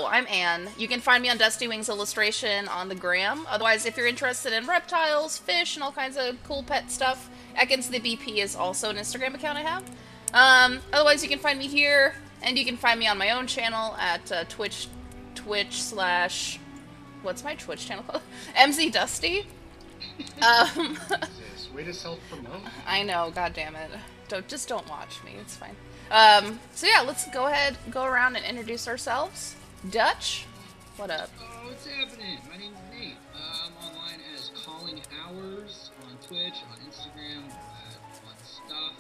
I'm Anne. You can find me on Dusty Wings Illustration on the gram. Otherwise, if you're interested in reptiles, fish, and all kinds of cool pet stuff, Ekans the BP is also an Instagram account I have. Otherwise, you can find me here, and you can find me on my own channel at Twitch slash... What's my Twitch channel called? MZ Dusty. Way to self-promote. I know, god damn it. Just don't watch me, it's fine. So yeah, let's go around and introduce ourselves. Dutch, what up? Oh, what's happening? My name's Nate. I'm online as Calling Hours on Twitch, on Instagram, fun stuff.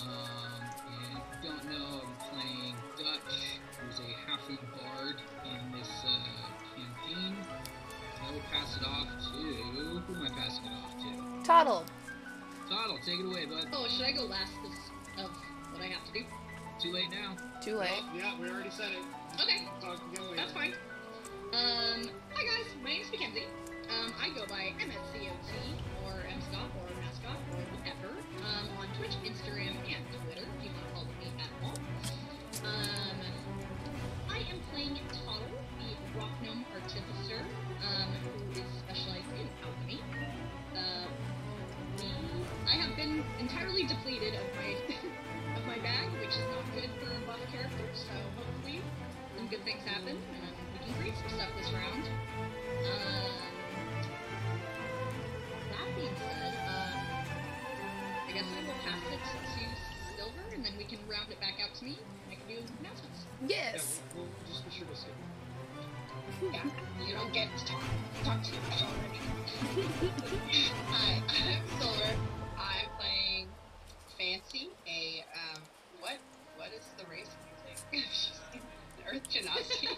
And if you don't know, I'm playing Dutch, who's a halfling bard in this campaign. I will pass it off to... Who am I passing it off to? Toddle. Toddle, take it away, bud. Oh, should I go last of what I have to do? Too late now. Too late. Well, yeah, we already said it. Okay. Talk again later. That's fine. Hi guys, my name's Mackenzie. I go by MSCOT, or MScot, or Mascot, or whatever, on Twitch, Instagram, and Twitter, if you want to follow me at all. I am playing Toddle, the rock gnome artificer, who is specialized in alchemy. I have been entirely depleted of my of my bag, which is not good for buff characters, so hopefully some good things happen, and we can create some stuff this round. That being said, I guess I will pass it to Silver, and then we can round it back out to me, and I can do announcements. Yes. Yeah, we'll just be sure to skip. Yeah, you don't get to talk too much already. Hi, I'm Silver. I'm playing Fancy, what is the race music? An Earth Genasi.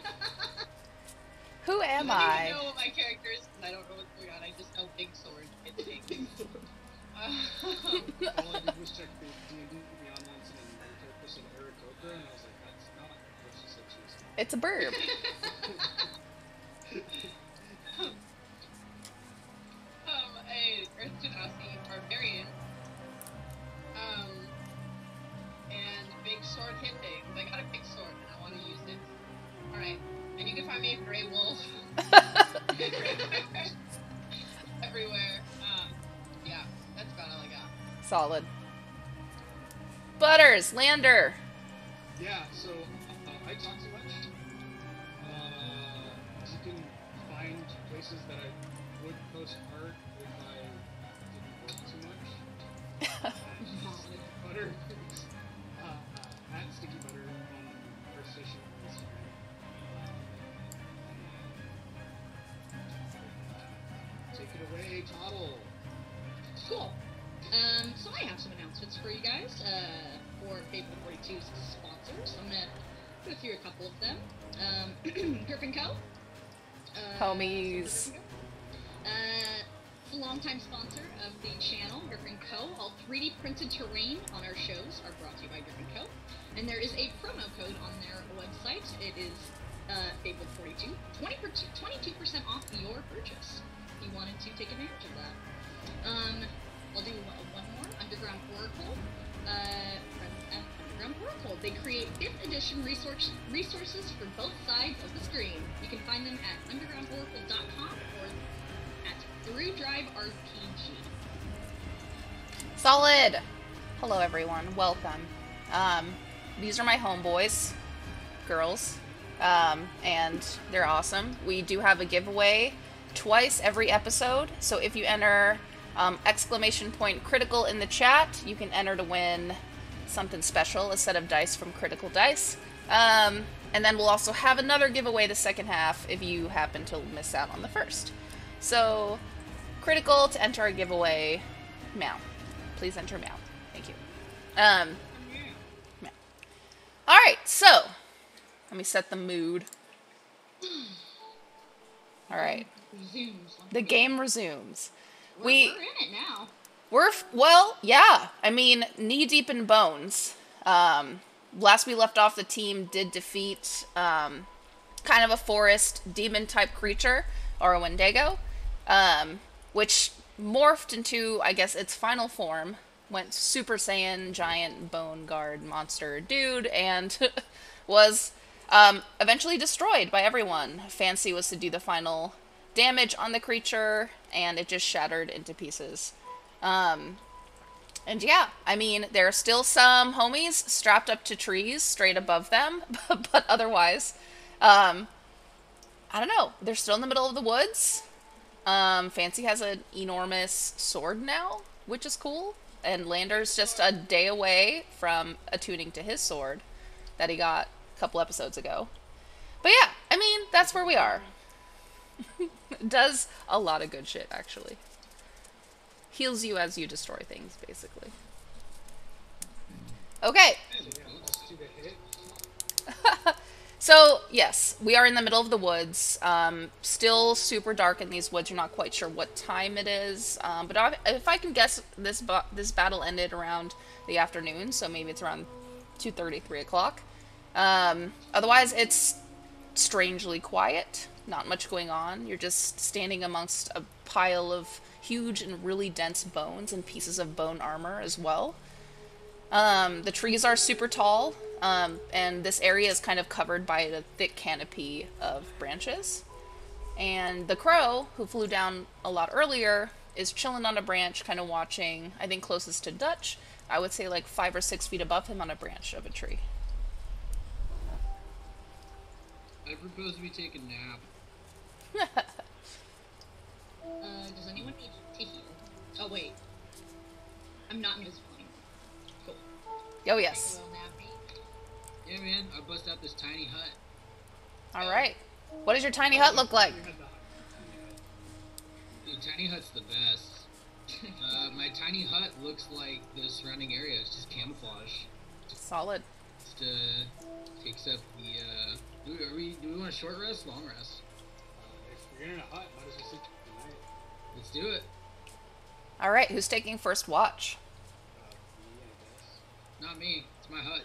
Who am I don't I? even know what my character is, and I don't know what's going on. I just know Big Sword. It's big. All I did was check the D&D Beyond once, and then my character said Aarakocra, and I was like, that's not what she said she was. It's a burb. A Earth Genasi barbarian. And big sword hit things. I got a big sword and I want to use it. Alright. And you can find me a Grey Wolf. Everywhere. Yeah, that's about all I got. Solid. Butters, Lander. Yeah, so I talk too much. You can find places that I would post art if I didn't work too much. Butter. At Sticky Butter on our station on Instagram. Take it away, Toddle. Cool. So I have some announcements for you guys, for Fable 42's sponsors. I'm gonna go through a couple of them. Griffin Co. Homies. It's a longtime sponsor of the channel, Griffin Co. All 3D printed terrain on our shows are brought to you by Griffin Co. And there is a promo code on their website. It is Fable42, 22% off your purchase. If you wanted to take advantage of that. I'll do one more. Underground Oracle. Friends at Underground Oracle. They create 5th edition resources for both sides of the screen. You can find them at undergroundoracle.com or at ThroughDrive RPG. Solid. Hello everyone, welcome. These are my homeboys, girls, and they're awesome. We do have a giveaway twice every episode, so if you enter !critical in the chat, you can enter to win something special, a set of dice from Critical Dice. And then we'll also have another giveaway the second half if you happen to miss out on the first. So, Critical to enter a giveaway, meow. Please enter meow. Thank you. Meow. Alright, so, let me set the mood. Alright. The game resumes. We're in it now. Well, yeah. I mean, knee deep in bones. Last we left off, the team did defeat kind of a forest demon type creature, or a Wendigo, which morphed into, I guess, its final form, went Super Saiyan giant bone guard monster dude, and was Eventually destroyed by everyone. Fancy was to do the final damage on the creature, and it just shattered into pieces. And yeah, I mean, there are still some homies strapped up to trees straight above them, but otherwise, I don't know. They're still in the middle of the woods. Fancy has an enormous sword now, which is cool. And Lander's just a day away from attuning to his sword that he got a couple episodes ago. But yeah, I mean, that's where we are. Does a lot of good shit, actually. Heals you as you destroy things, basically. Okay. So, yes, we are in the middle of the woods. Still super dark in these woods. You're not quite sure what time it is. But if I can guess, this battle ended around the afternoon, so maybe it's around 2:30, 3 o'clock. Otherwise, it's strangely quiet. Not much going on. You're just standing amongst a pile of huge and really dense bones and pieces of bone armor as well. The trees are super tall, and this area is kind of covered by a thick canopy of branches. And the crow, who flew down a lot earlier, is chilling on a branch, kind of watching, I think closest to Dutch. I would say like 5 or 6 feet above him on a branch of a tree. I propose we take a nap. Does anyone need to heal? Oh, wait. I'm not invisible. Cool. Oh, yes. Well, nappy. Yeah, man, I bust out this tiny hut. Alright. What does your tiny hut look like? The tiny hut's the best. My tiny hut looks like the surrounding area. It's just camouflage. Solid. Just takes up the. Do we want a short rest, long rest? If we're in a hut, might as well sleep tonight. Let's do it. Alright, who's taking first watch? Me, I guess. Not me. It's my hut.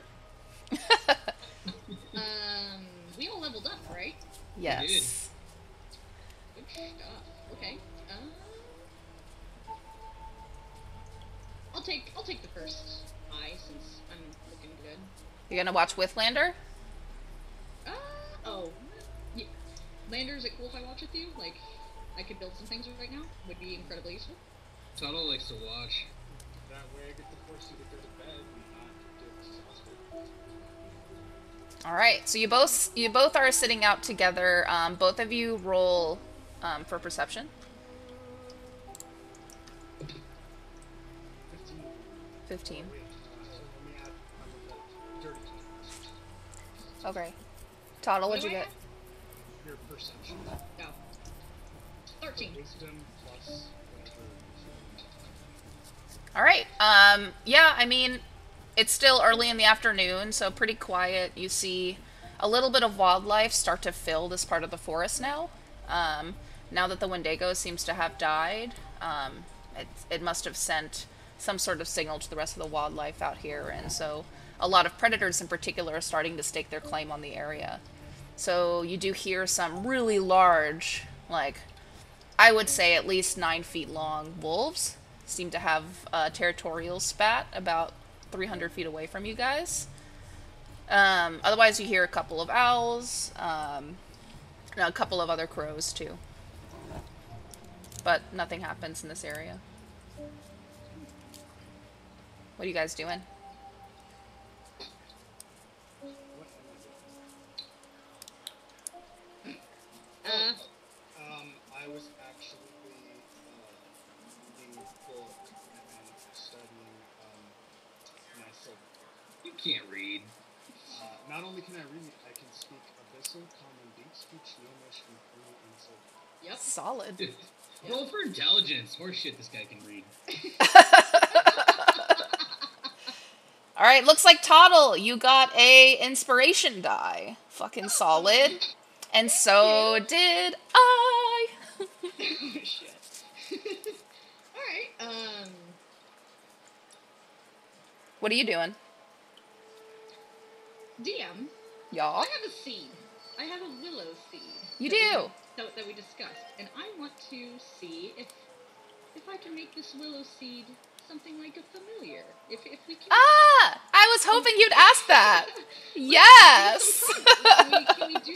We all leveled up, right? Yes. Good stuff. Okay. I'll take the first eye since I'm looking good. You're gonna watch with Lander? Oh. Yeah. Lander, is it cool if I watch with you? Like, I could build some things right now. Would be incredibly useful. Tuttle likes to watch. That way I get to force you to go to bed and not get exhausted. Alright, so you both are sitting out together. Both of you roll for perception. 15. Wait, so let me add dirty 20. Okay. Toddle, what'd you What do I get? Your perception. No. 13. Wisdom plus whatever. Alright, yeah, I mean, it's still early in the afternoon, so pretty quiet. You see a little bit of wildlife start to fill this part of the forest now. Now that the Wendigo seems to have died, it must have sent some sort of signal to the rest of the wildlife out here, and so a lot of predators in particular are starting to stake their claim on the area. So you do hear some really large, like, I would say at least 9 feet long wolves seem to have a territorial spat about 300 feet away from you guys. Otherwise you hear a couple of owls, and a couple of other crows too. But nothing happens in this area. What are you guys doing? I was actually reading a book and studying myself. You can't read. Not only can I read, I can speak Abyssal, Common, Deep Speech, Gnomish, and Free and Silver. Yep. Solid. Dude, roll for intelligence. Horse shit, this guy can read. Alright, looks like Toddle, you got a inspiration die. Fucking solid. And so did I. Shit. Alright, What are you doing? DM, Y'all? I have a seed. I have a willow seed. You that do? That we discussed. And I want to see if I can make this willow seed something like a familiar. If we can... Ah! I I was hoping you'd ask that. Yes. Can we do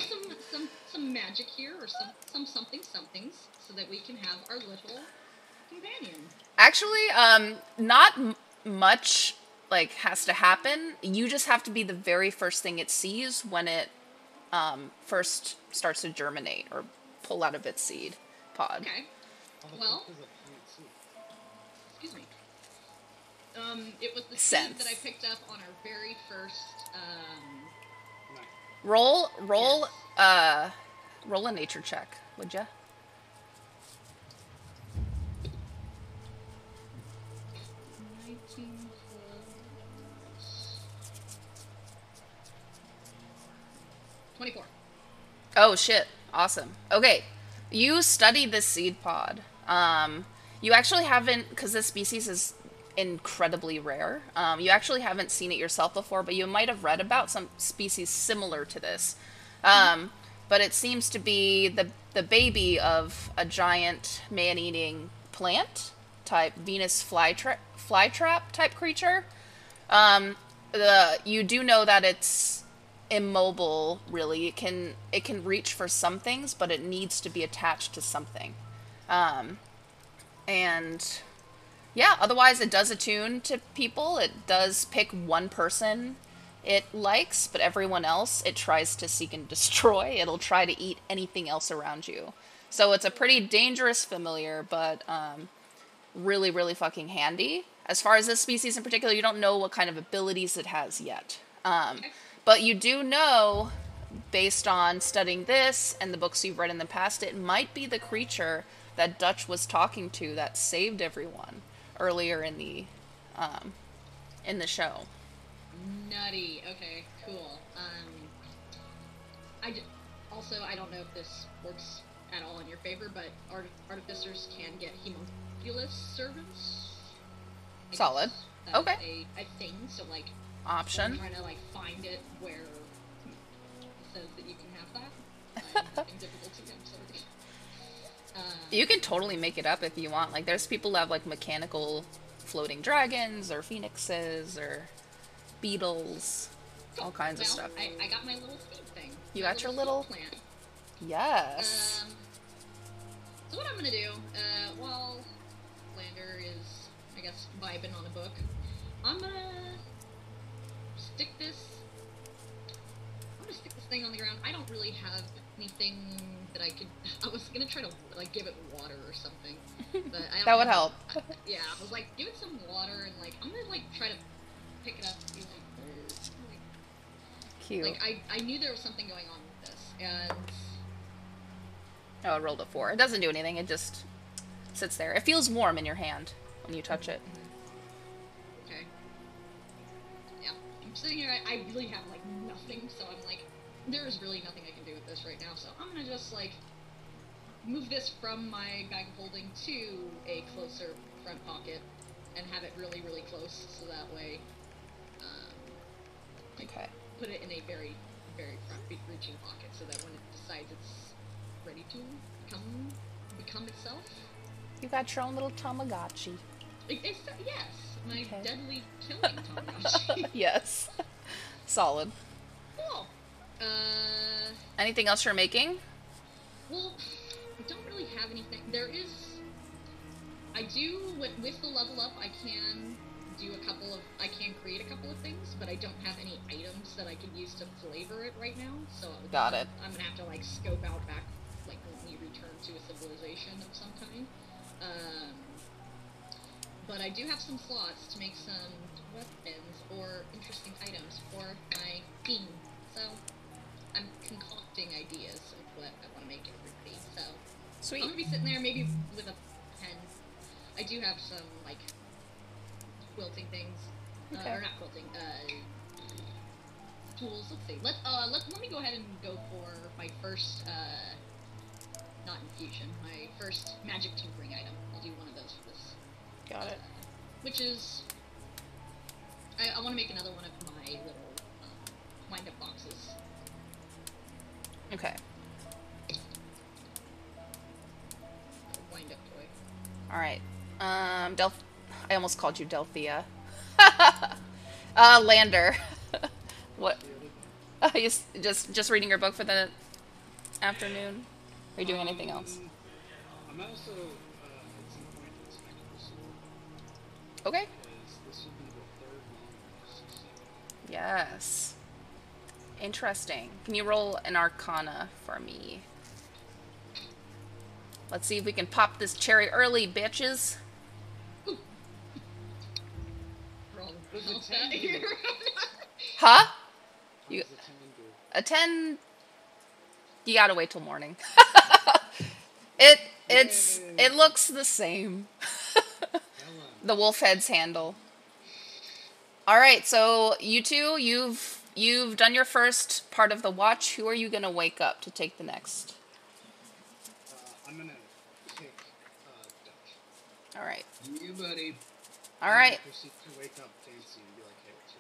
some magic here, or some somethings, so that we can have our little companion? Actually, not much like has to happen. You just have to be the very first thing it sees when it first starts to germinate or pull out of its seed pod. Okay. Well, excuse me. It was the seed that I picked up on our very first. Roll a nature check, would ya? Oh shit! Awesome. Okay, you studied this seed pod. You actually haven't, because this species is incredibly rare. You actually haven't seen it yourself before, but you might have read about some species similar to this. But it seems to be the baby of a giant man-eating plant type Venus flytrap type creature. You do know that it's immobile, really. It can reach for some things, but it needs to be attached to something. And yeah, otherwise it does attune to people. It does pick one person it likes, but everyone else it tries to seek and destroy. It'll try to eat anything else around you. So it's a pretty dangerous familiar, but really, really fucking handy. As far as this species in particular, you don't know what kind of abilities it has yet. But you do know, based on studying this and the books you've read in the past, it might be the creature that Dutch was talking to that saved everyone earlier in the show. Nutty. Okay, cool. I don't know if this works at all in your favor, but artificers can get homunculus servants. Solid. Okay. A thing, so like option. I'm trying to like find it where it says that you can have that. I'm having difficulty. I'm sorry. You can totally make it up if you want. Like, there's people who have like mechanical floating dragons or phoenixes or beetles, all kinds of stuff. I got my little seed thing. You got your little plant. Yes. So what I'm gonna do, while Lander is, I guess, vibing on a book, I'm gonna stick this thing on the ground. I don't really have anything that I could. I was gonna try to like give it water or something, but I don't that would help. Yeah, I was like, give it some water and like I'm gonna like try to pick it up. And be like, cute. Like I knew there was something going on with this, and oh, it rolled a 4. It doesn't do anything. It just sits there. It feels warm in your hand when you touch it. Okay. Yeah, I'm sitting here. I really have like nothing, so I'm like, there is really nothing I can do with this right now. So I'm gonna just like move this from my bag of holding to a closer front pocket and have it really, really close, so that way, okay. Put it in a very, very front-reaching pocket, so that when it decides it's ready to become itself. You got your own little Tamagotchi. Yes, my deadly killing Tamagotchi. Yes. Solid. Cool. Anything else you're making? Well, I don't really have anything. With the level up, I can create a couple of things, but I don't have any items that I could use to flavor it right now, so got it. I'm gonna have to like scope out back like when we return to a civilization of some kind. But I do have some slots to make some weapons or interesting items for my team, so I'm concocting ideas of what I want to make everybody. So sweet. I'm gonna be sitting there maybe with a pen. I do have some like quilting things, or not quilting, tools. Let's see. Let me go ahead and go for my first, not infusion, my first magic tinkering item. I'll do one of those for this. Got it. Which is, I want to make another one of my little wind-up boxes. Okay. Wind-up toy. All right. I almost called you Delphia. Lander. What? You just reading your book for the afternoon? Are you doing anything else? I'm also at some point expecting this Okay. because this will be the third long rest. So Yes. Interesting. Can you roll an Arcana for me? Let's see if we can pop this cherry early, bitches. Roll Does roll it tend that to- here. Huh? how You- does the 10 do? A 10. You gotta wait till morning. It looks the same. Ellen. The wolf head's handle. All right, so you two, you've done your first part of the watch. Who are you gonna wake up to take the next? I'm gonna kick Dutch. All right. You, buddy. All right. Proceed to wake up Fancy and be like, hey, what's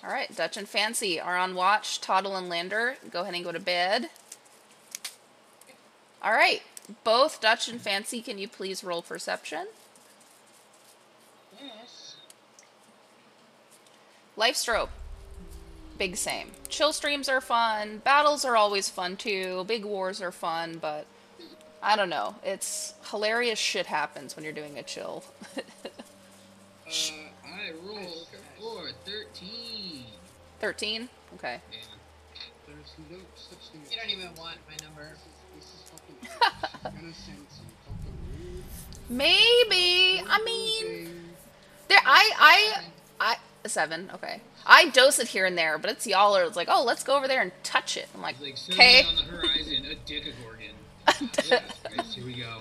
your All right. Dutch and Fancy are on watch. Toddle and Lander, go ahead and go to bed. All right. Both Dutch and Fancy, can you please roll perception? Yes. Life stroke. Big same. Chill streams are fun. Battles are always fun too. Big wars are fun, but I don't know. It's hilarious shit happens when you're doing a chill. I rolled for 13. 13? Okay. Yeah. There's no such thing as You don't even want my number. This is fucking she's gonna send some fucking rude Maybe. I mean, thing. there. I 7. Okay. I dose it here and there, but it's y'all are. It's like, oh, let's go over there and touch it. I'm like, It's like suddenly okay. on the horizon, a Dickagorgon. Yes, guys, here we go.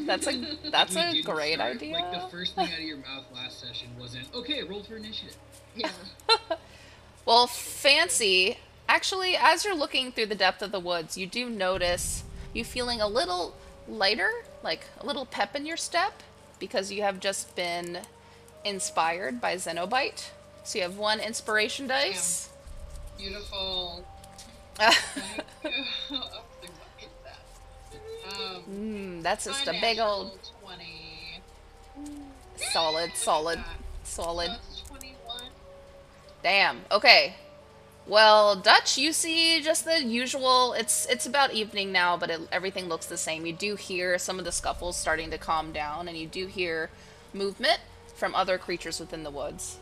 That's We a didn't great start, idea. Like the first thing out of your mouth last session wasn't, okay, roll for initiative. Yeah. Well, Fancy, actually, as you're looking through the depth of the woods, you do notice you feeling a little lighter, like a little pep in your step, because you have just been inspired by Xenobite. So you have 1 inspiration dice. Beautiful. Thank you. I'll think about that. That's just a big old 20. solid. That's 21. Damn. Okay. Well, Dutch, you see just the usual. It's about evening now, but everything looks the same. You do hear some of the scuffles starting to calm down, and you do hear movement from other creatures within the woods.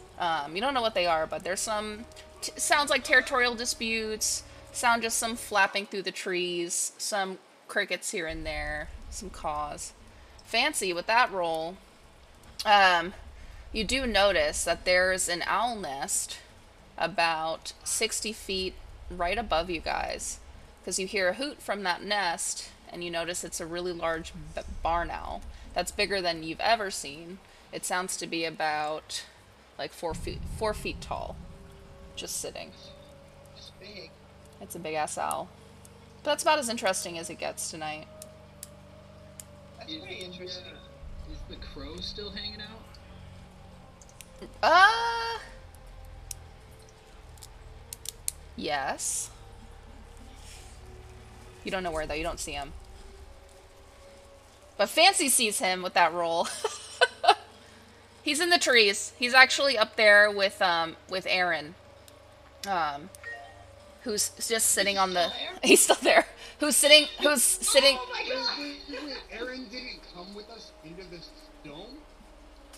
You don't know what they are, but there's some sounds like territorial disputes. Sound just some flapping through the trees, some crickets here and there, some caws. Fancy with that roll. You do notice that there's an owl nest about 60 feet right above you guys, because you hear a hoot from that nest, and you notice it's a really large barn owl that's bigger than you've ever seen. It sounds to be about like 4 feet tall, just sitting. It's big. It's a big ass owl, but that's about as interesting as it gets tonight. That's pretty interesting. Is the crow still hanging out? Yes. You don't know where though. You don't see him. But Fancy sees him with that roll. He's in the trees. He's actually up there with Aaron. Who's just sitting on the he's still there. Who's sitting Oh my god! Wait, Aaron didn't come with us into this dome?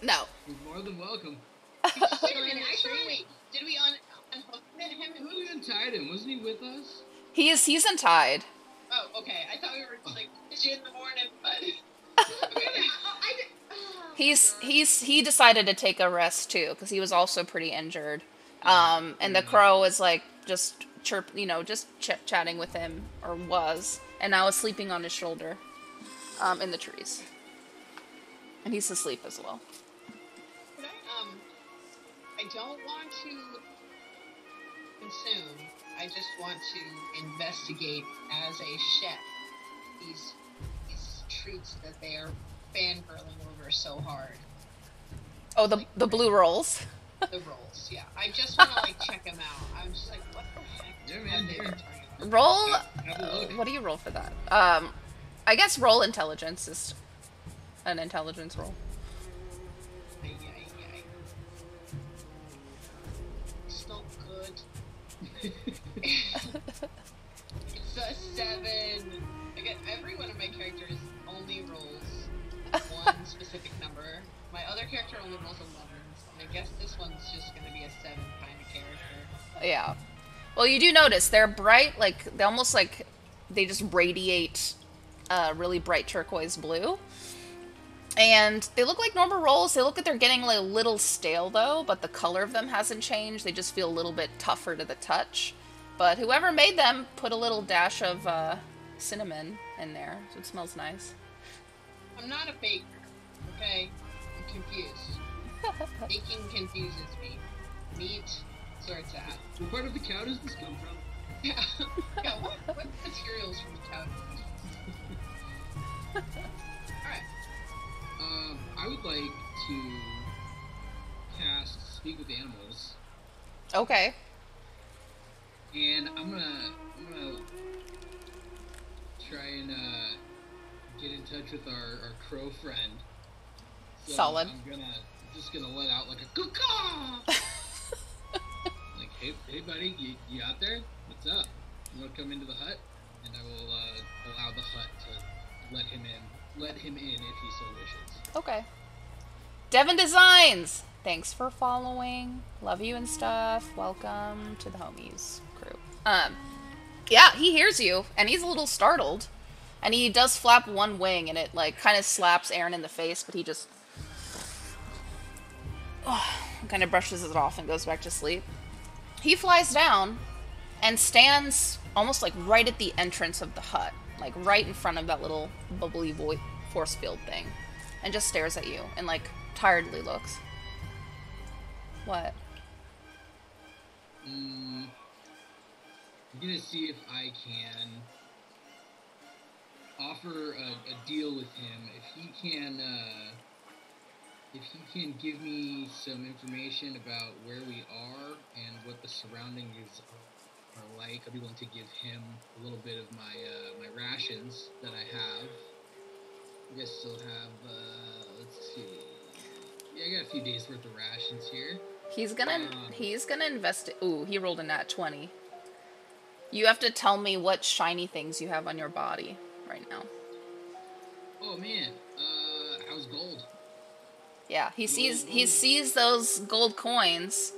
No. You're more than welcome. Wait a minute, wait. Did we unhook him? I thought we untied him. Wasn't he with us? He's untied. Oh, okay. I thought we were like, is she in the morning? But He decided to take a rest too, because he was also pretty injured. And the crow was like just chatting with him, or was, and now is sleeping on his shoulder, in the trees. And he's asleep as well. I don't want to consume. I just want to investigate as a chef these treats that they are fangirling over so hard. Oh, the blue rolls. The rolls, yeah. I just want to check them out. I'm just like, what the heck? Yeah, have man, they here. been talking about? Roll. Have a look. What do you roll for that? I guess roll intelligence is an intelligence roll. Ay, ay, ay. It's a 7. Again, every one of my characters only rolls one specific number. My other character only rolls 11s, and I guess this one's just going to be a 7 kind of character. Yeah. Well, you do notice they're bright, like, they almost like, they just radiate really bright turquoise blue. And they look like normal rolls. They look like they're getting like a little stale, though, but the color of them hasn't changed. They just feel a little bit tougher to the touch. But whoever made them put a little dash of cinnamon in there, so it smells nice. I'm not a baker, okay? I'm confused. Baking confuses me. Meat sorts out. What part of the cow does this come from? Yeah, what materials from the cow? Alright. I would like to cast Speak with Animals, Okay. and I'm gonna try and get in touch with our crow friend. So Solid. I'm just gonna let out like a caw. Like, hey buddy, you out there? What's up? You wanna come into the hut? And I will allow the hut to let him in if he so wishes. Okay. Devin Designs! Thanks for following. Love you and stuff. Welcome to the homies crew. Yeah, he hears you, and he's a little startled. And he does flap one wing, and it, like, kind of slaps Aaron in the face, but he just kind of brushes it off and goes back to sleep. He flies down and stands almost, like, right at the entrance of the hut. Like, right in front of that little bubbly force field thing. And just stares at you, and, like, tiredly looks. What? I'm gonna see if I can offer a deal with him. If he can give me some information about where we are and what the surroundings are like, I'll be willing to give him a little bit of my rations that I have. I guess still have, let's see. Yeah, I got a few days worth of rations here. He's gonna invest. Ooh, he rolled a nat 20. You have to tell me what shiny things you have on your body right now. Oh man, how's gold? Yeah, he sees those gold coins,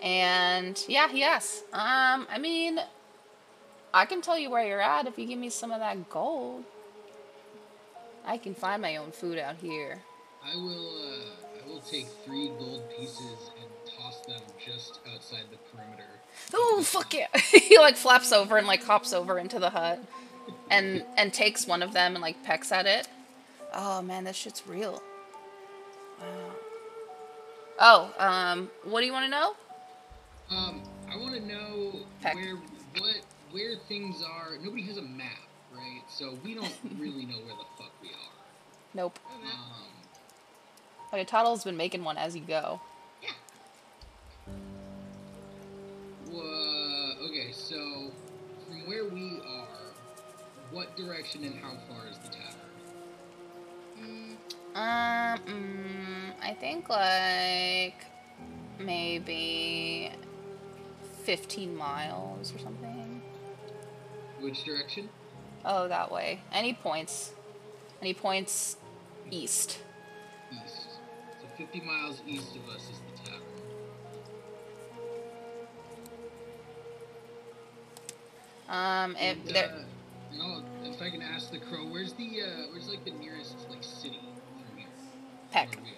and yeah, he asks. I mean, I can tell you where you're at if you give me some of that gold. I can find my own food out here. I will take 3 gold pieces and toss them just outside the perimeter. Ooh, fuck yeah! He like flaps over and like hops over into the hut, and takes one of them and like pecks at it. Oh man, this shit's real. Wow. Oh, what do you want to know? I want to know Peck. where things are. Nobody has a map, right? So we don't really know where the fuck we are. Nope. But Toddle's been making one as you go. Yeah. Okay, so from where we are, what direction and how far is the tavern? I think like maybe 15 miles or something. Which direction? Oh, that way. Any points east. East. So 50 miles east of us is the tavern. If I can ask the crow, where's like the nearest like city from here? Peck. Where we are?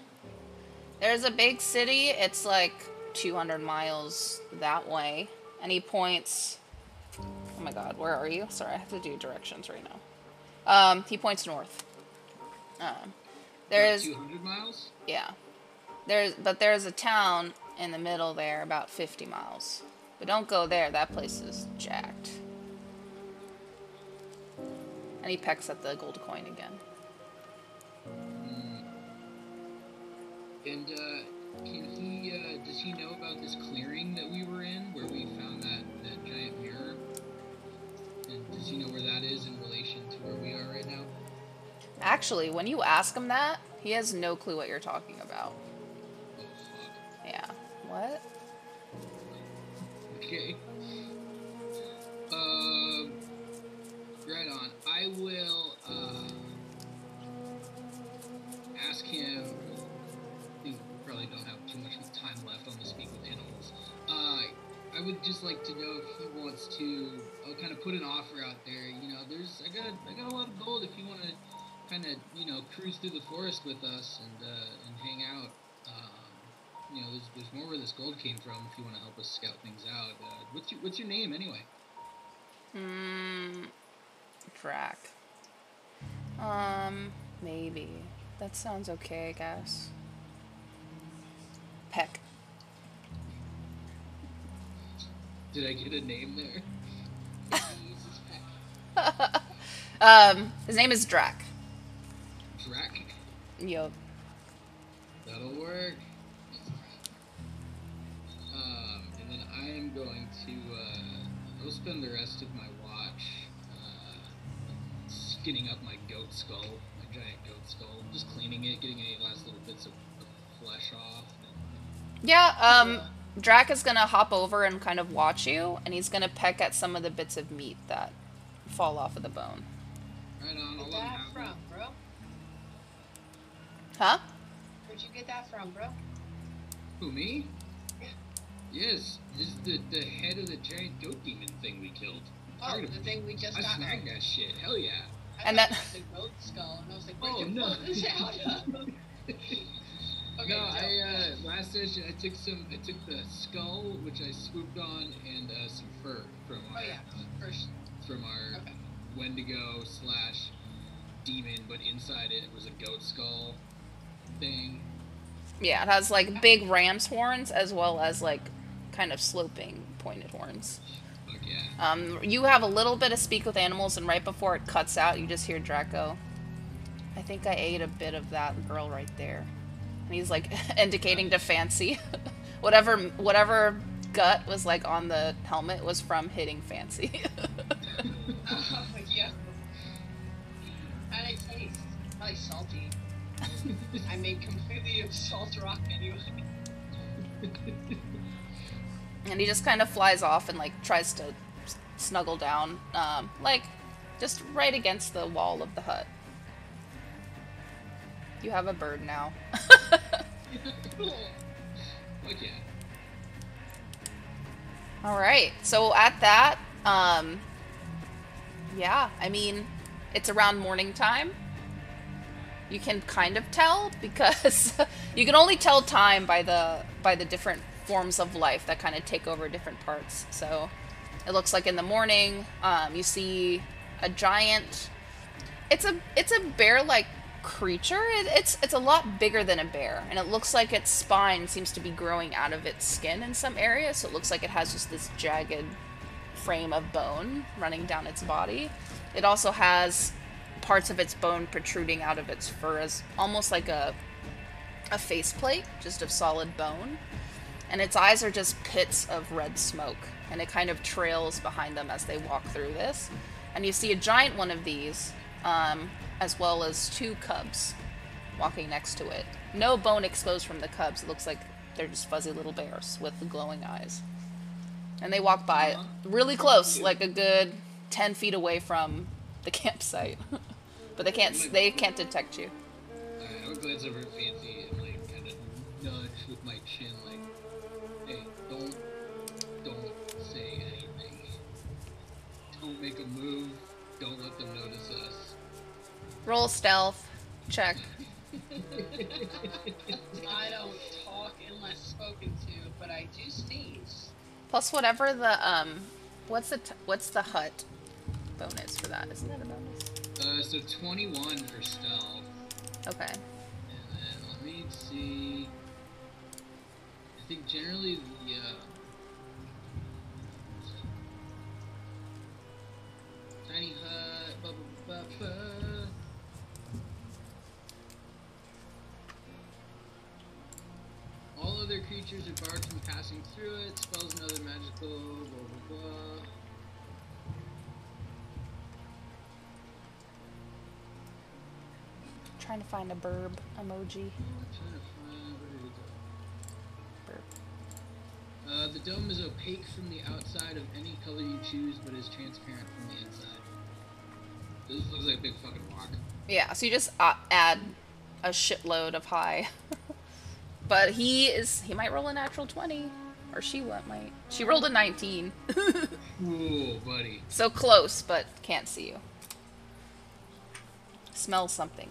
There's a big city. It's like 200 miles that way. And he points... Oh my god, where are you? Sorry, I have to do directions right now. He points north. There's... 200 miles? Yeah. There's a town in the middle there, about 50 miles. But don't go there, that place is jacked. And he pecks at the gold coin again. And does he know about this clearing that we were in, where we found that giant mirror? And does he know where that is in relation to where we are right now? Actually, when you ask him that, he has no clue what you're talking about. Oh, fuck. Yeah. What? Okay. would just like to know if he wants to kind of put an offer out there. You know, I got a lot of gold if you want to kind of cruise through the forest with us and hang out. You know, there's more where this gold came from if you want to help us scout things out. What's your name anyway? Drac. Maybe. That sounds okay, I guess. Peck. Did I get a name there? His name is Drac. Drac? Yup. That'll work. And then I am going to, I'll spend the rest of my watch, skinning up my goat skull, my giant goat skull, just cleaning it, getting any last little bits of flesh off. Yeah, Drac is gonna hop over and kind of watch you, and he's gonna peck at some of the bits of meat that fall off of the bone. Right on, Where'd you get that from, bro? Huh? Where'd you get that from, bro? Who, me? Yes, this is the head of the giant goat demon thing we killed. Oh, the thing we just I got. snagged that shit, hell yeah. I And thought that- it was the goat skull, and I was like, where'd Oh, you no. pull this out of? Okay, No, so- last session I took the skull, which I swooped on, and some fur from Oh yeah, first. our Okay. Wendigo / demon, but inside it was a goat skull thing. Yeah, it has like big ram's horns as well as like kind of sloping pointed horns. Fuck yeah. You have a little bit of speak with animals, and right before it cuts out, you just hear Draco. I think I ate a bit of that girl right there. And he's like indicating to Fancy. whatever gut was like on the helmet was from hitting Fancy. Yeah. How did it taste? Probably salty. I made completely of salt rock anyway. And he just kind of flies off and like tries to snuggle down, like just right against the wall of the hut. You have a bird now. Cool. Fuck yeah. Alright, so at that, yeah, I mean, it's around morning time. You can kind of tell because you can only tell time by the different forms of life that kind of take over different parts. So it looks like in the morning, you see a giant. It's a bear-like creature. It's a lot bigger than a bear, and it looks like its spine seems to be growing out of its skin in some areas. So it looks like it has just this jagged frame of bone running down its body. It also has parts of its bone protruding out of its fur as almost like a faceplate, just of solid bone. And its eyes are just pits of red smoke, and it kind of trails behind them as they walk through this. And you see a giant one of these, as well as two cubs walking next to it. No bone exposed from the cubs. It looks like they're just fuzzy little bears with glowing eyes. And they walk by really close, like a good 10 feet away from the campsite. But they can't detect you. Alright, I would glance over at Fancy and like kind of nudge with my chin, like, hey, don't say anything. Don't make a move. Don't let them notice us. Roll stealth. Check. I don't talk unless spoken to, but I do sneeze. Plus whatever the what's the hut bonus for that? Isn't that a bonus? So 21 for stealth. Okay. And then let me see. I think generally the tiny hut. Ba, ba, ba, ba. All other creatures are barred from passing through it. Spells and other magical. Blah blah blah. Trying to find a burb emoji. Trying to find, where did it go? Burp. The dome is opaque from the outside of any color you choose, but is transparent from the inside. This looks like a big fucking rock. Yeah, so you just add a shitload of high. But he might roll a natural 20. Or she might. She rolled a 19. Ooh, buddy. So close, but can't see you. Smells something.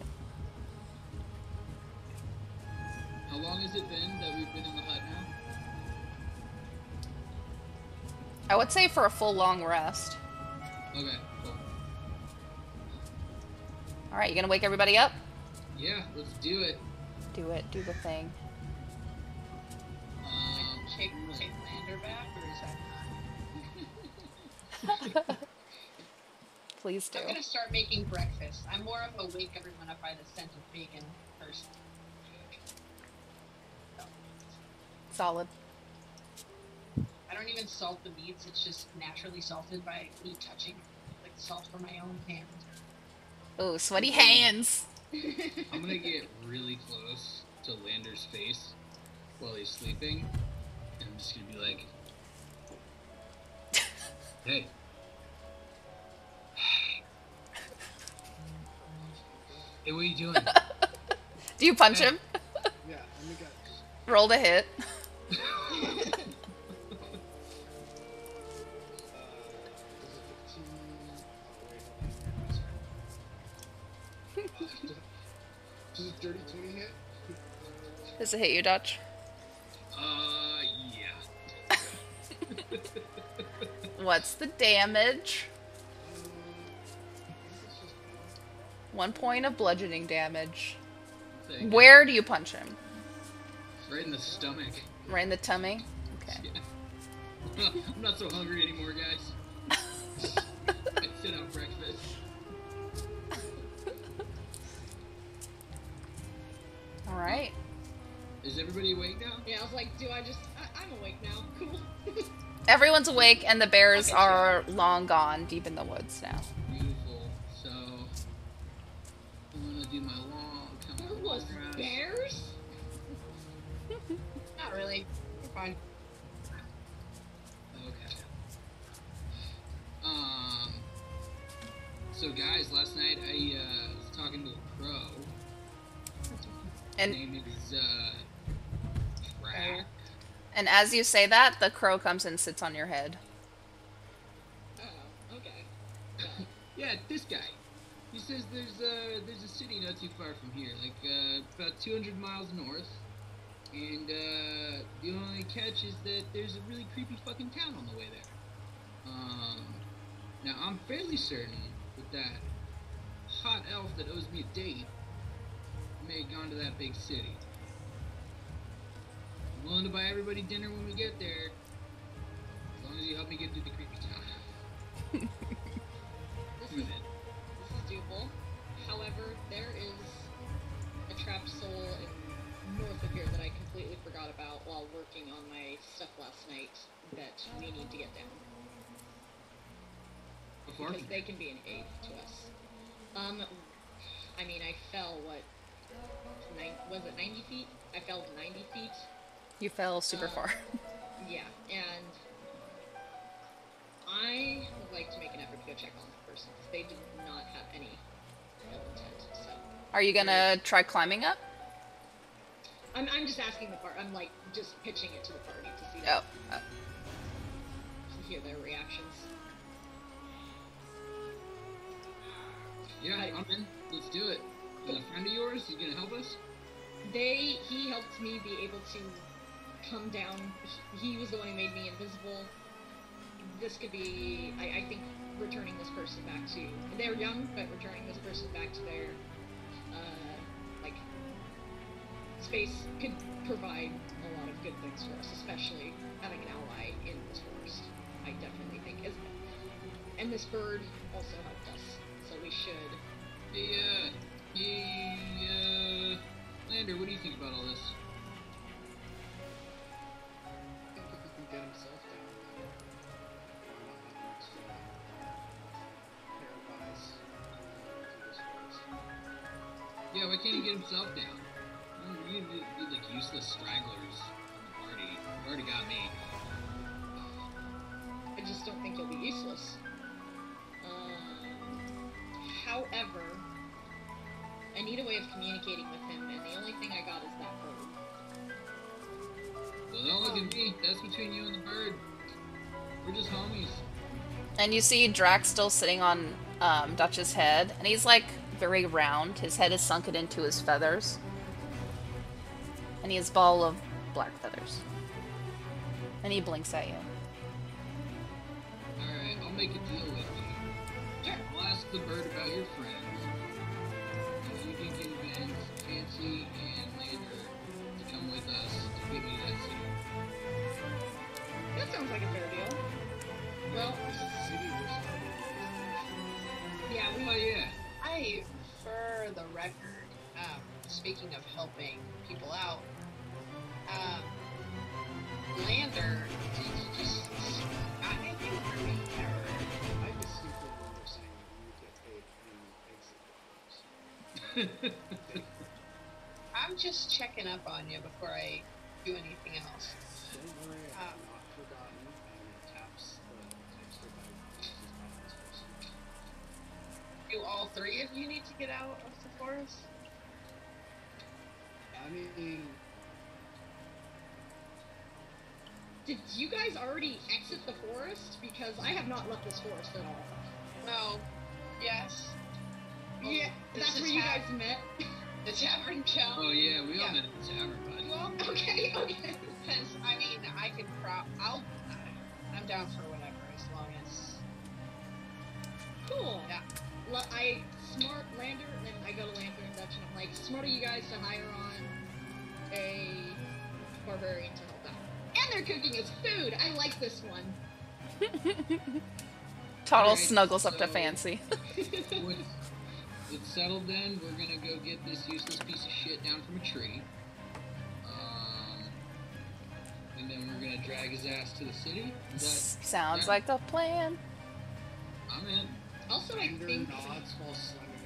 How long has it been that we've been in the hut now? I would say for a full long rest. Okay, cool. Alright, you gonna wake everybody up? Yeah, let's do it. Do it. Do the thing. Take Lander back, or is that not? Please do. I'm gonna start making breakfast. I'm more of a wake everyone up by the scent of bacon person. Solid. I don't even salt the meats, it's just naturally salted by me touching, like salt from my own hand. Oh, sweaty hands! I'm gonna get really close to Lander's face while he's sleeping, and I'm just gonna be like, hey. Hey, what are you doing? Do you punch him? Yeah, let me go. Roll to hit. Is it 15? Oh, wait, hold on. Does a dirty 20 hit? Does it hit you, Dutch? Yeah. What's the damage? 1 point of bludgeoning damage. Thing. Where do you punch him? Right in the stomach. Right in the tummy? Okay. Yeah. I'm not so hungry anymore, guys. I sit out breakfast. Alright. Is everybody awake now? Yeah, I was like, I'm awake now. Cool. Everyone's awake and the bears Okay, are long gone, deep in the woods now. Beautiful. So, I'm gonna do my long There was bears? Not really. We're fine. Okay. So guys, last night I was talking to a crow. And His name is Track. and as you say that, the crow comes and sits on your head. Oh, okay. Yeah, this guy. He says there's a city not too far from here, like about 200 miles north, and the only catch is that there's a really creepy fucking town on the way there. Now I'm fairly certain that that hot elf that owes me a date may have gone to that big city. I'm willing to buy everybody dinner when we get there, as long as you help me get through the creepy town. This With is it. doable. However, there is a trapped soul in north of here that I completely forgot about while working on my stuff last night that we need to get down. How far Because from they can be an aid to us. I mean, I fell, was it 90 feet? I fell 90 feet. You fell super far. Yeah, and I would like to make an effort to go check on that person, because they did not have any ill intent, so. Are you gonna try climbing up? I'm just asking the part. I'm like just pitching it to the party to see Oh. to hear their reactions. Yeah, I'm in. Let's do it. Is a friend of yours? He's gonna help us? He helped me be able to come down. He was the one who made me invisible. This could be, I think, returning this person back to, they're young, but returning this person back to their, space could provide a lot of good things for us, especially having an ally in this forest. I definitely think and this bird also helped us, so we should. Lander, what do you think about all this? I think if he can get himself down, pair of eyes through this forest. Yeah, why can't he get himself down? You like useless stragglers in the party. You've already got me. I just don't think he'll be useless. However, I need a way of communicating with him, and the only thing I got is that bird. Well, don't look at me. That's between you and the bird. We're just homies. And you see Drax still sitting on Dutch's head, and he's like very round. His head is sunken into his feathers. And he has a ball of black feathers. And he blinks at you. Alright, I'll make a deal with you. Sure. I'll ask the bird about your friends. If you can convince Fancy and Lander to come with us to get me to that city. That sounds like a fair deal. Well, City was started with yeah, Oh, yeah. I, for the record, speaking of helping people out, Lander, just, I think for me, or I distinctly remember saying that you would get paid in exit dollars. I'm just checking up on you before I do anything else. Don't worry, I've not forgotten, and it taps the extra by this person. Do all three of you need to get out of the forest? I mean, did you guys already exit the forest? Because I have not left this forest at all. No. Yes. Well, Yeah, this that's is where you guys met. The tavern count. Oh, yeah, we all Yeah. met at the tavern, bud. Well, Okay. because I mean, I could I'm down for whatever as long as. Cool. Yeah. I smart Lander, and then I go to Lander and Dutch, and I'm like, smart of you guys to hire on a barbarian to help out. And they're cooking us food. I like this one. Tuttle Alright, snuggles up to so- Fancy. When it's settled then, we're gonna go get this useless piece of shit down from a tree. And then we're gonna drag his ass to the city. Is that... Sounds yeah. like the plan. I'm in. Also, I Lander think. nods while slamming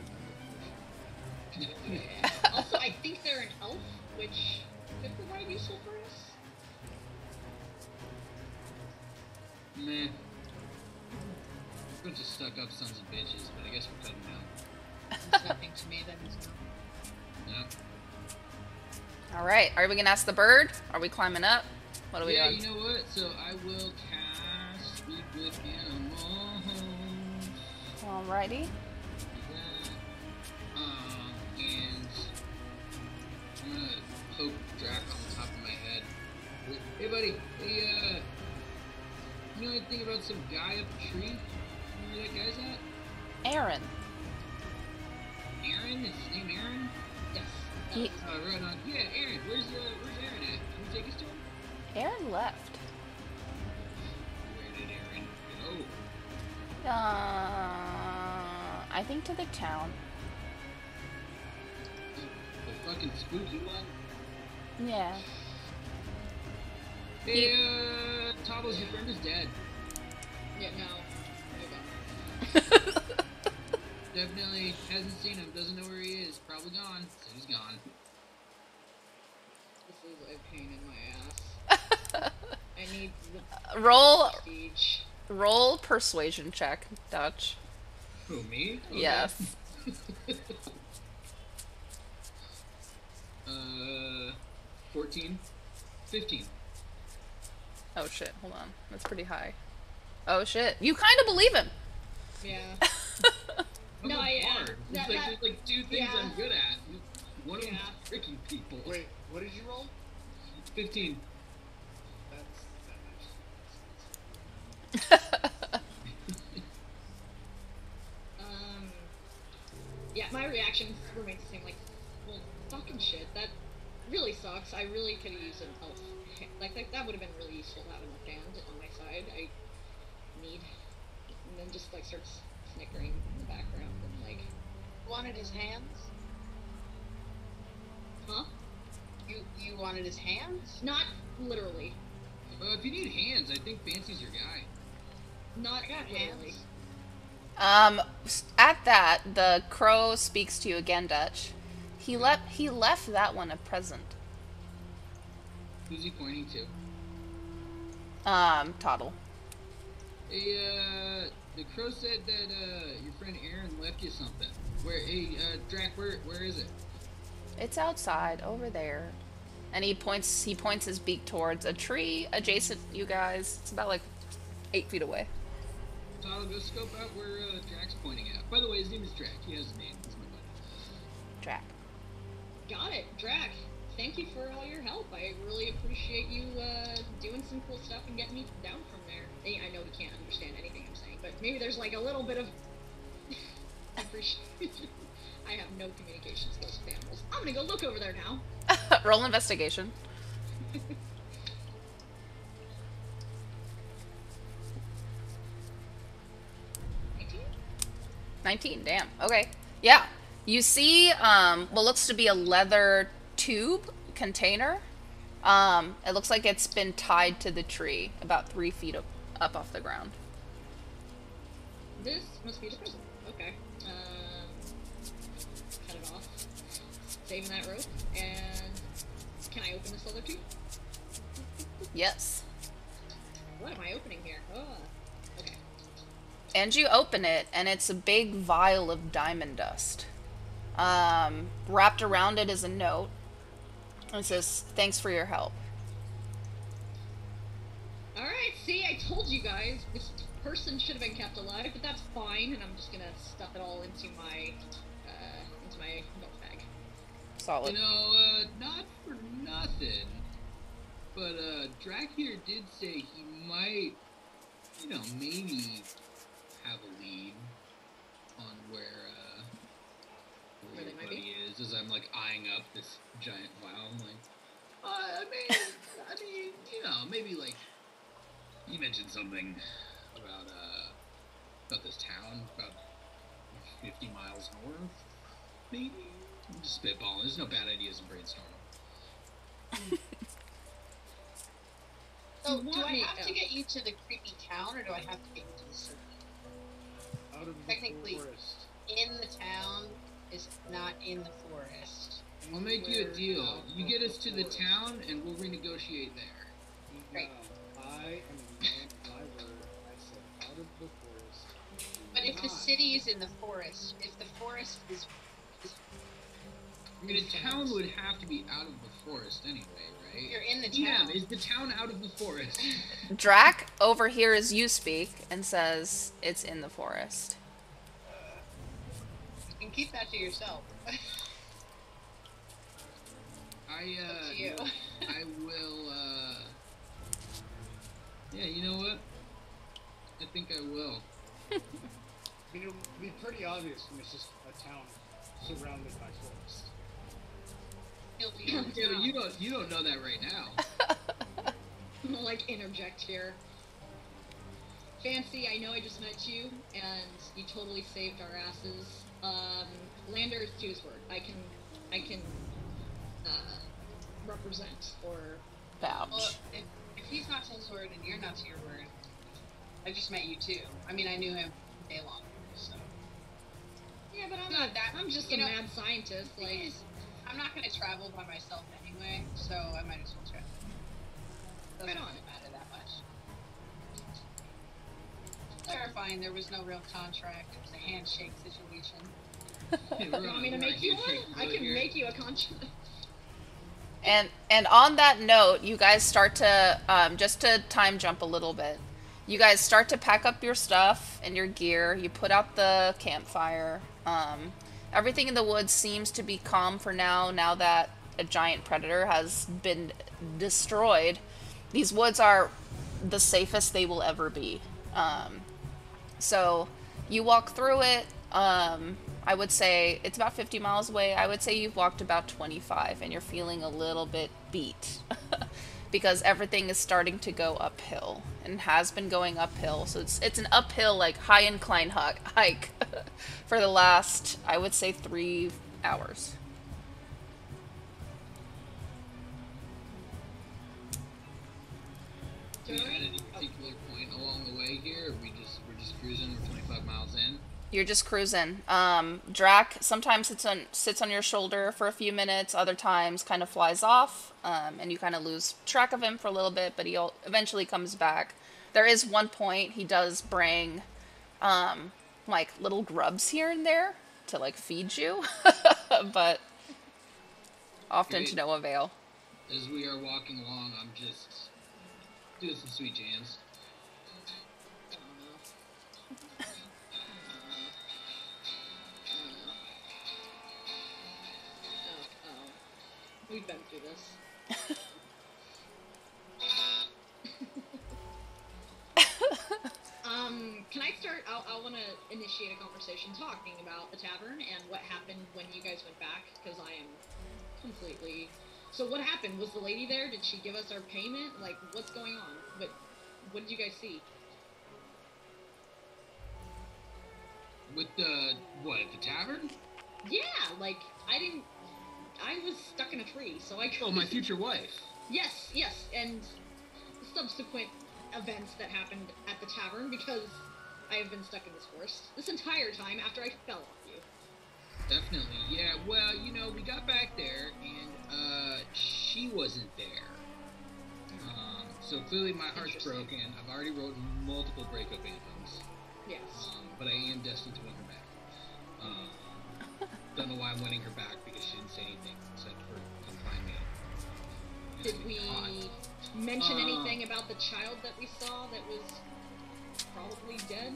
another potion. Also, I think they're an elf, which could provide useful for us. Meh. Bunch of stuck-up sons of bitches, but I guess we're cutting down. It's nothing to me. That means no. Yeah. Alright, are we gonna ask the bird? Are we climbing up? What are we Yeah, doing? you know what? So I will cast Speak with Animals. Alrighty. That. And I'm gonna poke Drac on the top of my head. Hey, buddy. Hey, you know anything about some guy up a tree? You know where that guy's at? Aaron. Aaron? Is his name Aaron? Yes. He- Right on. Yeah, Aaron. Where's Aaron at? Can you take us to him? Aaron left. Where did Aaron go? I think to the town. The fucking spooky one? Yeah. Hey, Toddles, your friend is dead. Yeah, no. Definitely hasn't seen him, doesn't know where he is. Probably gone. Said he's gone. This is a pain in my ass. I need the roll prestige. roll persuasion check, Dutch. Who, me? Okay. Yes. 14. 15. Oh shit, hold on. That's pretty high. Oh shit. You kind of believe him. Yeah. I'm No, a yeah. bard. That- There's that- like two things yeah. I'm good at. One of them's Yeah. tricking people. Wait, what did you roll? 15. That actually Yeah, my reaction remains the same. Like, well, fucking shit. That really sucks. I really could have used an elf. Like that would have been really useful to have a hand on my side. I need, and then just like starts snickering in the background and like, Wanted his hands? huh? You wanted his hands? Not literally. If you need hands, I think Fancy's your guy. Not I got literally. hands. At that, the crow speaks to you again, Dutch. He left that one a present. Who's he pointing to? Toddle. Hey, the crow said that, your friend Aaron left you something. Where, hey, Drac, where is it? It's outside, over there. And he points his beak towards a tree adjacent you guys. It's about like 8 feet away. So I'll go scope out where Drack's pointing at. By the way, his name is Drack. He has a name. That's my buddy. Drac. Got it, Drac. Thank you for all your help. I really appreciate you doing some cool stuff and getting me down from there. I know we can't understand anything I'm saying, but maybe there's like a little bit of appreciation. I have no communication skills with animals. I'm gonna go look over there now. Roll investigation. 19, damn. Okay. Yeah. You see what looks to be a leather tube container. It looks like it's been tied to the tree about 3 feet up off the ground. This must be the prison. Okay. Cut it off. Saving that rope. And can I open this leather tube? Yes. What am I opening here? Oh. Okay. And you open it, and it's a big vial of diamond dust. Wrapped around it is a note. It says, "Thanks for your help." Alright, see, I told you guys, this person should have been kept alive, but that's fine, and I'm just gonna stuff it all into my belt bag. Solid. You know, not for nothing, but Drack here did say he might, maybe have a lead on where Where they might be? everybody is. As I'm like eyeing up this giant vial, I'm like, I mean, maybe like you mentioned something about this town about 50 miles north, maybe. I'm just spitballing. There's no bad ideas in brainstorming. So, You do want I me- have to get you to the creepy town, or do I have to get you to the city? Out of the Technically- forest. In the town is not in the forest. I'll make you a Anywhere deal. out You of get us to the forest. town, and we'll renegotiate there. Right. No, I am a man of my word. I said out of the forest. But if the Not. city is in the forest, if the forest is I mean, a town would have to be out of the forest anyway, right? you're in the Yeah, town. is the town out of the forest? Drac overhears you speak and says, "It's in the forest." You can keep that to yourself. Up to you. I will, yeah, you know what? I think I will. I mean, it'll be pretty obvious when it's just a town surrounded by forest. You'll be in the Yeah, but town. you don't know that right now. I'm gonna like interject here. Fancy, I know I just met you, and you totally saved our asses. Lander is to his word. I can represent or Vouch. Well, if he's not to his word and you're not to your word, I just met you too. I mean, I knew him day long, so. yeah, but I'm No, not. that- I'm just you a know, mad scientist. Like, I'm not going to travel by myself anyway, so I might as well travel. Doesn't Right on. really matter that much. Clarifying, there was no real contract. It was a handshake situation. Hey, you want me to make you one? I can make you a contract. And on that note, you guys start to, just to time jump a little bit, you guys start to pack up your stuff and your gear. You put out the campfire. Everything in the woods seems to be calm for now that a giant predator has been destroyed. These woods are the safest they will ever be. So you walk through it. I would say it's about 50 miles away. I would say you've walked about 25 and you're feeling a little bit beat because everything is starting to go uphill and has been going uphill. So it's an uphill, like high incline hike for the last, I would say, 3 hours. Do you at any particular point along the way here? Or we're just cruising. We're 25 miles in. You're just cruising. Drac sometimes sits on your shoulder for a few minutes, other times kind of flies off, and you kind of lose track of him for a little bit, but he eventually comes back. There is one point he does bring, like, little grubs here and there to, like, feed you, but often to no avail. As we are walking along, I'm just doing some sweet jams. We've been through this. Can I start? I want to initiate a conversation talking about the tavern and what happened when you guys went back, because I am completely... So what happened? Was the lady there? Did she give us our payment? Like, what's going on? What did you guys see? With the, what, at the tavern? Yeah, like, I was stuck in a tree, so I couldn't... Oh, my future wife. Yes, and subsequent events that happened at the tavern, because I have been stuck in this forest this entire time after I fell off you. Definitely, yeah. Well, you know, we got back there, and she wasn't there. So clearly my heart's broken. I've already wrote multiple breakup anthems. Yes. But I am destined to win her back. Don't know why I'm winning her back, because she didn't say anything except for come find me. Did we mention anything about the child that we saw that was probably dead?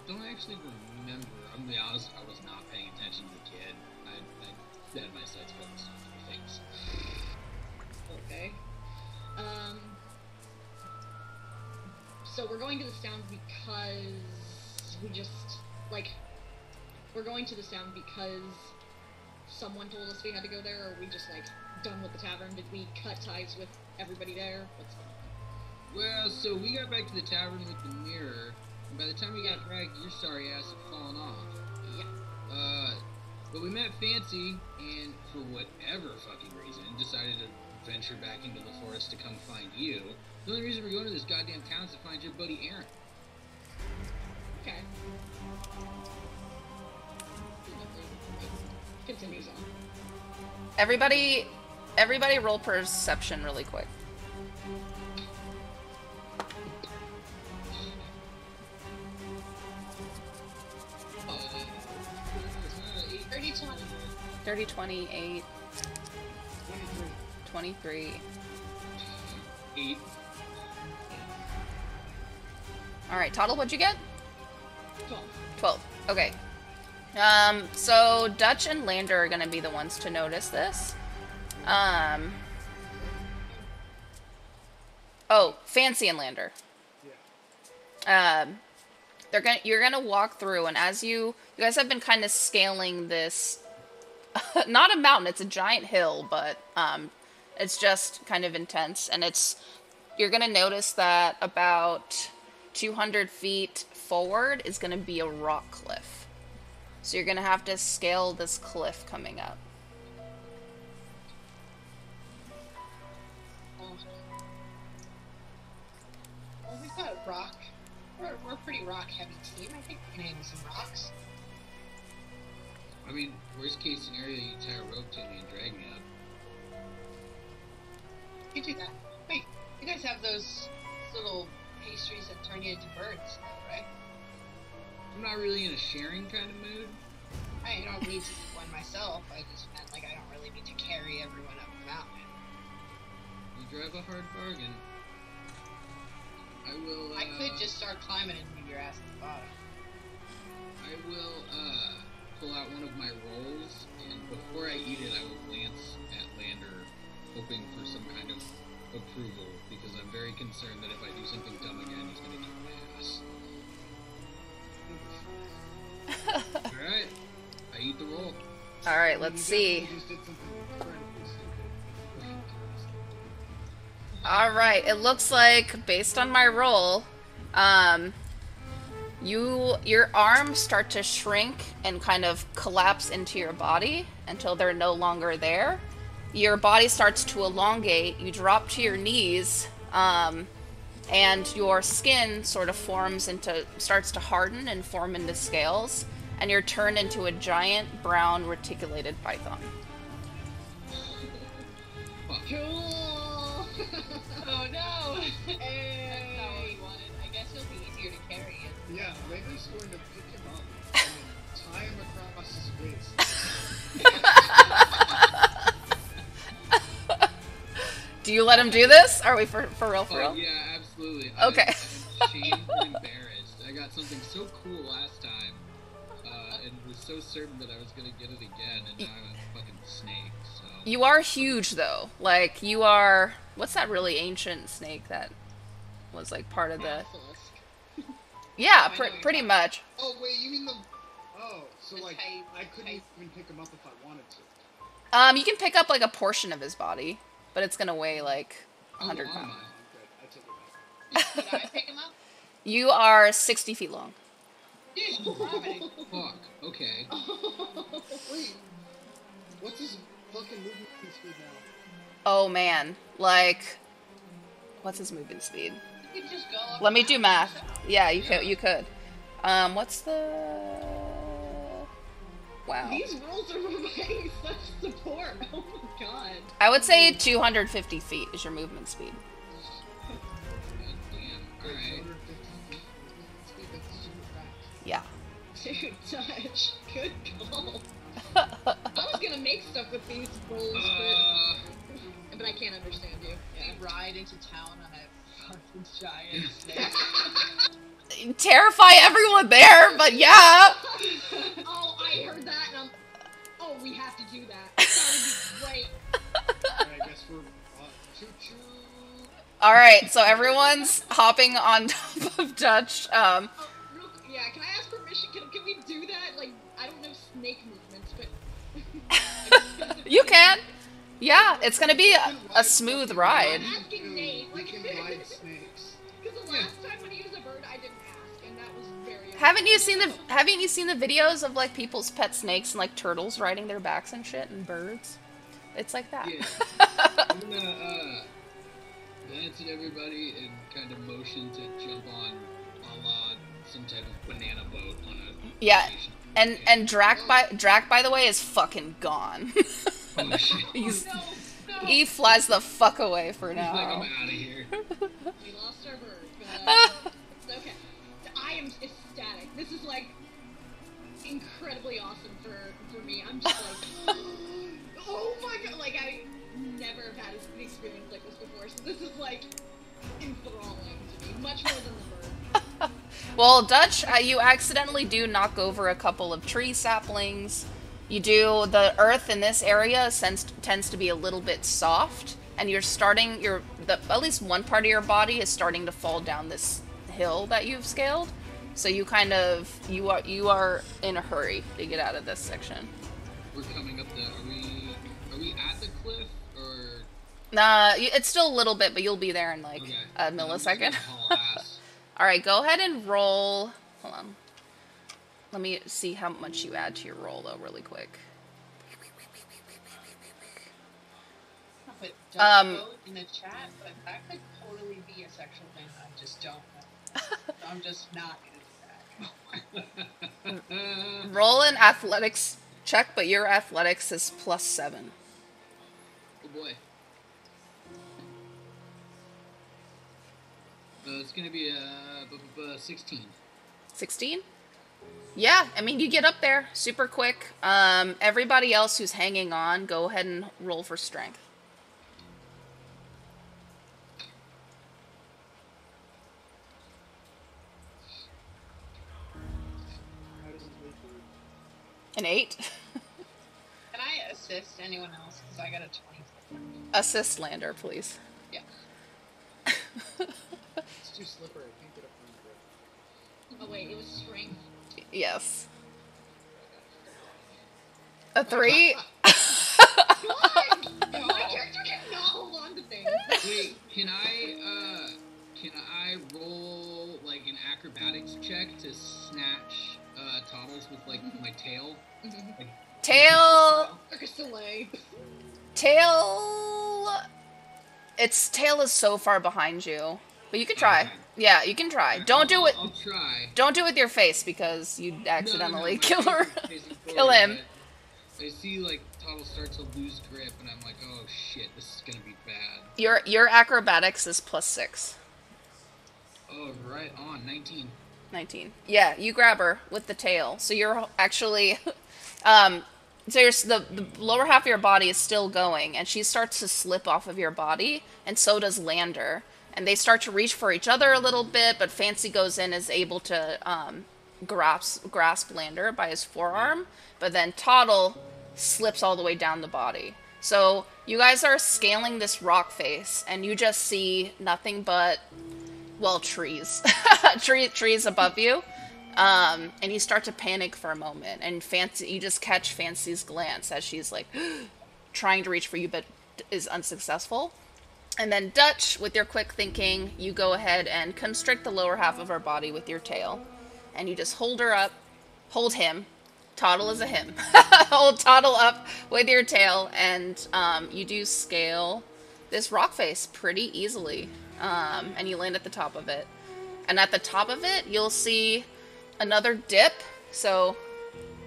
Don't actually remember. I'm gonna be honest, I was not paying attention to the kid. I had my sights focused on other things. Okay. So we're going to this town because we just, like, we're going to this town because someone told us we had to go there, or are we just, like, done with the tavern? Did we cut ties with everybody there? What's going on? Well, so we got back to the tavern with the mirror, and by the time we got back, your sorry ass had fallen off. Yeah. But we met Fancy, and for whatever fucking reason, decided to venture back into the forest to come find you. The only reason we're going to this goddamn town is to find your buddy Aaron. Okay. Continues on. Everybody roll perception really quick. Dirty 20, 8, 23. 8. Alright, Toddle, what'd you get? 12. 12. Okay. So Dutch and Lander are gonna be the ones to notice this. Oh, Fancy and Lander. Yeah. You're gonna walk through, and as you guys have been kind of scaling this, not a mountain, it's a giant hill, but it's just kind of intense, and you're gonna notice that about 200 feet forward is gonna be a rock cliff. So you're gonna have to scale this cliff coming up. Well, we've got a rock. We're a pretty rock heavy team. I think we can handle some rocks. I mean, worst case scenario, you tie a rope to me and drag me up. You do that. Wait, you guys have those little pastries that turn you into birds, right? I'm not really in a sharing kind of mood. I don't need to do one myself. I just meant like I don't really need to carry everyone up the mountain. You drive a hard bargain. I will. I could just start climbing and leave your ass at the bottom. I will pull out one of my rolls, and before I eat it, I will glance at Lander, hoping for some kind of approval, because I'm very concerned that if I do something dumb again, he's gonna kick my ass. Alright, I eat the roll. Alright, let's see. You just did something incredibly stupid. Alright, it looks like, based on my roll, your arms start to shrink and kind of collapse into your body until they're no longer there. Your body starts to elongate, you drop to your knees, and your skin sort of starts to harden and form into scales, and you're turned into a giant brown reticulated python. Cool! Oh no! Hey. That's not what we wanted. I guess it'll be easier to carry it. Yeah, Lander's going to pick him up and then tie him across his waist. Do you let him do this? Are we for real? For real? Yeah, absolutely. Okay. I'm ashamed and embarrassed. I got something so cool last time, and was so certain that I was gonna get it again, and now I'm a fucking snake. So. You are huge, though. Like, you are... What's that really ancient snake that was, like, part of the... Basilisk. Yeah, I know what you're pretty talking much. Oh wait, you mean the? Oh, so The like type- I couldn't type. even pick him up if I wanted to. You can pick up, like, a portion of his body, but it's gonna weigh, like, 100 Oh, pounds. I'm good. I take it back. Did I pick him up? You are 60 feet long. Dude, gravity. Fuck. Okay. Wait, what's his fucking movement speed now? Oh, man. Like... What's his movement speed? You could just go up Let me and do down math. yourself. Yeah, you could. You could. What's the... Wow. These rolls are providing such support. Oh my god. I would say 250 feet is your movement speed. Damn. All right. 250 speed, that's super fast. Yeah. Dude, Touch. Good call. I was gonna make stuff with these rolls, but I can't understand you. We ride into town on a fucking giant snake. Terrify everyone there, but yeah. Oh, I heard that, and oh, we have to do that. That would be great. Alright, I guess we're choo choo. All right, so everyone's hopping on top of Dutch. Oh, yeah, can I ask permission? Can we do that? Like, I don't know snake movements, but... You can. Yeah, it's gonna be a smooth ride. I'm asking Nate, We like... can ride snakes. Because the last time when he was a bird, I didn't ask, and that was very... Haven't you seen the videos of like people's pet snakes and like turtles riding their backs and shit and birds? It's like that. Yeah. I'm gonna glance at everybody and kind of motion to jump on a la some type of banana boat on a Yeah, vacation. and Drac by the way is fucking gone. Oh shit. He's No, no. he flies the fuck away for He's like, I'm now. out of here. We lost our bird, but it's okay. I am ecstatic. This is like incredibly awesome for me. I'm just like, oh my god! Like I never have had an experience like this before, so this is like enthralling to me, much more than the bird. Well, Dutch, you accidentally do knock over a couple of tree saplings. You do. The earth in this area tends to be a little bit soft, and at least one part of your body is starting to fall down this hill that you've scaled. So you you are in a hurry to get out of this section. We're coming up are we at the cliff or? Nah, it's still a little bit, but you'll be there in like Okay. a I'm just millisecond. gonna haul ass. All right, go ahead and roll. Hold on. Let me see how much you add to your roll, though, really quick. I'll put Um, Dutch boat in the chat, but that could totally be a sexual thing. I just don't know. I'm just not gonna do that. Roll an athletics check, but your athletics is +7. Oh boy. It's gonna be 16. 16? Yeah, I mean, you get up there super quick. Everybody else who's hanging on, go ahead and roll for strength. How does it move forward? An 8. Can I assist anyone else? Because I got a 20. Assist Lander, please. Yeah. It's too slippery. I can't get up from the grip. Oh wait, it was strength. Yes. A 3? What? My character cannot hold on to things. Wait, can I roll like an acrobatics check to snatch Toddles with like my tail? Tail... Circus Soleil. Tail... Its tail is so far behind you. But you can try. Okay. Yeah, you can try. Don't do it. I'll try. Don't do it with your face because you'd accidentally my kill face her. is facing Kill forward, him. but I see like Toddle start to lose grip, and I'm like, oh shit, this is gonna be bad. Your acrobatics is +6. Oh, right on, 19. 19. Yeah, you grab her with the tail. So you're actually So the lower half of your body is still going, and she starts to slip off of your body, and so does Lander. And they start to reach for each other a little bit, but Fancy goes in, is able to grasp Lander by his forearm, but then Toddle slips all the way down the body. So you guys are scaling this rock face, and you just see nothing but, well, trees. trees above you. And you start to panic for a moment, and you just catch Fancy's glance as she's like trying to reach for you, but is unsuccessful. And then Dutch, with your quick thinking, you go ahead and constrict the lower half of her body with your tail, and you just hold her up, hold him. Toddle is a him. Hold Toddle up with your tail, and you do scale this rock face pretty easily, and you land at the top of it. And at the top of it, you'll see another dip, so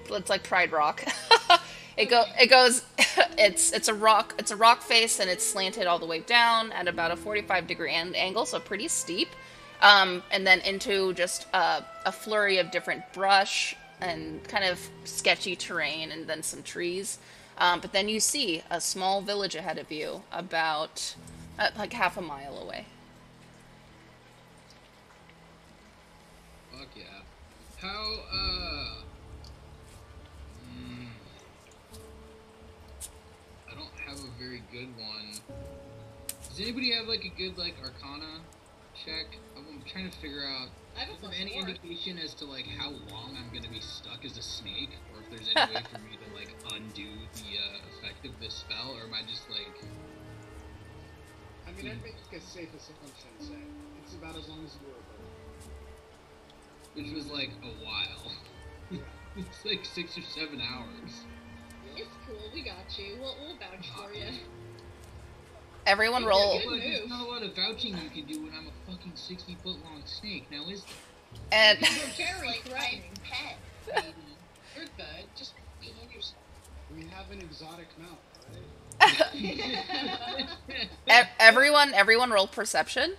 it's like Pride Rock. It's a rock face, and it's slanted all the way down at about a 45-degree angle, so pretty steep. And then into just a flurry of different brush and kind of sketchy terrain, and then some trees. But then you see a small village ahead of you, about like half a mile away. Fuck yeah. How, I don't have a very good one. Does anybody have, like, a good, like, Arcana check? I'm trying to figure out, I have a is there plus any 4. indication as to, like, how long I'm gonna be stuck as a snake? Or if there's any way for me to, like, undo the, effect of this spell? Or am I just, like... I mean, I'd make a safe assumption, say. It's about as long as you were ago. Which was, like, a while. It's like 6 or 7 hours. It's cool, we got you. We'll vouch for you. Everyone roll. Good But there's move. not a lot of vouching you can do when I'm a fucking 60-foot long snake, now is there? And You're very Like my threatening. pet, baby. You're good. Just behave yourself. We have an exotic mount, right? everyone roll perception.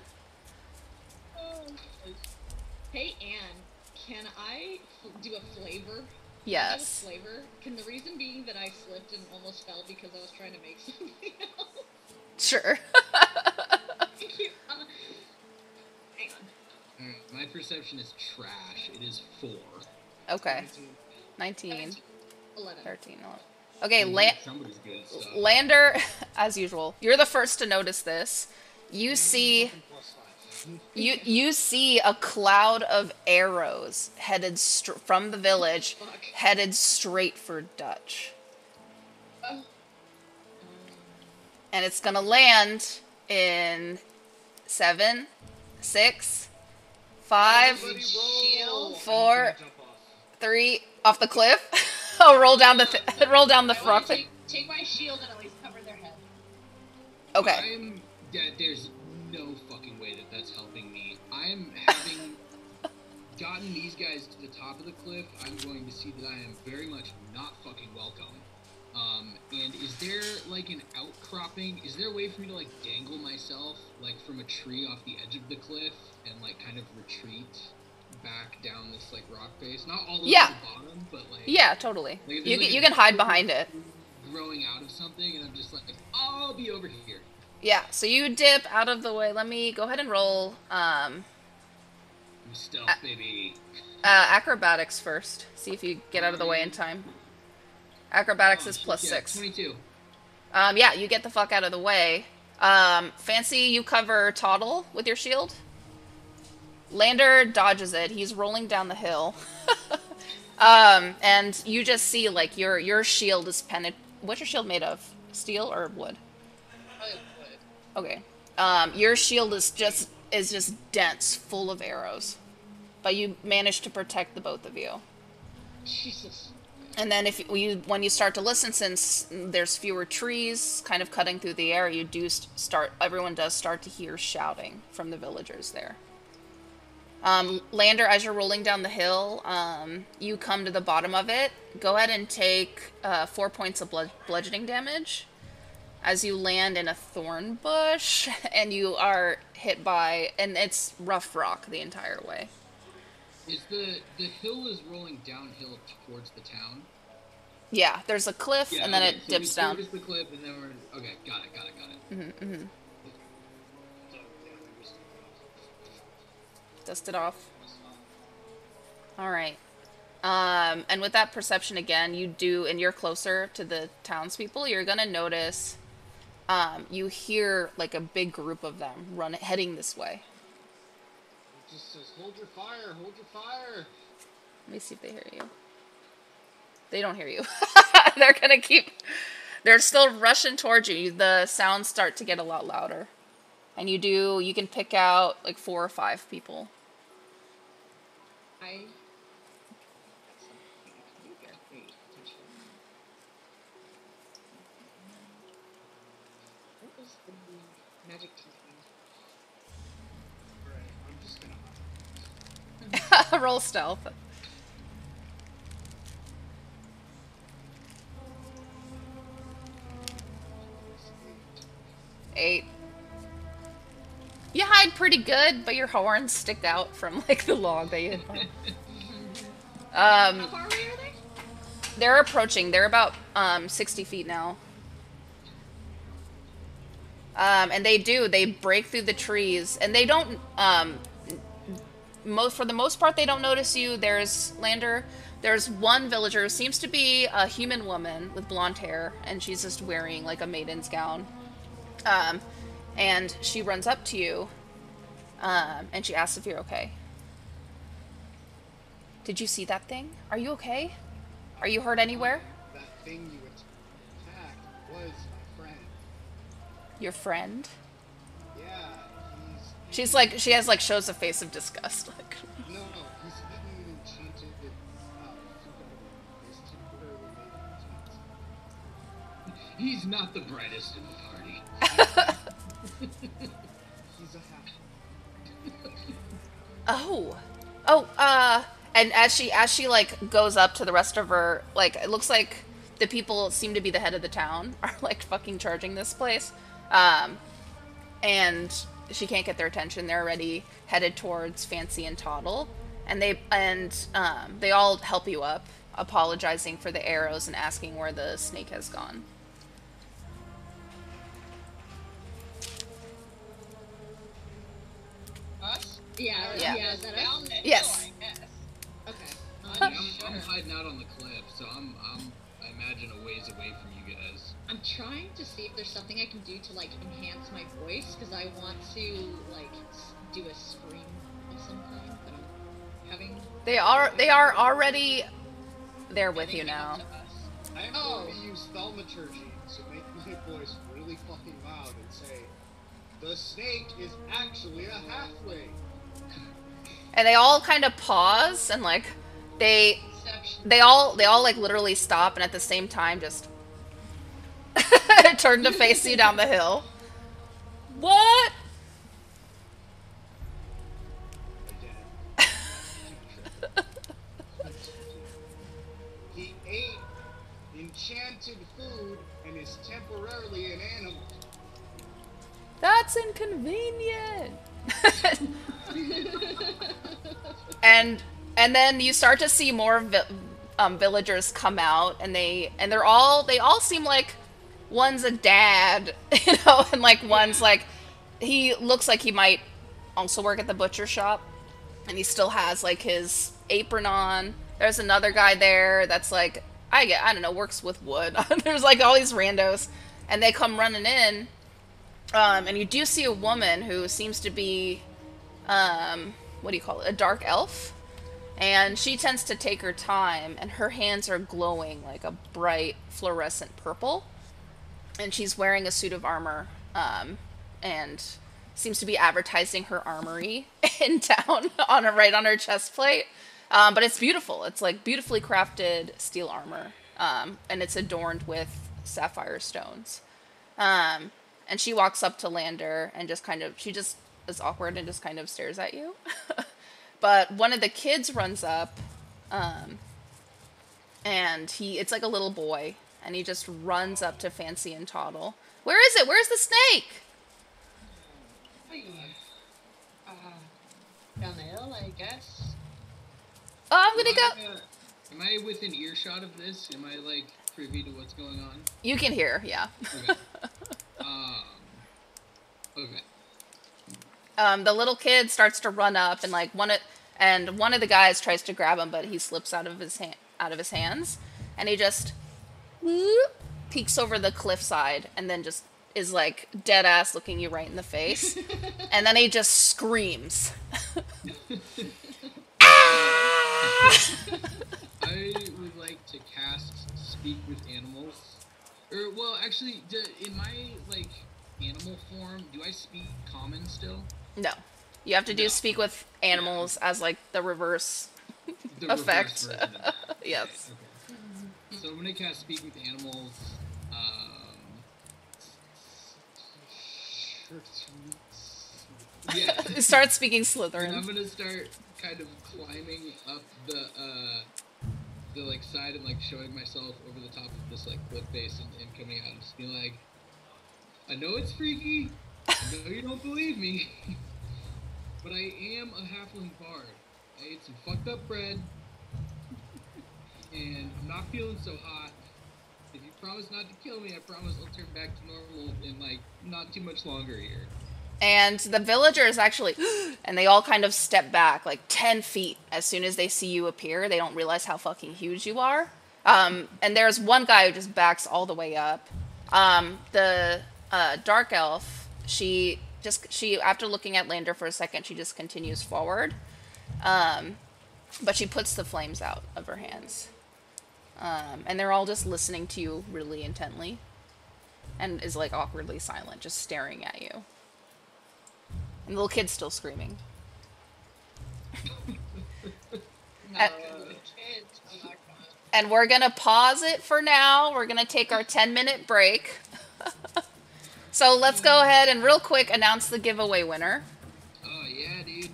Hey, Anne, can I do a flavor? Yes. Can I do a flavor? Can the reason being that I slipped and almost fell because I was trying to make something else? Sure. Thank you. Hang on. Alright, my perception is trash. It is 4. Okay. 19, 11. 13, 11. Okay, Somebody's good at stuff. Lander, as usual, you're the first to notice this. You see Plus 5. you see a cloud of arrows headed from the village, Fuck. headed straight for Dutch. Oh, And it's gonna land in 7, 6, 5, Everybody shield. 4, Jump off. 3, off the cliff. Oh, roll down the roll down the I rock. want to take my shield and at least cover their head. Okay. There's no fucking way that that's helping me. I'm having gotten these guys to the top of the cliff. I'm going to see that I am very much not fucking welcome. And is there like an outcropping? Is there a way for me to like dangle myself like from a tree off the edge of the cliff and like kind of retreat back down this like rock face? Not all the way Yeah. to the bottom, but like Yeah, totally. like, if You there's, like, you a can hide behind it. growing out of something, and I'm just like, I'll be over here. Yeah. So you dip out of the way. Let me go ahead and roll I'm stealth, baby. acrobatics first. See if you get out of the way in time. Acrobatics is plus 6. 22. Yeah, you get the fuck out of the way. Fancy, you cover Toddle with your shield. Lander dodges it. He's rolling down the hill. And you just see, like, your shield is What's your shield made of? Steel or wood? I would. Okay. Your shield is just dense, full of arrows. But you manage to protect the both of you. Jesus. And then when you start to listen, since there's fewer trees kind of cutting through the air, everyone does start to hear shouting from the villagers there. Lander, as you're rolling down the hill, you come to the bottom of it. Go ahead and take 4 points of bludgeoning damage as you land in a thorn bush, and you are hit by, and it's rough rock the entire way. Is the hill is rolling downhill towards the town? Yeah, there's a cliff, Yeah, and then okay, it so dips we down. service the clip, and then we're okay. Got it. Mm-hmm, mm-hmm. So, yeah, we just Dust it off. must All right. And with that perception again, you do, and you're closer to the townspeople, you're gonna notice, you hear like a big group of them heading this way. It just says, hold your fire, hold your fire. Let me see if they hear you. They don't hear you. They're gonna they're still rushing towards you. The sounds start to get a lot louder. And you can pick out like 4 or 5 people. I. That's something I can do here. Wait, potentially. What was the magic key thing? Alright, I'm just gonna... Roll stealth. Eight. You hide pretty good, but your horns stick out from like the log that you had found. How far away are they? They're approaching. They're about 60 feet now. And they break through the trees, and they don't for the most part they don't notice you. There's one villager who seems to be a human woman with blonde hair, and she's just wearing like a maiden's gown. And she runs up to you, and she asks if you're okay. Did you see that thing? Are you okay? Are you hurt anywhere? That thing you attacked was my friend. Your friend? Yeah, She has like shows a face of disgust. Like, No, he's eaten an enchanted food. He's temporarily made of He's not the brightest in the party. He's a half. And as she like goes up to the rest of her, like it looks like the people seem to be the head of the town are like fucking charging this place. And she can't get their attention. They're already headed towards Fancy and Toddle, and they all help you up, apologizing for the arrows and asking where the snake has gone. Us? Yeah, Yeah. yeah, is that us? Down the hill, Yes. I guess. Okay. I'm hiding out on the cliff, so I imagine a ways away from you guys. I'm trying to see if there's something I can do to like enhance my voice, because I want to like do a scream of some kind, but I'm having. They are already there with you Getting now. up to us. I am Oh. going to use thaumaturgy to make my voice really fucking loud and say, the snake is actually a halfling. And they all kind of pause and like Inception. they all like literally stop, and at the same time just turn to face you down the hill. What? Again. He ate enchanted food and is temporarily an animal. That's inconvenient. and then you start to see more villagers come out, and they all seem like one's a dad, you know, and like one's like he looks like he might also work at the butcher shop, and he still has like his apron on. There's another guy there that's like I don't know, works with wood. There's like all these randos, and they come running in. And you do see a woman who seems to be, what do you call it, a dark elf? And she tends to take her time, and her hands are glowing like a bright fluorescent purple. And she's wearing a suit of armor, and seems to be advertising her armory in town right on her chest plate. But it's beautiful. It's like beautifully crafted steel armor, and it's adorned with sapphire stones. And she walks up to Lander and she just is awkward and just kind of stares at you. But one of the kids runs up, and it's like a little boy, and he just runs up to Fancy and Toddle. Where is it? Where's the snake? Down the hill, I guess. Oh, I'm gonna go. Am I within earshot of this? Am I like? privy to what's going on? You can hear, yeah. Okay. Okay. The little kid starts to run up, and like one of the guys tries to grab him, but he slips out of his hands, and he just whoop, peeks over the cliffside, and then just is like dead ass looking you right in the face, and then he just screams. I would like to cast Speak with Animals. Or, well, actually, in my, like, animal form, do I speak common still? No, you have to do No. speak with animals as like the reverse The effect. reverse version of that. Yes. Okay. So I'm gonna cast Speak with Animals. Yeah. Start speaking And Slytherin. I'm gonna start kind of climbing up the like side and like showing myself over the top of this like cliff face and coming out and just being like, I know it's freaky. I know you don't believe me, but I am a halfling bard. I ate some fucked up bread, and I'm not feeling so hot. If you promise not to kill me, I promise I'll turn back to normal in like not too much longer here. And the villagers actually, and they all kind of step back like 10 feet as soon as they see you appear. They don't realize how fucking huge you are. And there's one guy who just backs all the way up. The dark elf, she after looking at Lander for a second, she just continues forward. But she puts the flames out of her hands. And they're all just listening to you really intently. And is like awkwardly silent, just staring at you. And the little kid's still screaming. No, And- the kids. I'm not gonna. And we're going to pause it for now. We're going to take our 10-minute break. So let's go ahead and real quick announce the giveaway winner. Oh yeah, dude.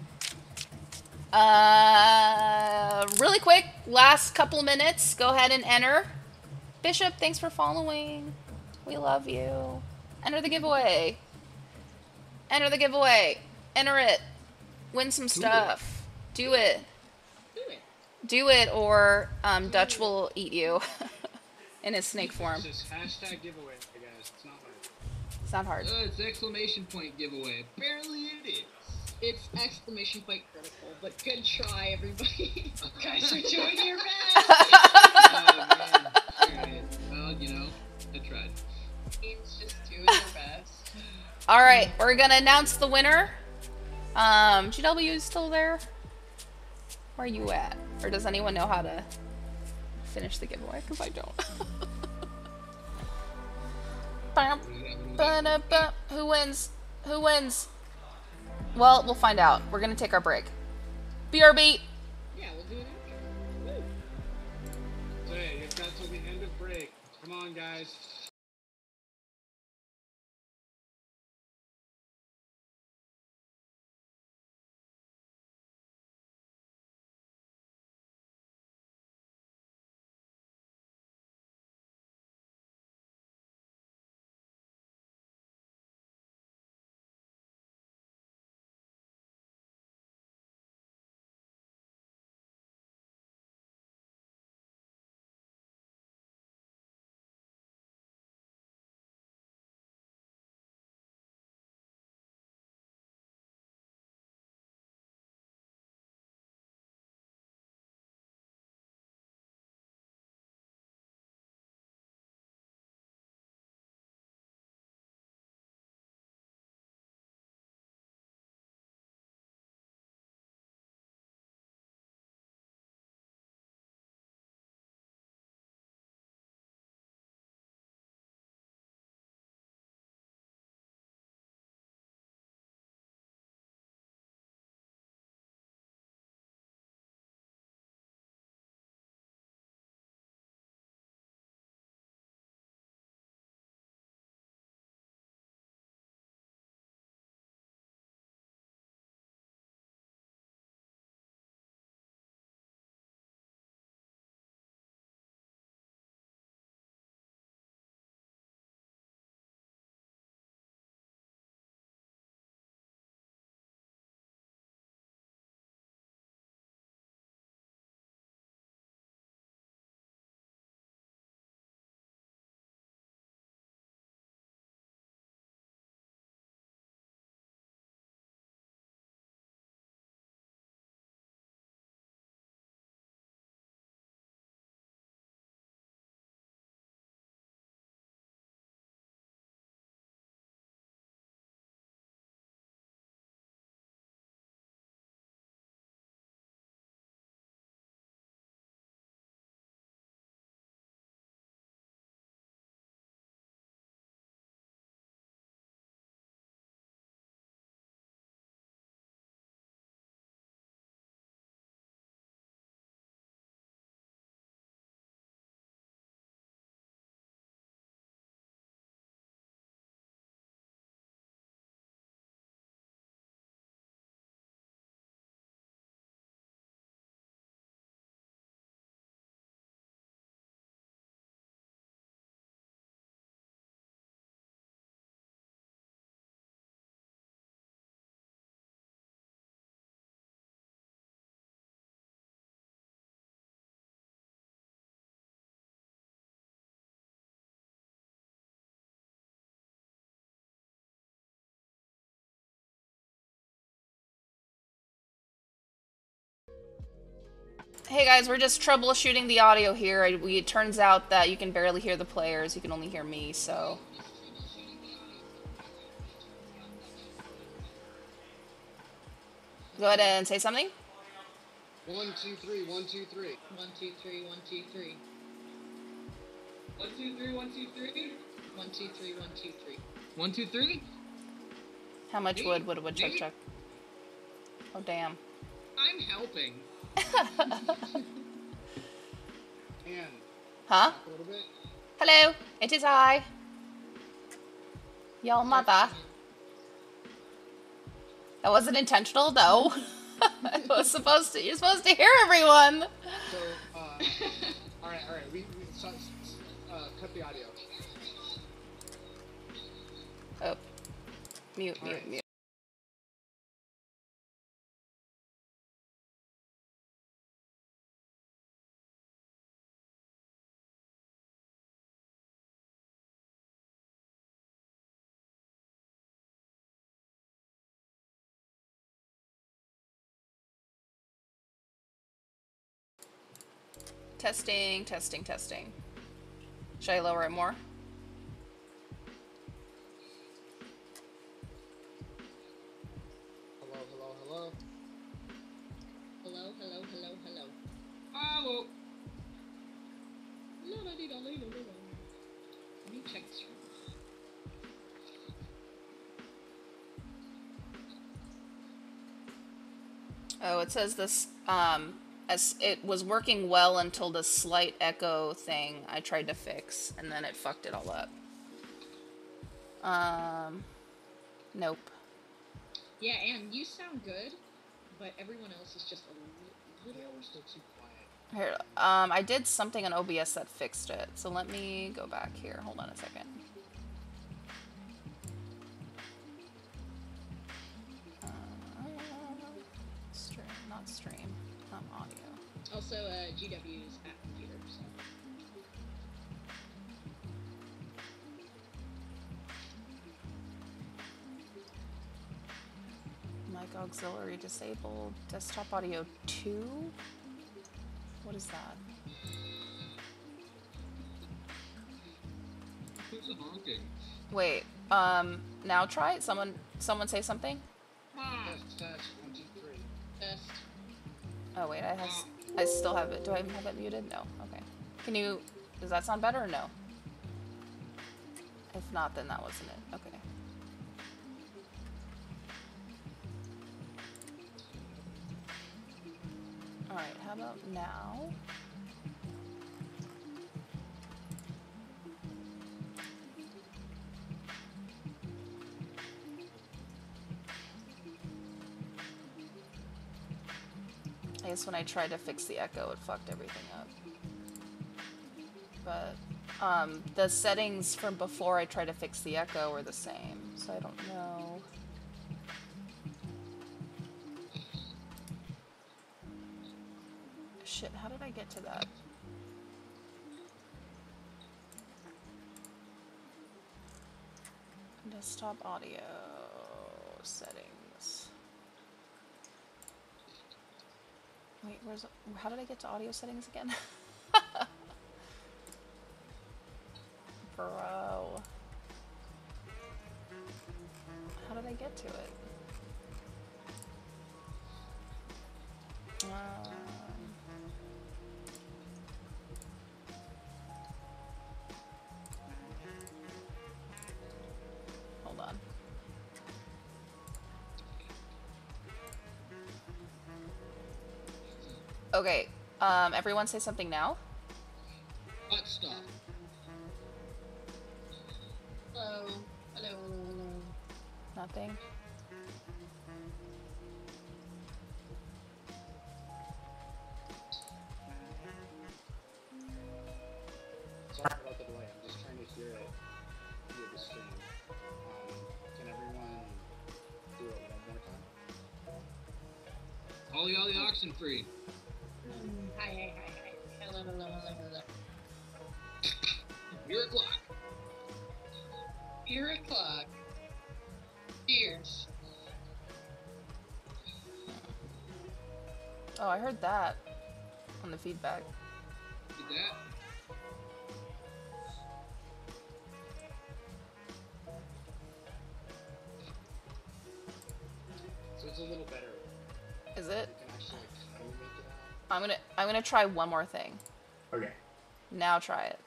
Really quick, last couple minutes, go ahead and enter. Bishop, thanks for following. We love you. Enter the giveaway. Enter the giveaway. Enter it. Win some stuff. Do it. Do it. Do it, or Dutch will eat you in his snake form. It's just hashtag giveaway, guys. It's not hard. It's not hard. It's exclamation point giveaway. Apparently it is. It's exclamation point critical, but good try, everybody. Guys are doing your best. Oh man. Alright. Well, you know, I tried. Team's just doing their best. All right, we're gonna announce the winner. GW is still there. Where are you at? Or does anyone know how to finish the giveaway? Because I don't. Bam, ba-da-ba. Who wins? Who wins? Well, we'll find out. We're gonna take our break. BRB. Yeah, we'll do it after. Woo. So hey, you've got till the end of break. Come on, guys. Hey guys, we're just troubleshooting the audio here. It turns out that you can barely hear the players, you can only hear me, so... Go ahead and say something. 1, 2, 3, 1, 2, 3. 1, 2, 3, 1, 2, 3. 1, 2, 3, 1, 2, 3. 1, 2, 3, 1, 2, 3. 1, 2, 3. How much Me? wood would a woodchuck Me? chuck? Oh, damn. I'm helping. And Huh? a little bit. Hello, it is I. Your mother. That wasn't intentional, no. You're supposed to hear everyone. So, alright, we cut the audio. Oh. Mute. Alright. Testing. Should I lower it more? Hello. Hello. Hello. Let me check this. Oh, it says this, as it was working well until the slight echo thing I tried to fix, and then it fucked it all up. Nope. Yeah, and you sound good, but everyone else is just a little... Yeah, we're still too quiet. Here, I did something on OBS that fixed it, so let me go back here. Hold on a second. Stream, audio. Also, GW's at computer, so... Mic auxiliary disabled. Desktop audio 2? What is that? Who's honking? Wait, now try it. Someone say something? Test, 1, 2, 3. Test. Oh wait, I still have it. Do I have it muted? No. Okay. Does that sound better or no? If not, then that wasn't it. Okay. Alright, how about now? I guess when I tried to fix the echo, it fucked everything up. But, the settings from before I tried to fix the echo were the same, so I don't know. Shit, how did I get to that? Desktop audio settings. Wait, how did I get to audio settings again? Bro. How did I get to it? Hold on. Okay, everyone say something now. Hot stop. Hello. Nothing. Sorry about the delay. I'm just trying to hear it via the stream. Can everyone do it one more time? Ollie, oxen free. Hi. Hello. Beer o'clock. Beer o'clock. Cheers. Oh, I heard that. on the feedback. Did that? So it's a little better. Is it? You can actually like, kind of make it out. I'm gonna try one more thing. Okay. Now try it.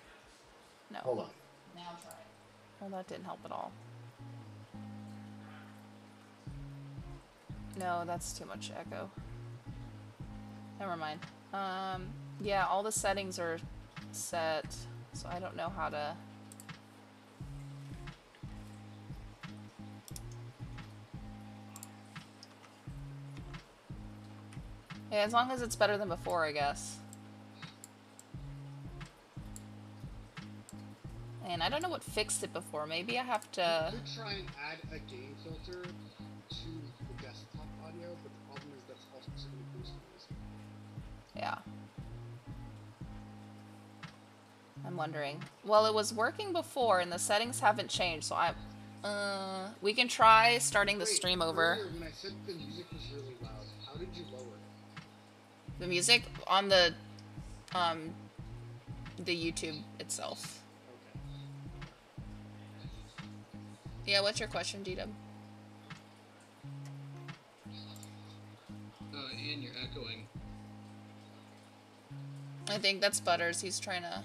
No. Hold on. Now try it. Well, that didn't help at all. No, that's too much echo. Never mind. Yeah, all the settings are set, so I don't know how to... Yeah, as long as it's better than before, I guess. And I don't know what fixed it before. Maybe I have to... You could try and add a gain filter to the desktop audio, but the problem is that's also going to boost the music. Yeah. I'm wondering. Well, it was working before, and the settings haven't changed, so we can try starting the stream over. Earlier when I said the music was really loud, how did you lower it? The music on the YouTube itself. Yeah, what's your question, D-Dub? And you're echoing. I think that's Butters. He's trying to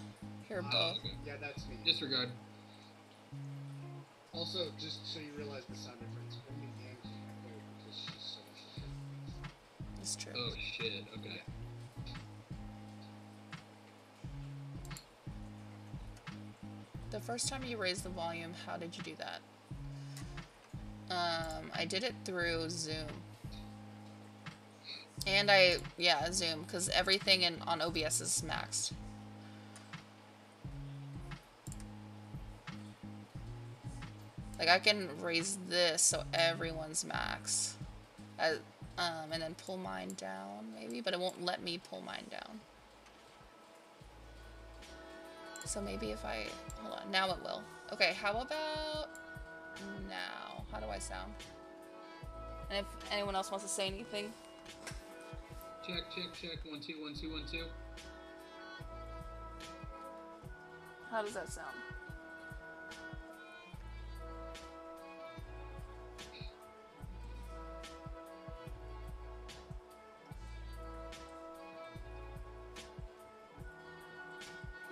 hear both. Okay. Yeah, that's me. Disregard. Also, just so you realize the sound difference, only Anne can echo because she's so much different. It's true. Oh shit, okay. The first time you raised the volume, how did you do that? I did it through Zoom. And Zoom, because everything on OBS is maxed. Like, I can raise this so everyone's max. And then pull mine down, maybe, but it won't let me pull mine down. So maybe if I... Hold on, now it will. Okay, how about now? How do I sound? And if anyone else wants to say anything... Check, check, check. 1 2 1 2 1 2. How does that sound?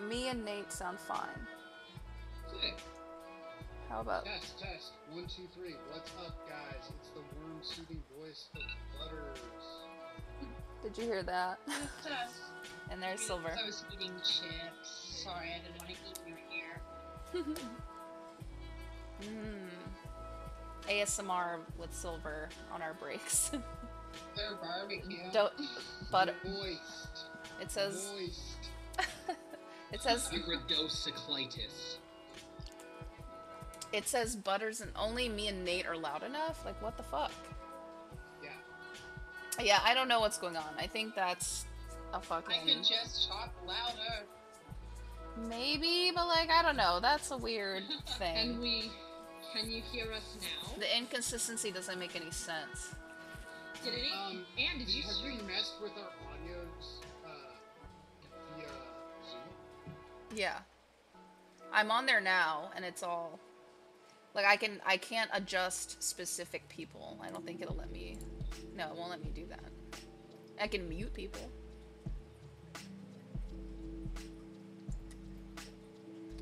Me and Nate sound fine. Sick. How about... Test, test. 1 2 3. What's up, guys? It's the worm-soothing voice of Butters. Did you hear that? Test. And there's Silver. I was eating chips. Sorry, I didn't want to eat in your ear. ASMR with Silver on our breaks. They're barbecue. But Moist. it says... Moist. It says... Iridocyclitis. It says Butters and only me and Nate are loud enough? Like, what the fuck? Yeah. Yeah, I don't know what's going on. I think that's a I fucking... could just talk louder. Maybe, but like, I don't know. That's a weird thing. Can you hear us now? The inconsistency doesn't make any sense. Did it? And did you Have stream? you messed with our audios via Zoom? Yeah. I'm on there now, and it's all... Like, I can't adjust specific people. I don't think it'll let me... No, it won't let me do that. I can mute people.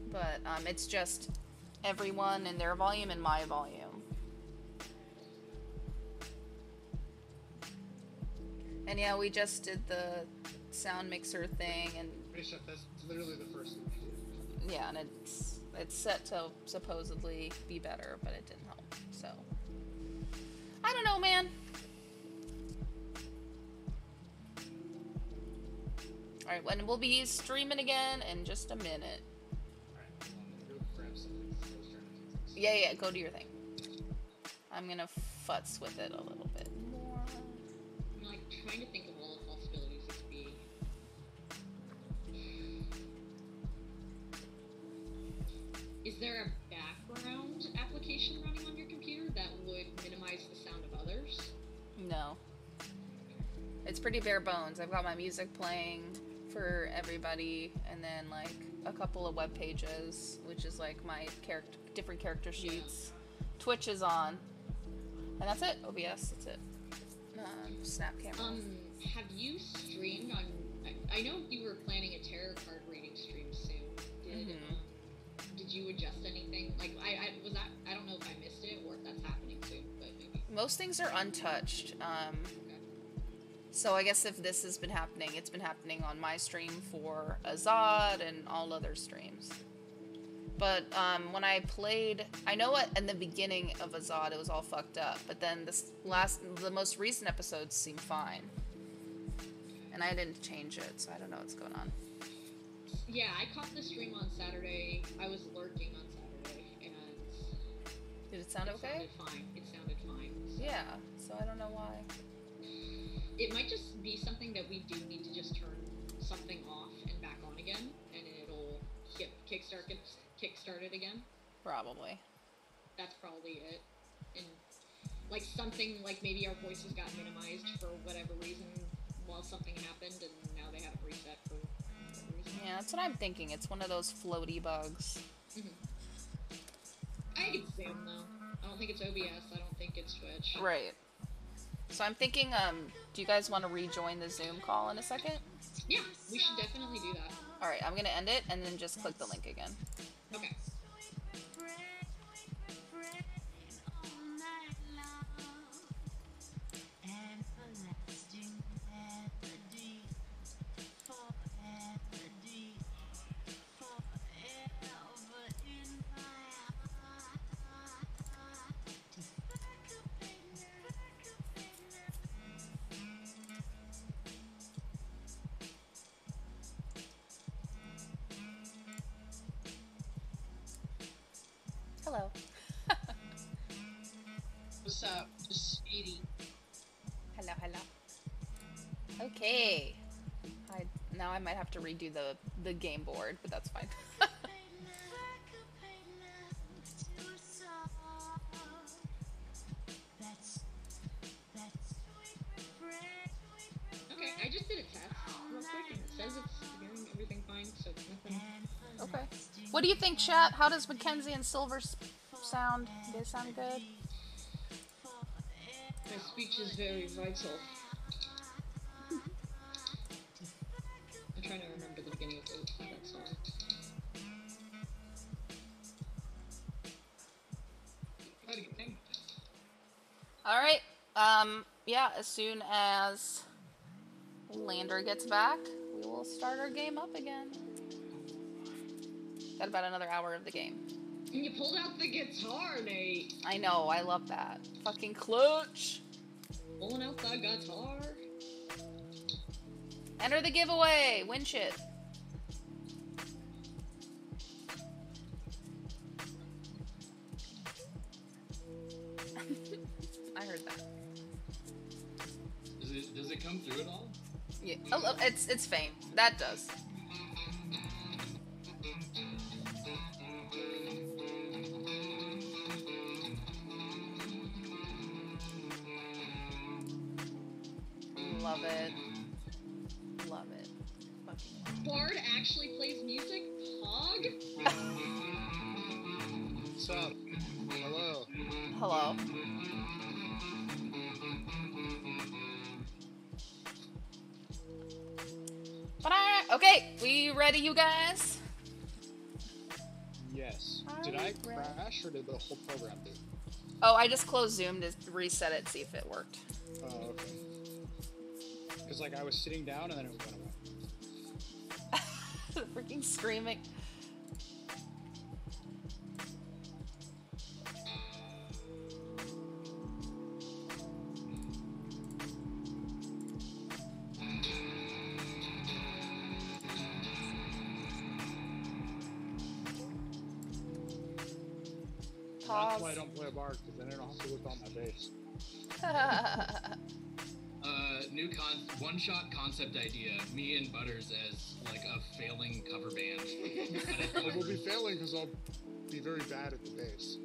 But, it's just everyone and their volume and my volume. And yeah, we just did the sound mixer thing, and... Bishop, that's literally the first thing we did. Yeah, and it's set to supposedly be better, but it didn't help. So I don't know, man. All right, and we'll be streaming again in just a minute. Alright, I'm gonna go grab something. I was trying to do things. Yeah, go do your thing. I'm gonna futz with it a little bit more. I'm like trying to think of all the possibilities this could be. Is there a background application running on your computer that would minimize the sound of others? No. It's pretty bare bones. I've got my music playing for everybody, and then like a couple of web pages, which is like my different character sheets. Twitch is on, and that's it. OBS, that's it. Snap camera. Have you streamed on? I know you were planning a tarot card reading stream soon. Did you adjust anything? Like I don't know if I missed it or if that's happening soon, but maybe. Most things are untouched. Okay. So I guess if this has been happening, it's been happening on my stream for Azad and all other streams. But when I played, I know in the beginning of Azad it was all fucked up, but then the most recent episodes seem fine. And I didn't change it, so I don't know what's going on. Yeah, I caught the stream on Saturday. I was lurking on Saturday, and did it sound okay? It sounded fine. So. Yeah, so I don't know why. It might just be something that we do need to just turn something off and back on again, and it'll kickstart it again. Probably. That's probably it. And like something like maybe our voices got minimized for whatever reason while something happened, and now they haven't reset for whatever reason. Yeah, that's what I'm thinking. It's one of those floaty bugs. I think it's Zoom though. I don't think it's OBS. I don't think it's Twitch. Right. So I'm thinking, do you guys want to rejoin the Zoom call in a second? Yeah, we should definitely do that. Alright, I'm gonna end it and then just click the link again. Okay. Hello. What's up? Just Speedy. Hello, hello. Okay. Now I might have to redo the game board, but that's fine. Okay, I just did a test real quick, and it says it's hearing everything fine, so nothing. Okay. What do you think, chat? How does Mackenzie and Silver sound? Do they sound good? My speech is very vital. I'm trying to remember the beginning of that song. Alright. Yeah, as soon as Lander gets back, we will start our game up again. Got about another hour of the game. And you pulled out the guitar, Nate. I know, I love that. Fucking clutch. Pulling out the guitar. Enter the giveaway. Win shit. I heard that. Does it come through at all? Yeah. Oh, it's faint. That does. Love it. Love it. Bard actually plays music? Hog? What's up? Hello. Hello. Okay, we ready, you guys? Yes. Did I crash or did the whole program do? Oh, I just closed Zoom to reset it, see if it worked. Oh, okay. Because, like, I was sitting down and then it went away. Freaking screaming. That's why I don't play a bard, because then I don't have to look on my bass. New one-shot concept idea. Me and Butters as like a failing cover band. It will be failing because I'll be very bad at the bass.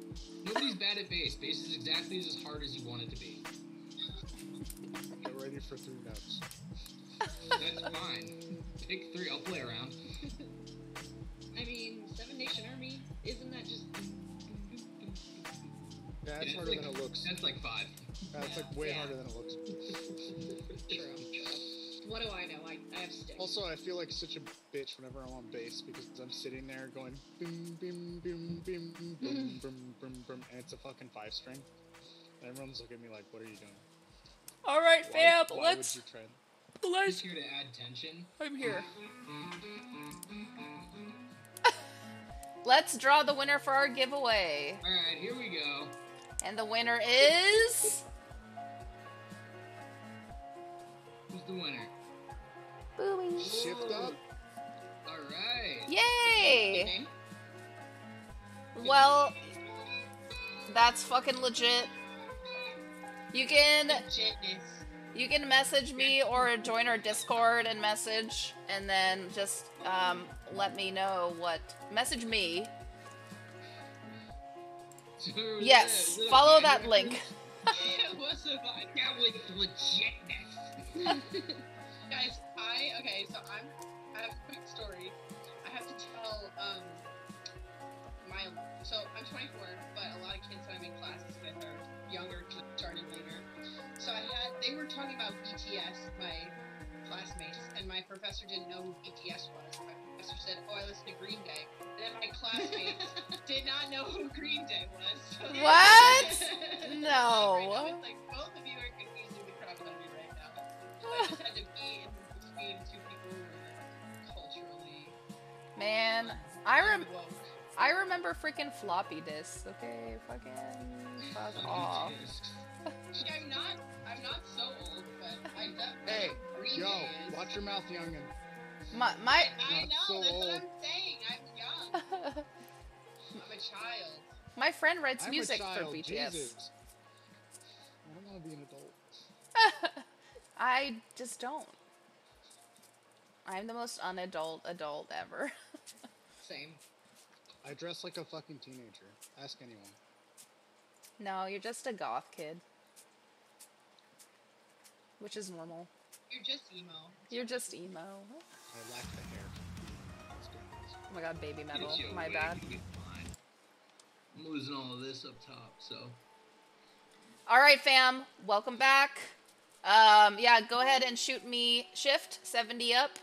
Nobody's bad at bass. Bass is exactly as hard as you want it to be. Get ready me for 3 notes. That's fine. Pick 3. I'll play around. I mean, 7 Nation Army, isn't that just... Yeah, it's harder like, than it looks. That's like 5. It's like way Yeah. harder than it looks. True. What do I know? I have sticks. Also, I feel like such a bitch whenever I'm on base because I'm sitting there going boom, boom, boom, boom, boom, boom, boom, boom, boom, and it's a fucking 5-string. And everyone's looking at me like, "What are you doing?" All right, fam. Why would you try? Just here to add tension. I'm here. Let's draw the winner for our giveaway. All right, here we go. And the winner is... Who's the winner? Booey. Shift up. All right. Yay! Well, that's fucking legit. You can message me or join our Discord and message, and then just let me know what. Message me. Yes, follow that link. It was a vibe. That was legitness. Guys, I have a quick story. I have to tell, so I'm 24, but a lot of kids that I'm in classes with are younger, started later. So they were talking about BTS, my classmates, and my professor didn't know who BTS was. My professor said, "Oh, I listen to Green Day," and then my classmates did not know who Green Day was. So What? No. Right now, it's like both of you are confusing the crap out of me right now. So I just had to be in between 2 people who were culturally Man, woke. I remember freaking floppy disks. Okay, fucking fuck off. I'm not so old, but I definitely Hey, Green yo, Day is. watch your mouth, youngin. My I know, so that's what old. I'm saying. I'm young. I'm a child. my friend writes I'm music a child, for BTS. Jesus. I don't want to be an adult. I just don't. I'm the most unadult adult ever. Same. I dress like a fucking teenager. Ask anyone. No, you're just a goth kid. Which is normal. You're just emo. You're just emo. I lack the hair. Let's be honest. Oh my god, baby metal. It's your My way, bad. you'll be fine. I'm losing all of this up top, so. Alright, fam. Welcome back. Yeah, go ahead and shoot me shift 70 up.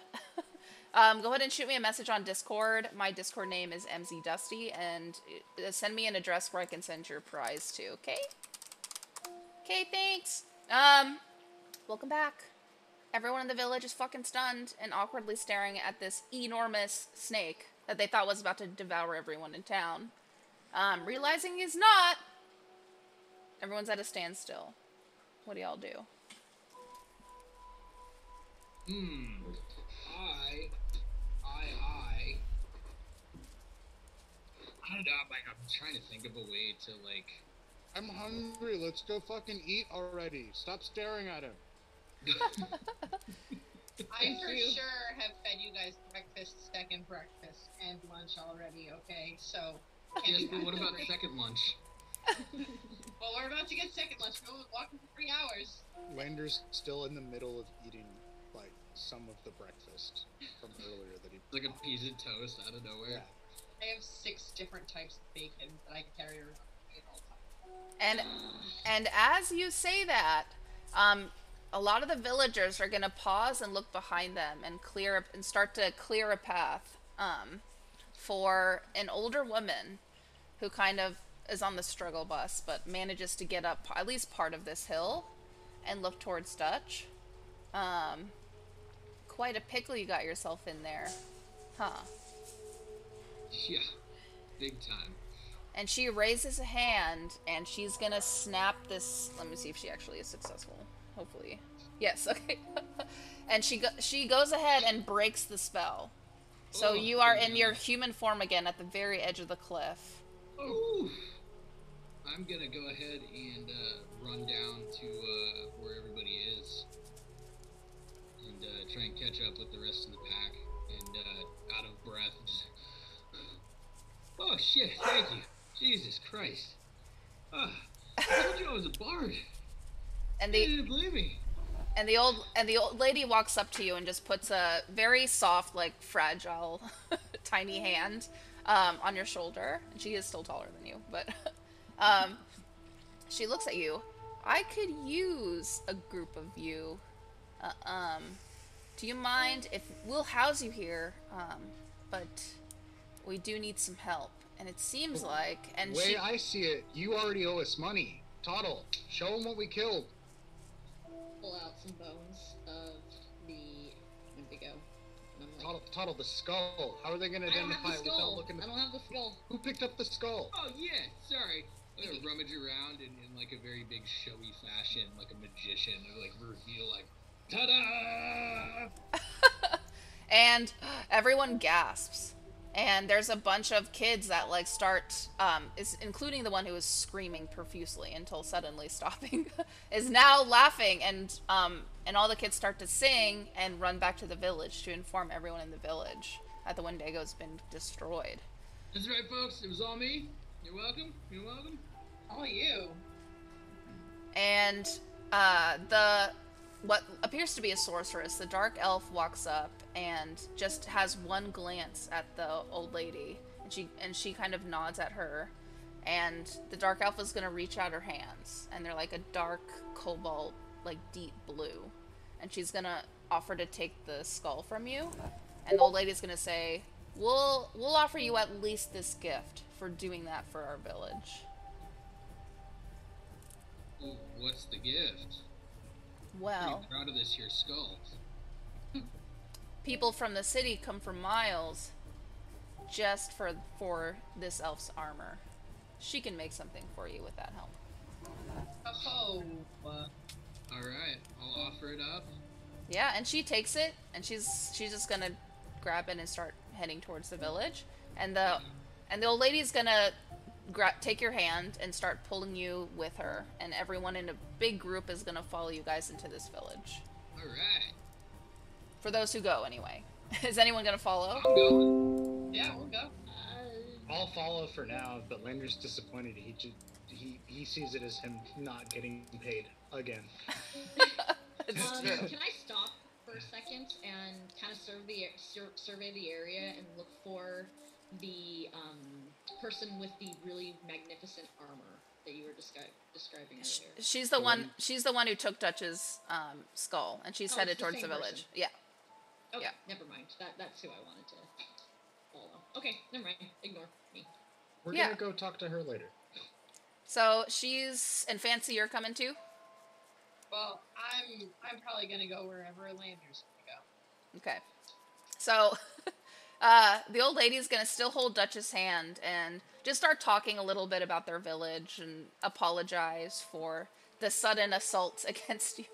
Go ahead and shoot me a message on Discord. My Discord name is MZDusty, and send me an address where I can send your prize to, okay? Okay, thanks. Welcome back. Everyone in the village is fucking stunned and awkwardly staring at this enormous snake that they thought was about to devour everyone in town. Realizing he's not, everyone's at a standstill. What do y'all do? I don't know, I'm trying to think of a way to, like... I'm hungry. Let's go fucking eat already. Stop staring at him. I for sure have fed you guys breakfast, second breakfast, and lunch already, okay? So, Yes, but what about second lunch? well, we're about to get second lunch. We're walking for 3 hours. Lander's still in the middle of eating, like, some of the breakfast from earlier that he... Like a piece of toast out of nowhere. Yeah. I have 6 different types of bacon that I carry around with me at all times. And as you say that, a lot of the villagers are gonna pause and look behind them and start to clear a path for an older woman who kind of is on the struggle bus but manages to get up at least part of this hill and look towards Dutch. Quite a pickle you got yourself in there, huh? Yeah, big time. And she raises a hand, and she's gonna snap this. Let me see if she actually is successful. Hopefully, yes. Okay. And she goes ahead and breaks the spell. So you are in your human form again at the very edge of the cliff. Oh, I'm gonna go ahead and run down to where everybody is, and try and catch up with the rest of the pack. And out of breath. Just... Oh shit! Thank you. Jesus Christ. I told you I was a bard. And You didn't believe me. And the old lady walks up to you and just puts a very soft, like fragile, tiny hand on your shoulder. And she is still taller than you, but she looks at you. I could use a group of you. Do you mind if we'll house you here? But we do need some help. And it seems like, and the way I see it, you already owe us money. Toddle, show them what we killed. Pull out some bones of the Indigo. And I'm like, Toddle, the skull. How are they going to I don't identify have it the without skull. looking I at... don't have the skull. Who picked up the skull? Oh yeah, sorry. I'm gonna rummage around in like a very big showy fashion, like a magician, like reveal like, ta-da! and everyone gasps. And there's a bunch of kids that like start, including the one who was screaming profusely until suddenly stopping, is now laughing, and all the kids start to sing and run back to the village to inform everyone in the village that the Wendigo's been destroyed. That's right, folks. It was all me. You're welcome. You're welcome. All you. And what appears to be a sorceress, the dark elf, walks up and just has one glance at the old lady, and she kind of nods at her, and the dark elf is gonna reach out her hands, and they're like a dark cobalt, like deep blue, and she's gonna offer to take the skull from you, and the old lady's gonna say, we'll offer you at least this gift for doing that for our village. Well, what's the gift? Well, Pretty proud of this here skull. people from the city come for miles just for this elf's armor. She can make something for you with that help. Oh. All right, I'll offer it up. Yeah, and she takes it, and she's just gonna grab it and start heading towards the village. And the old lady's gonna take your hand and start pulling you with her. And everyone in a big group is gonna follow you guys into this village. All right. For those who go, anyway. Is anyone gonna follow? I'm going. Yeah, we'll go. I'll follow for now, but Lander's disappointed. He sees it as him not getting paid again. It's true. Can I stop for a second and kind of survey the area and look for the person with the really magnificent armor that you were describing earlier? She's the one. She's the one who took Dutch's skull, and she's headed it's the towards the same village. person. Yeah. Okay, Yeah. never mind. That's who I wanted to follow. Okay, never mind. Ignore me. We're Yeah. gonna go talk to her later. So she's and Fancy, you're coming too. Well, I'm probably gonna go wherever Lander's gonna go. Okay. So the old lady's gonna still hold Dutch's hand and just start talking a little bit about their village and apologize for the sudden assault against you.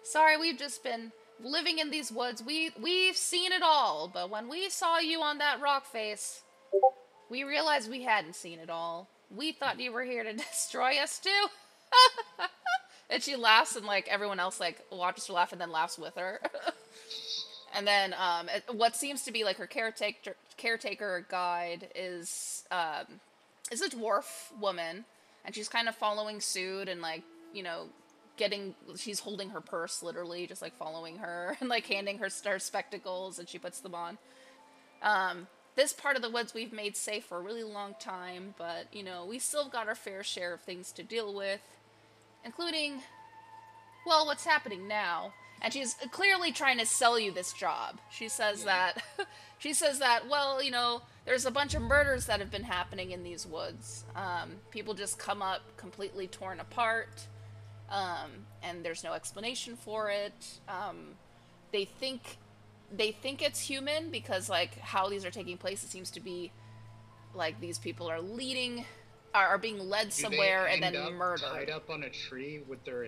Sorry, we've just been living in these woods. We've seen it all, but when we saw you on that rock face, we realized we hadn't seen it all. We thought you were here to destroy us too. And she laughs, and like everyone else like watches her laugh and then laughs with her. And then what seems to be like her caretaker guide is a dwarf woman, and she's kind of following suit and like, you know, she's holding her purse literally, just like following her and like handing her spectacles, and she puts them on. This part of the woods we've made safe for a really long time, but you know, we still got our fair share of things to deal with, including, well, what's happening now. And she's clearly trying to sell you this job. She says that, well, you know, there's a bunch of murders that have been happening in these woods. People just come up completely torn apart, and there's no explanation for it. They think it's human because, like, how these are taking place, it seems to be like these people are being led somewhere and then murdered. Tied up on a tree with their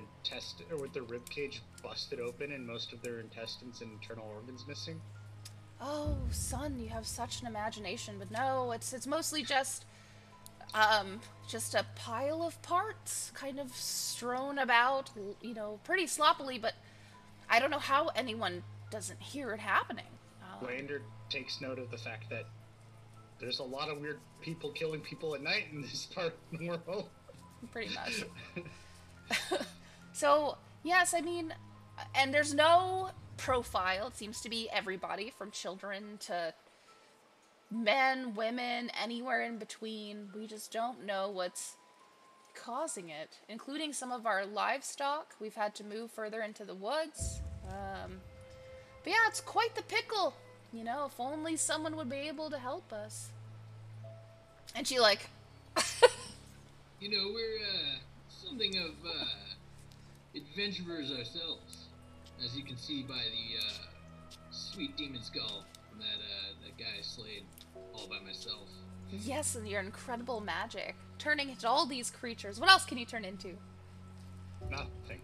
rib cage busted open and most of their intestines and internal organs missing. Oh, son, you have such an imagination, but no, it's mostly just a pile of parts kind of strewn about, you know, pretty sloppily, but I don't know how anyone doesn't hear it happening. Lander takes note of the fact that there's a lot of weird people killing people at night in this part of the world. Pretty much. So, yes, I mean, and there's no profile. It seems to be everybody from children to men, women, anywhere in between. We just don't know what's causing it, including some of our livestock. We've had to move further into the woods. But yeah, it's quite the pickle. You know, if only someone would be able to help us. And she like, You know, we're something of adventurers ourselves, as you can see by the sweet demon skull that guy I slayed all by myself. yes, and your incredible magic, turning into all these creatures. What else can you turn into? Nothing.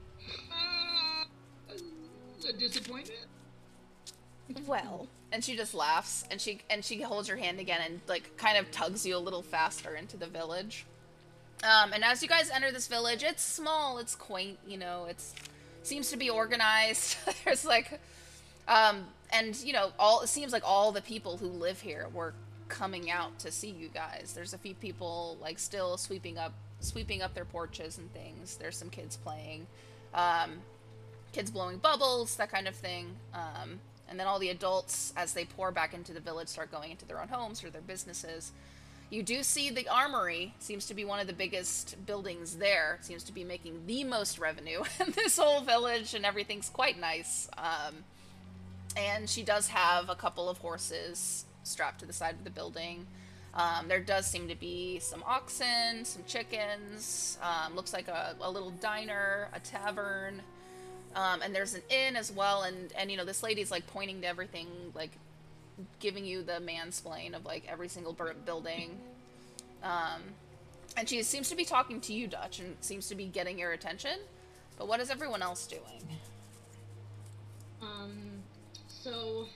A disappointment. Well, and she just laughs, and she holds your hand again and like kind of tugs you a little faster into the village. And as you guys enter this village, it's small, it's quaint, you know, it's seems to be organized. There's like, and you know, it seems like all the people who live here were coming out to see you guys. There's a few people like still sweeping up their porches and things. There's some kids playing, kids blowing bubbles, that kind of thing. And then all the adults, as they pour back into the village, start going into their own homes or their businesses. You do see the armory seems to be one of the biggest buildings there. It seems to be making the most revenue in this whole village, and everything's quite nice. And she does have a couple of horses strapped to the side of the building. There does seem to be some oxen, some chickens, looks like a little diner, a tavern. And there's an inn as well, and you know, this lady's like pointing to everything, like giving you the mansplain of like every single building. And she seems to be talking to you, Dutch, and seems to be getting your attention. But what is everyone else doing? So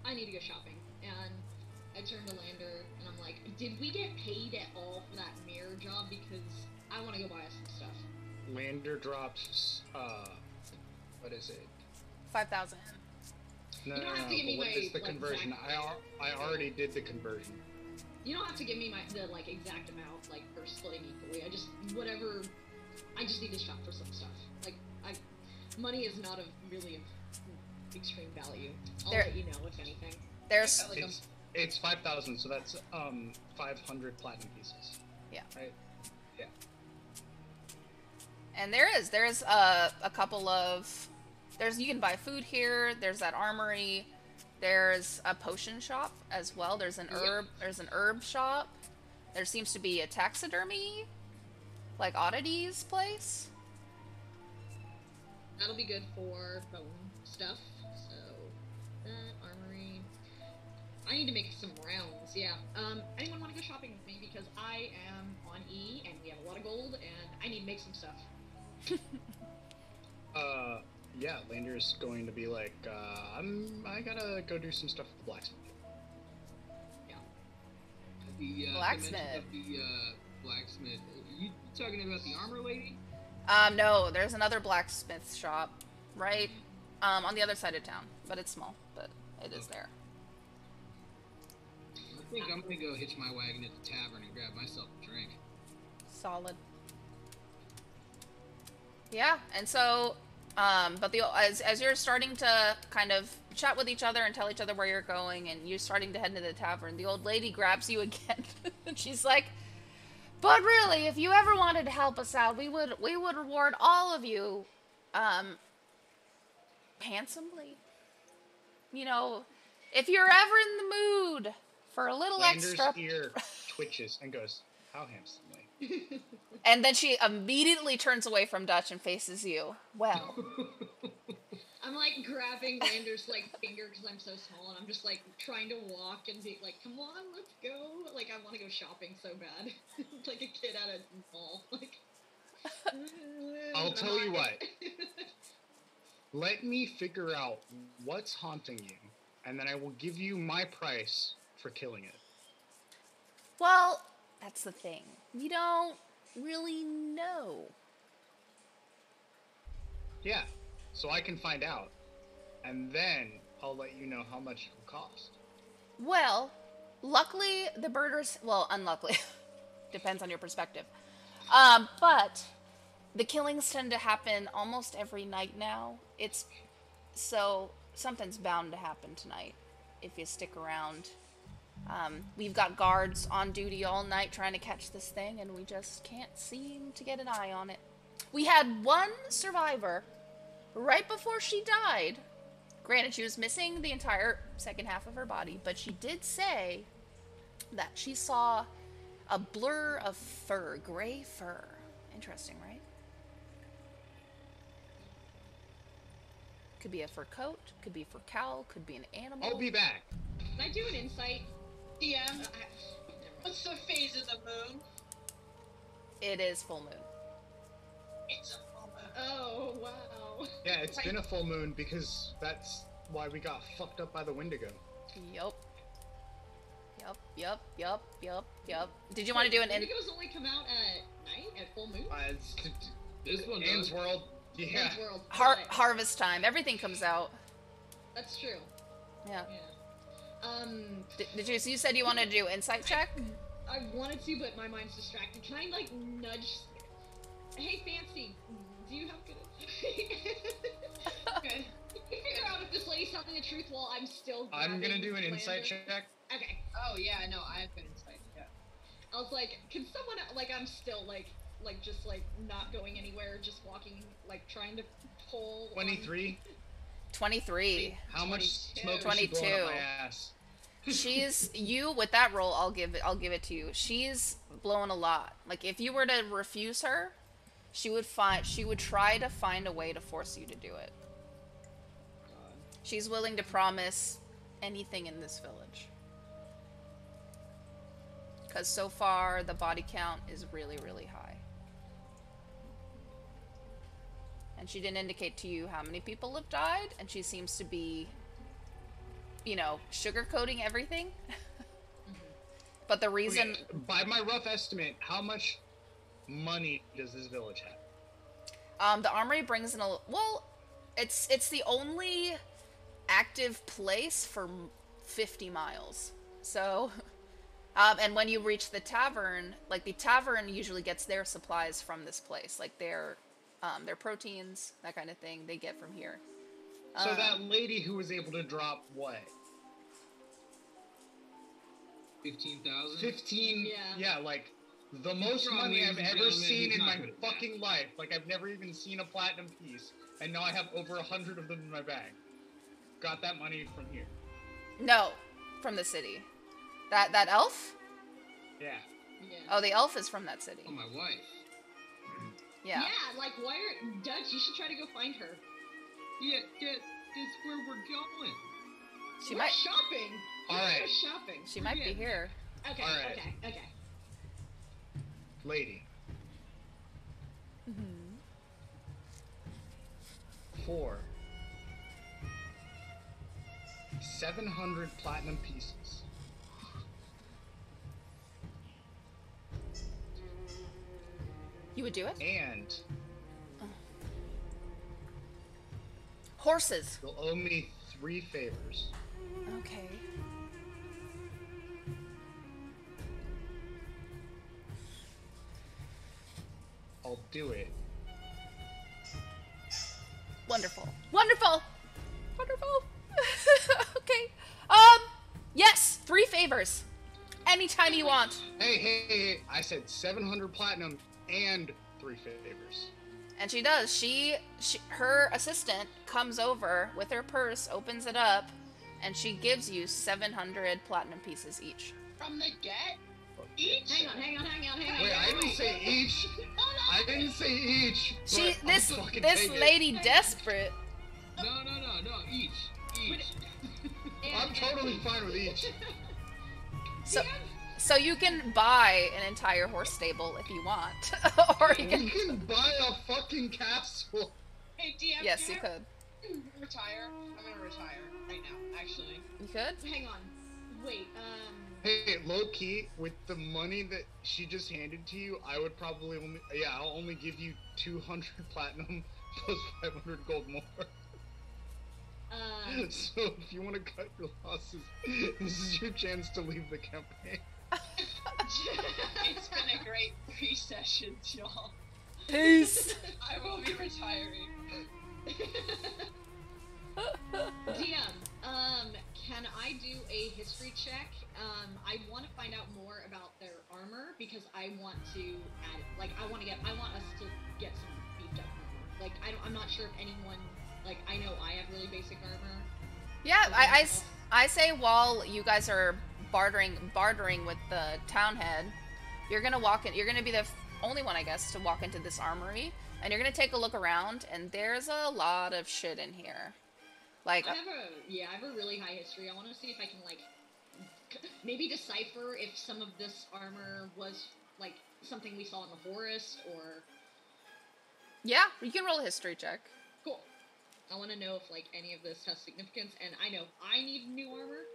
I need to go shopping, and I turn to Lander, and I'm like, did we get paid at all for that mirror job? Because I want to go buy us some stuff. Lander drops, what is it? 5,000. No, You don't have to give me what my, is the like, conversion? exact- I already did the conversion. You don't have to give me the like exact amount, like for splitting equally. I just whatever. I just need to shop for some stuff. Like money is not really of extreme value. I'll let you know if anything. There's Like It's 5,000, so that's 500 platinum pieces. Yeah. Right. Yeah. And there's a couple of, you can buy food here. There's that armory. There's a potion shop as well. There's an herb shop. There seems to be a taxidermy, like oddities place. That'll be good for bone stuff. So that armory. I need to make some rounds. Yeah. Anyone want to go shopping with me, because I am on E and we have a lot of gold and I need to make some stuff. Yeah, Lander's going to be like, I gotta go do some stuff with the blacksmith. Yeah. The Blacksmith. dimension of the blacksmith. You talking about the armor lady? No, there's another blacksmith shop, right, on the other side of town, but it's small, but it is there. I think I'm gonna go hitch my wagon at the tavern and grab myself a drink. Solid. Yeah, and so, but as you're starting to kind of chat with each other and tell each other where you're going, and you're starting to head into the tavern, the old lady grabs you again, and she's like, "But really, if you ever wanted to help us out, we would reward all of you, handsomely. You know, if you're ever in the mood for a little Lander's extra." ear twitches and goes, "How handsomely?" And then she immediately turns away from Dutch and faces you. Well. I'm like grabbing Lander's like finger because I'm so small, and I'm just like trying to walk and be like, "Come on, let's go!" Like I want to go shopping so bad, like a kid at a mall. Like, I'll tell you what. Let me figure out what's haunting you, and then I will give you my price for killing it. Well, that's the thing. We don't really know. Yeah, so I can find out, and then I'll let you know how much it will cost. Well, luckily the birders, well, unluckily, depends on your perspective. But the killings tend to happen almost every night now. It's So something's bound to happen tonight if you stick around. We've got guards on duty all night trying to catch this thing, and we just can't seem to get an eye on it. We had one survivor right before she died. Granted, she was missing the entire second half of her body, but she did say that she saw a blur of fur, gray fur. Interesting, right? Could be a fur coat, could be a fur cowl, could be an animal. I'll be back. Can I do an insight? DM, what's the phase of the moon? It is full moon. It's a full moon. Oh, wow. Yeah, it's been a full moon because that's why we got fucked up by the Wendigo. Yup. Yup. Did you want to do an Wendigos only come out at night, at full moon? This one Ends does. World. Yeah. Ends World. harvest time? Everything comes out. That's true. Yeah. Yeah. Did you? So you said you wanted to do insight check? I wanted to, but my mind's distracted. Can I, like, nudge... Hey, Fancy, do you have good... Okay. Figure out if this lady's telling the truth while I'm still I'm gonna do an grabbing insight Lander. check. Okay. Oh yeah, no, I have good insight. Yeah. I was like, can someone, like, I'm still, like, just, like, not going anywhere, just walking, like, trying to pull... 23. 23. How much 22. smoke is she blowing 22. up my ass? She's with that roll. I'll give it to you. She's blowing a lot. Like if you were to refuse her, she would try to find a way to force you to do it. She's willing to promise anything in this village. Because so far the body count is really, really high. And she didn't indicate to you how many people have died, and she seems to be, you know, sugarcoating everything. But the reason... Okay, by my rough estimate, how much money does this village have? The armory brings in a... Well, it's the only active place for 50 miles. So... and when you reach the tavern, like, the tavern usually gets their supplies from this place. Like, their proteins, that kind of thing, they get from here. So that lady who was able to drop what? 15,000? 15? Yeah. Like, the most Wrong, money I've ladies and ever gentlemen, seen he's in not my good at fucking life. Like, I've never even seen a platinum piece. And now I have over 100 of them in my bag. Got that money from here. No, from the city. That elf? Yeah. Yeah. Oh, the elf is from that city. Oh, my wife. Yeah. Yeah, like, why are... Dutch, you should try to go find her. Yeah, that's where we're going. She We're might shopping! All right. We're shopping. she might be here. Okay, All right. okay. Lady. For 700 platinum pieces. You would do it? And Horses. you'll owe me 3 favors. Okay. I'll do it. Wonderful. Wonderful. Okay. Yes, 3 favors. Anytime you want. Hey, I said 700 platinum and 3 favors. And she does. Her assistant comes over with her purse, opens it up, and she gives you 700 platinum pieces each. From the get? Each? Hang on. Wait, I didn't say each. I didn't say each. She, but I'll this fucking this take it. lady desperate. No, each. I'm totally fine with each. So you can buy an entire horse stable if you want, or you You can. can buy a fucking capsule. Hey, DM, Yes, can you I could. retire? I'm gonna retire right now, actually. You could. Hang on. Wait, Hey, low key, with the money that she just handed to you, I would probably only, I'll only give you 200 platinum plus 500 gold more. So if you want to cut your losses, this is your chance to leave the campaign. It's been a great 3 sessions, y'all. Peace. I will be retiring. DM, can I do a history check? I want to find out more about their armor because I want to add, like, I want us to get some beefed up armor. Like, I'm not sure if anyone, like, I know I have really basic armor. Yeah, I say while you guys are bartering with the town head, you're gonna walk in. You're gonna be the only one, I guess, to walk into this armory, and you're gonna take a look around, and there's a lot of shit in here. Like, I have a really high history. I want to see if I can, like, maybe decipher if some of this armor was, like, something we saw in the forest, or... Yeah, you can roll a history check. Cool. I want to know if, like, any of this has significance, and I know I need new armor,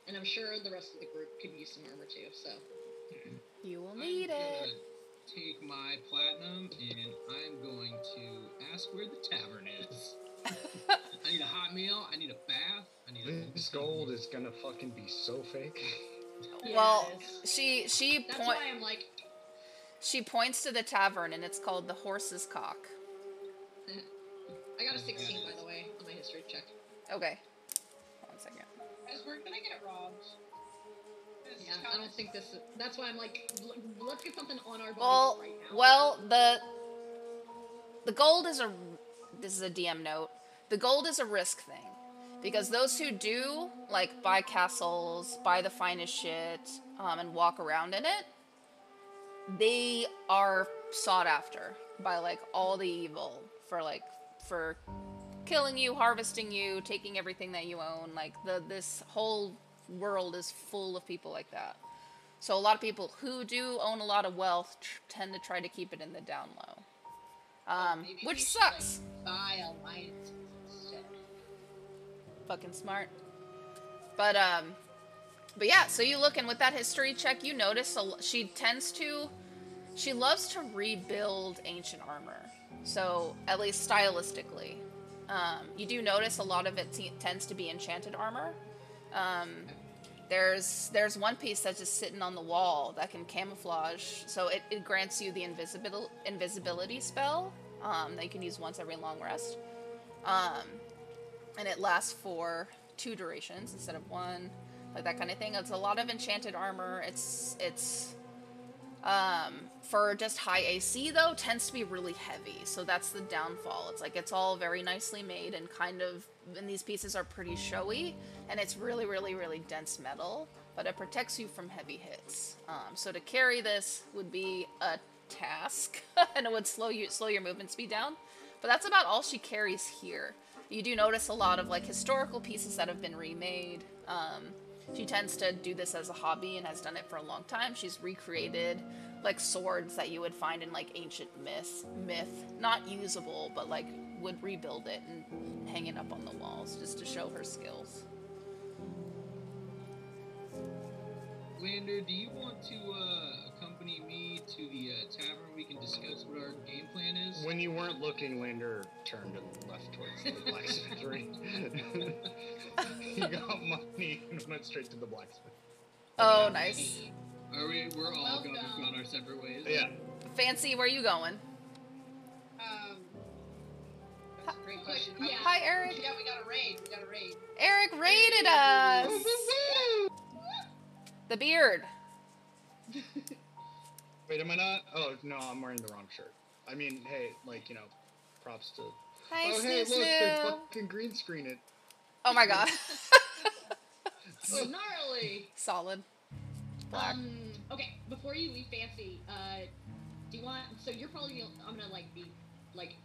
and I'm sure the rest of the group could use some armor, too, so... You will need it. Take my platinum, and I'm going to ask where the tavern is. I need a hot meal, I need a bath, I need a... This gold is gonna fucking be so fake. Well, Yes. That's why I'm like... She points to the tavern, and it's called the Horse's Cock. I got a 16, by the way, on my history check. Okay. 1 second. Guys, we're gonna get robbed. This Yeah, town I don't is- think this... That's why I'm like, let's get something on our bodies Well, right now. well, the gold is a... This is a DM note. The gold is a risk thing. Because those who do, like, buy castles, buy the finest shit, and walk around in it, they are sought after by, like, all the evil for killing you, harvesting you, taking everything that you own. Like, this whole world is full of people like that. So a lot of people who do own a lot of wealth tend to try to keep it in the down low. Maybe Which we should, sucks. like, buy alliances instead. Fucking smart. But yeah, so you look, and with that history check, you notice she loves to rebuild ancient armor. So, at least stylistically. You do notice a lot of it tends to be enchanted armor. There's one piece that's just sitting on the wall that can camouflage, so it grants you the invisibility spell that you can use once every long rest. And it lasts for 2 durations instead of 1, like that kind of thing. It's a lot of enchanted armor. It's for just high AC, though, tends to be really heavy, so that's the downfall. It's like, it's all very nicely made and and these pieces are pretty showy, and it's really, really, really dense metal, but it protects you from heavy hits. So to carry this would be a task, and it would slow your movement speed down, but that's about all she carries here. You do notice a lot of, like, historical pieces that have been remade. She tends to do this as a hobby and has done it for a long time. She's recreated, like, swords that you would find in, like, ancient myth, not usable, but, like, would rebuild it and hang it up on the walls just to show her skills. Lander, do you want to accompany me to the tavern? We can discuss what our game plan is. When you weren't looking, Lander turned and left towards the blacksmithery. He got money and went straight to the blacksmith. Oh, nice. We're all Welcome. gone our separate ways? Yeah. Fancy, where are you going? That's a great question. Yeah. Hi, Eric. Yeah, we got a raid. Eric raided us! The beard. Wait, am I not? Oh, no, I'm wearing the wrong shirt. I mean, hey, like, you know, props to... Hi, oh, hey, Snoo look, they Snoo. fucking green screen it. Oh my god. Oh, gnarly! Solid. Black. Okay, before you leave Fancy, do you want... So you're probably... I'm gonna, like, be... Like...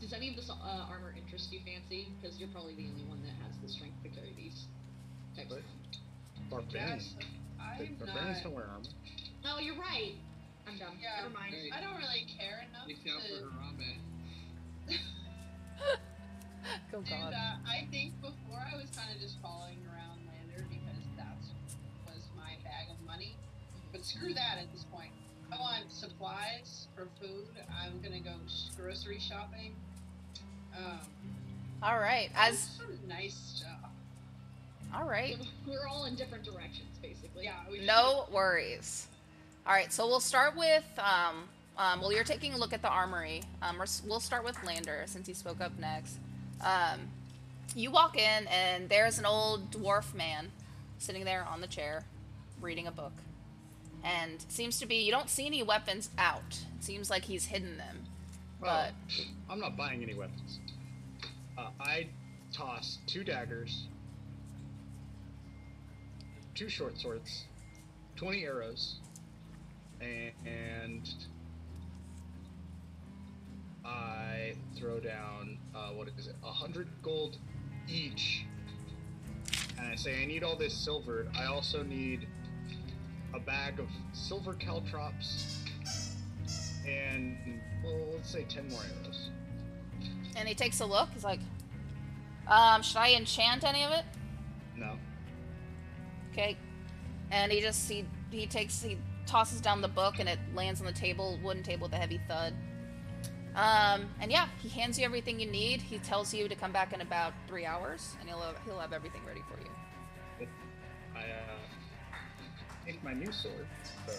Does any of this armor interest you, Fancy? Because you're probably the only one that has the strength to carry these types But of... barbarians. Yes, I'm Barbarians not. don't wear armor. Oh, you're right! I'm dumb. Yeah, Never mind. Hey. I don't really care enough Except for to Harambe. Oh do god. that. I think before I was kind of just following around Lander because that was my bag of money. But screw that at this point. I want supplies for food. I'm gonna go grocery shopping. Alright, Some nice stuff. alright. We're all in different directions, basically. Yeah, we No worries. Alright, so we'll start with, well, you're taking a look at the armory. We'll start with Lander, since he spoke up next. You walk in, and there's an old dwarf man sitting there on the chair, reading a book. And seems to be, you don't see any weapons out. It seems like he's hidden them. Well, But I'm not buying any weapons. I toss 2 daggers, 2 short swords, 20 arrows, and I throw down, 100 gold each. And I say, I need all this silver. I also need a bag of silver caltrops and, well, let's say 10 more arrows. and he takes a look. He's like, should I enchant any of it? No. Okay. And he tosses down the book, and it lands on the table, wooden table with a heavy thud. And yeah, he hands you everything you need. He tells you to come back in about 3 hours, and he'll have everything ready for you. I take my new sword, the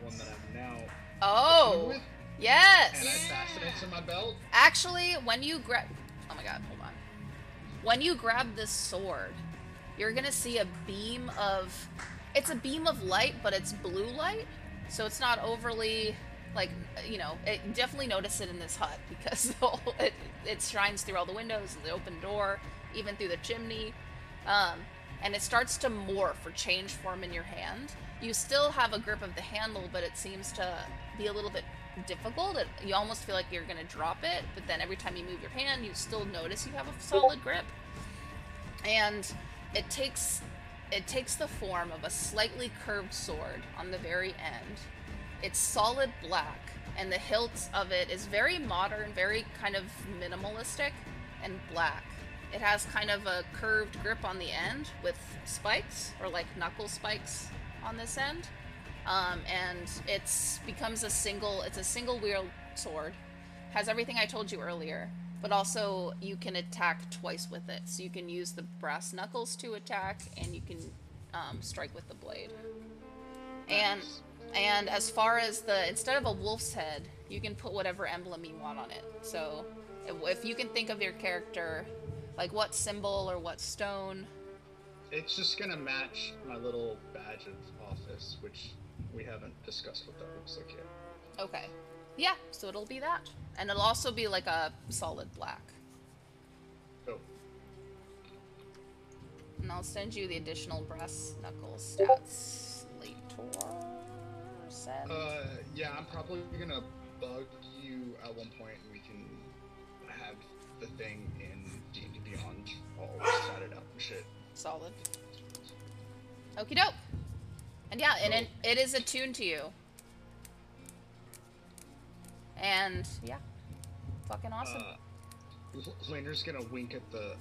one that I'm now Oh, with, yes. and I fasten it to my belt. Actually, when you grab... Oh my god, hold on. When you grab this sword, you're gonna see a beam of... It's a beam of light, but it's blue light. So it's not overly... Like, you know, definitely notice it in this hut, because it shines through all the windows, the open door, even through the chimney. And it starts to morph or change form in your hand. You still have a grip of the handle, but it seems to be a little bit difficult. You almost feel like you're going to drop it, but then every time you move your hand, you still notice you have a solid grip. And it takes the form of a slightly curved sword on the very end. It's solid black, and the hilt of it is very modern, very kind of minimalistic, and black. It has kind of a curved grip on the end with spikes, or like knuckle spikes on this end. And it's a single wield sword. Has everything I told you earlier, but also you can attack twice with it. So you can use the brass knuckles to attack, and you can strike with the blade. And as far as instead of a wolf's head, you can put whatever emblem you want on it. So if you can think of your character, like what symbol or what stone. It's just gonna match my little badge of office, which we haven't discussed what that looks like yet. Okay. Yeah, so it'll be that. And it'll also be like a solid black. Oh. And I'll send you the additional brass knuckles stats later. Yeah, I'm probably gonna bug you at one point, and we can have the thing in D&D Beyond all statted out and shit. Solid. Okie doke. And yeah, and it is attuned to you. And yeah, fucking awesome. Laner's gonna wink at the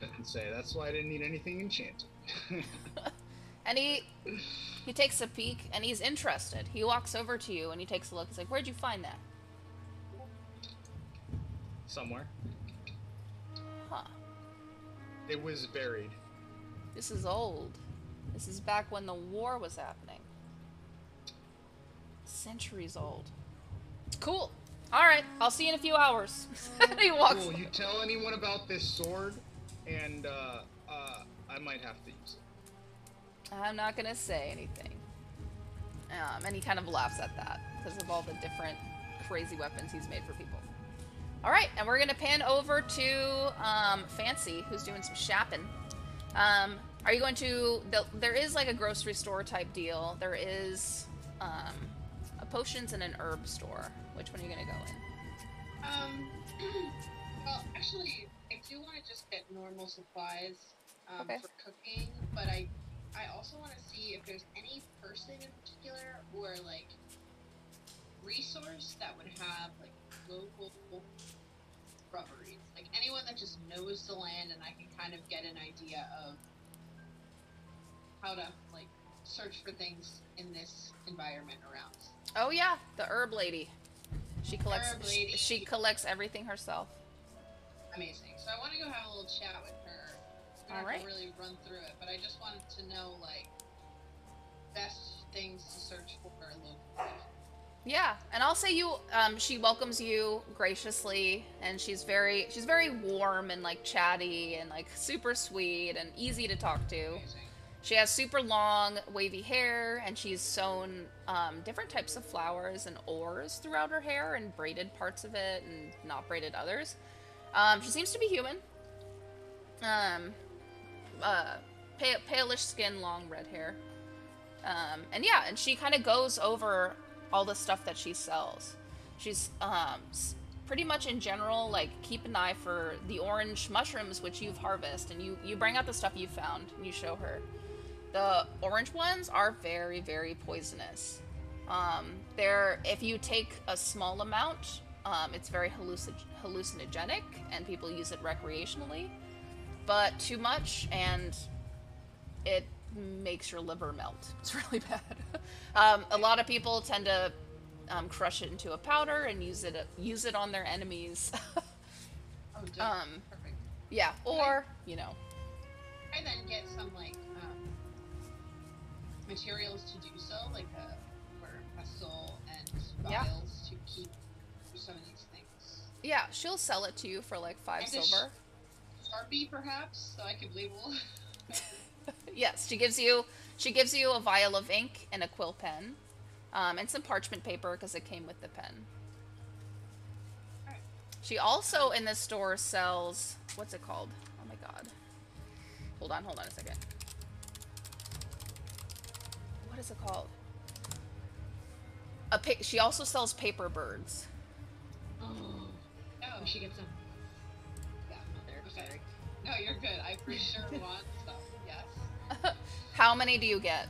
and say, "That's why I didn't need anything enchanted." And he takes a peek, and he's interested. He walks over to you, and he takes a look. He's like, "Where'd you find that?" Somewhere. Huh. It was buried. This is old. This is back when the war was happening. Centuries old. Cool. Alright, I'll see you in a few hours. And he walks. Cool, you tell anyone about this sword, and I might have to use it. I'm not gonna say anything. And he kind of laughs at that because of all the different crazy weapons he's made for people. Alright, and we're gonna pan over to Fancy, who's doing some shopping. Are you going to... There is like a grocery store type deal. There is a potions and an herb store. Which one are you going to go in? Well, actually, I do want to just get normal supplies Okay. for cooking, but I also want to see if there's any person in particular or, like, resource that would have, like, local rubberies. Like, anyone that just knows the land and I can kind of get an idea of how to, like, search for things in this environment around. Oh yeah, the herb lady. She collects. Herb lady. She collects everything herself. Amazing. So I want to go have a little chat with her. I don't have to really run through it, but I just wanted to know, like, best things to search for locally. Yeah, and I'll say she welcomes you graciously, and she's very warm and like chatty and like super sweet and easy to talk to. Amazing. She has super long wavy hair, and she's sewn different types of flowers and ores throughout her hair, and braided parts of it and not braided others. She seems to be human. Um, Palish skin, long red hair. And yeah, and she kind of goes over all the stuff that she sells. She's pretty much in general, like, keep an eye for the orange mushrooms which you've harvested, and you bring out the stuff you found and you show her. The orange ones are very, very poisonous. If you take a small amount, it's very hallucinogenic, and people use it recreationally. But too much, and it makes your liver melt. It's really bad. A lot of people tend to crush it into a powder and use it on their enemies. Oh, just perfect. Yeah, or I then get some like materials to do so, like for pestle and Yeah. vials to keep some of these things. yeah, she'll sell it to you for like 5 And a silver. Sharpie, perhaps, so I could label. Yes, she gives you a vial of ink and a quill pen, and some parchment paper because it came with the pen. Alright. She also in this store sells, what's it called? Oh my god. Hold on a second. What is it called? She also sells paper birds. Oh, Oh, we should get some. Yeah, mother. Okay. Sorry. no, you're good. I for sure want some. Yes. How many do you get?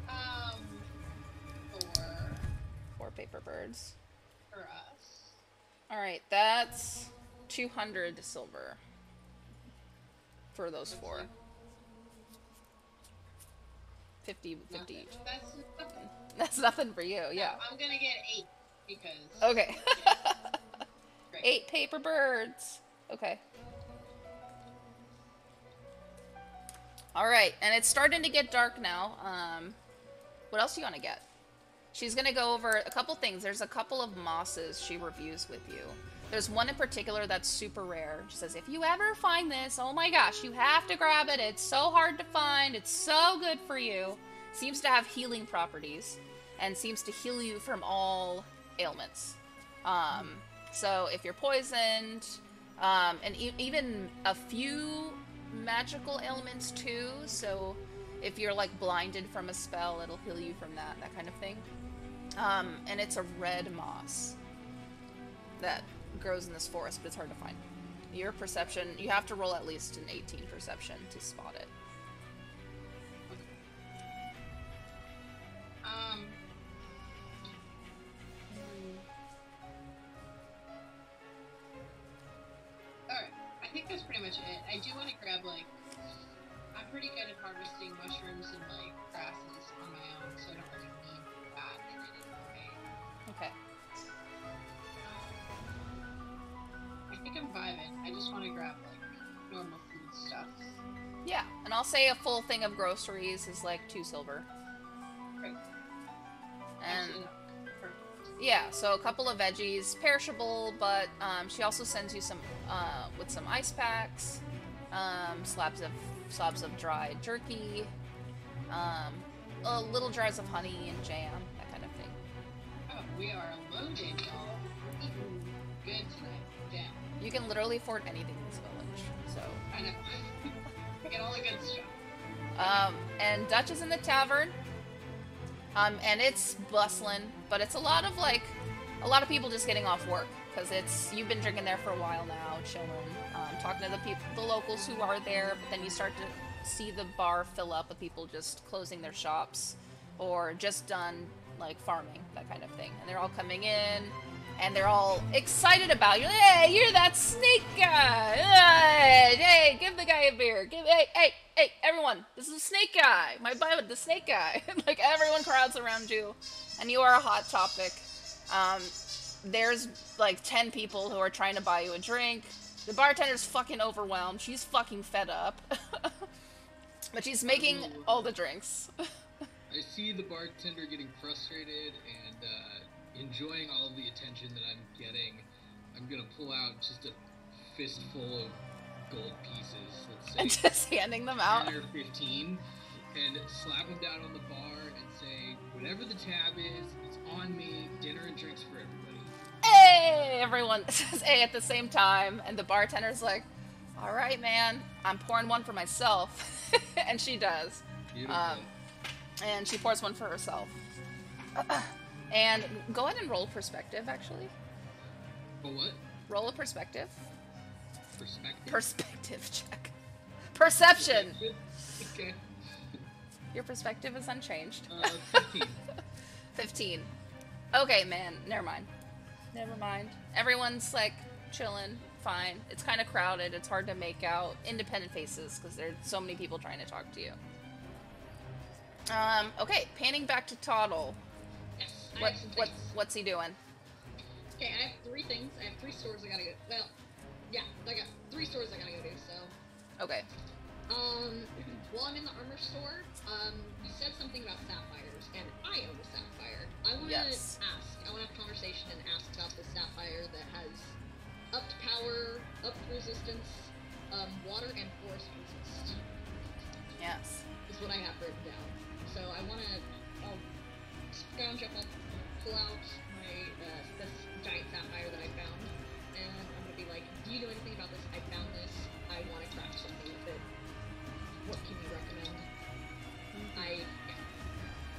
Um, for 4 paper birds. us. Alright, that's 200 silver for those 4. 50 each. That's nothing. That's nothing for you, yeah. I'm gonna get 8 because. Okay. Great. 8 paper birds. Okay. Alright, and it's starting to get dark now. What else do you want to get? She's going to go over a couple things. There's a couple of mosses she reviews with you. There's one in particular that's super rare. She says, if you ever find this, oh my gosh, you have to grab it. It's so hard to find. It's so good for you. Seems to have healing properties and seems to heal you from all ailments. So if you're poisoned, and even a few magical ailments too, so if you're like blinded from a spell, it'll heal you from that kind of thing. And it's a red moss that grows in this forest, but it's hard to find. Your perception, you have to roll at least an 18 perception to spot it. Alright, I think that's pretty much it. I do want to grab, like, I'm pretty good at harvesting mushrooms and, like, grasses on my own, so I don't really need that in any way. Okay. I think I'm vibing. I just want to grab, like, normal food stuff. Yeah, and I'll say a full thing of groceries is like 2 silver. Great. And Actually, no. Perfect. yeah, so a couple of veggies, perishable, but she also sends you some with some ice packs, slabs of dried jerky, little jars of honey and jam, that kind of thing. Oh, we are loaded, y'all. We're eating good tonight. Damn. You can literally afford anything in this village. So, I know. Get all the good stuff. and Dutch is in the tavern, and it's bustling, but it's a lot of people just getting off work because you've been drinking there for a while now, chilling, talking to the locals who are there. But then you start to see the bar fill up with people just closing their shops or just done like farming, that kind of thing, and they're all coming in. And they're all excited about you. Hey, you're that snake guy. Hey, give the guy a beer. Hey, everyone. This is the snake guy. My buddy, the snake guy. Like, everyone crowds around you. And you are a hot topic. There's, like, 10 people who are trying to buy you a drink. The bartender's fucking overwhelmed. She's fucking fed up. But she's making all the drinks. I I see the bartender getting frustrated and enjoying all of the attention that I'm getting, I'm gonna pull out just a fistful of gold pieces, let's say And just handing them out. 10 or 15, and slap them down on the bar and say, whatever the tab is, it's on me, dinner and drinks for everybody. Hey! Everyone says hey at the same time, and the bartender's like, all right, man, I'm pouring one for myself. And she does. Beautiful. And she pours one for herself. And go ahead and roll perspective, actually. A what? Roll a perspective. Perspective? Perspective check. Perception! Okay. Your perspective is unchanged. 15. 15. Okay, man, never mind. Never mind. Everyone's, like, chilling, fine. It's kind of crowded. It's hard to make out independent faces because there's so many people trying to talk to you. Okay, panning back to Toddle. Yes, I have some things. What's he doing? Okay, I have 3 things. I have 3 stores I gotta go. Well, yeah, I got 3 stores I gotta go to. So, Okay. while I'm in the armor store, you said something about sapphires, and I own a sapphire. I want to Yes. ask. I want to have a conversation and ask about the sapphire that has upped power, upped resistance, water and forest resist. Yes. Is what I have written down. So I want to. I'll scrounge up. I'll pull out my this giant sapphire that I found, and I'm gonna be like, "Do you know anything about this? I found this. I want to craft something with it. What can you recommend?"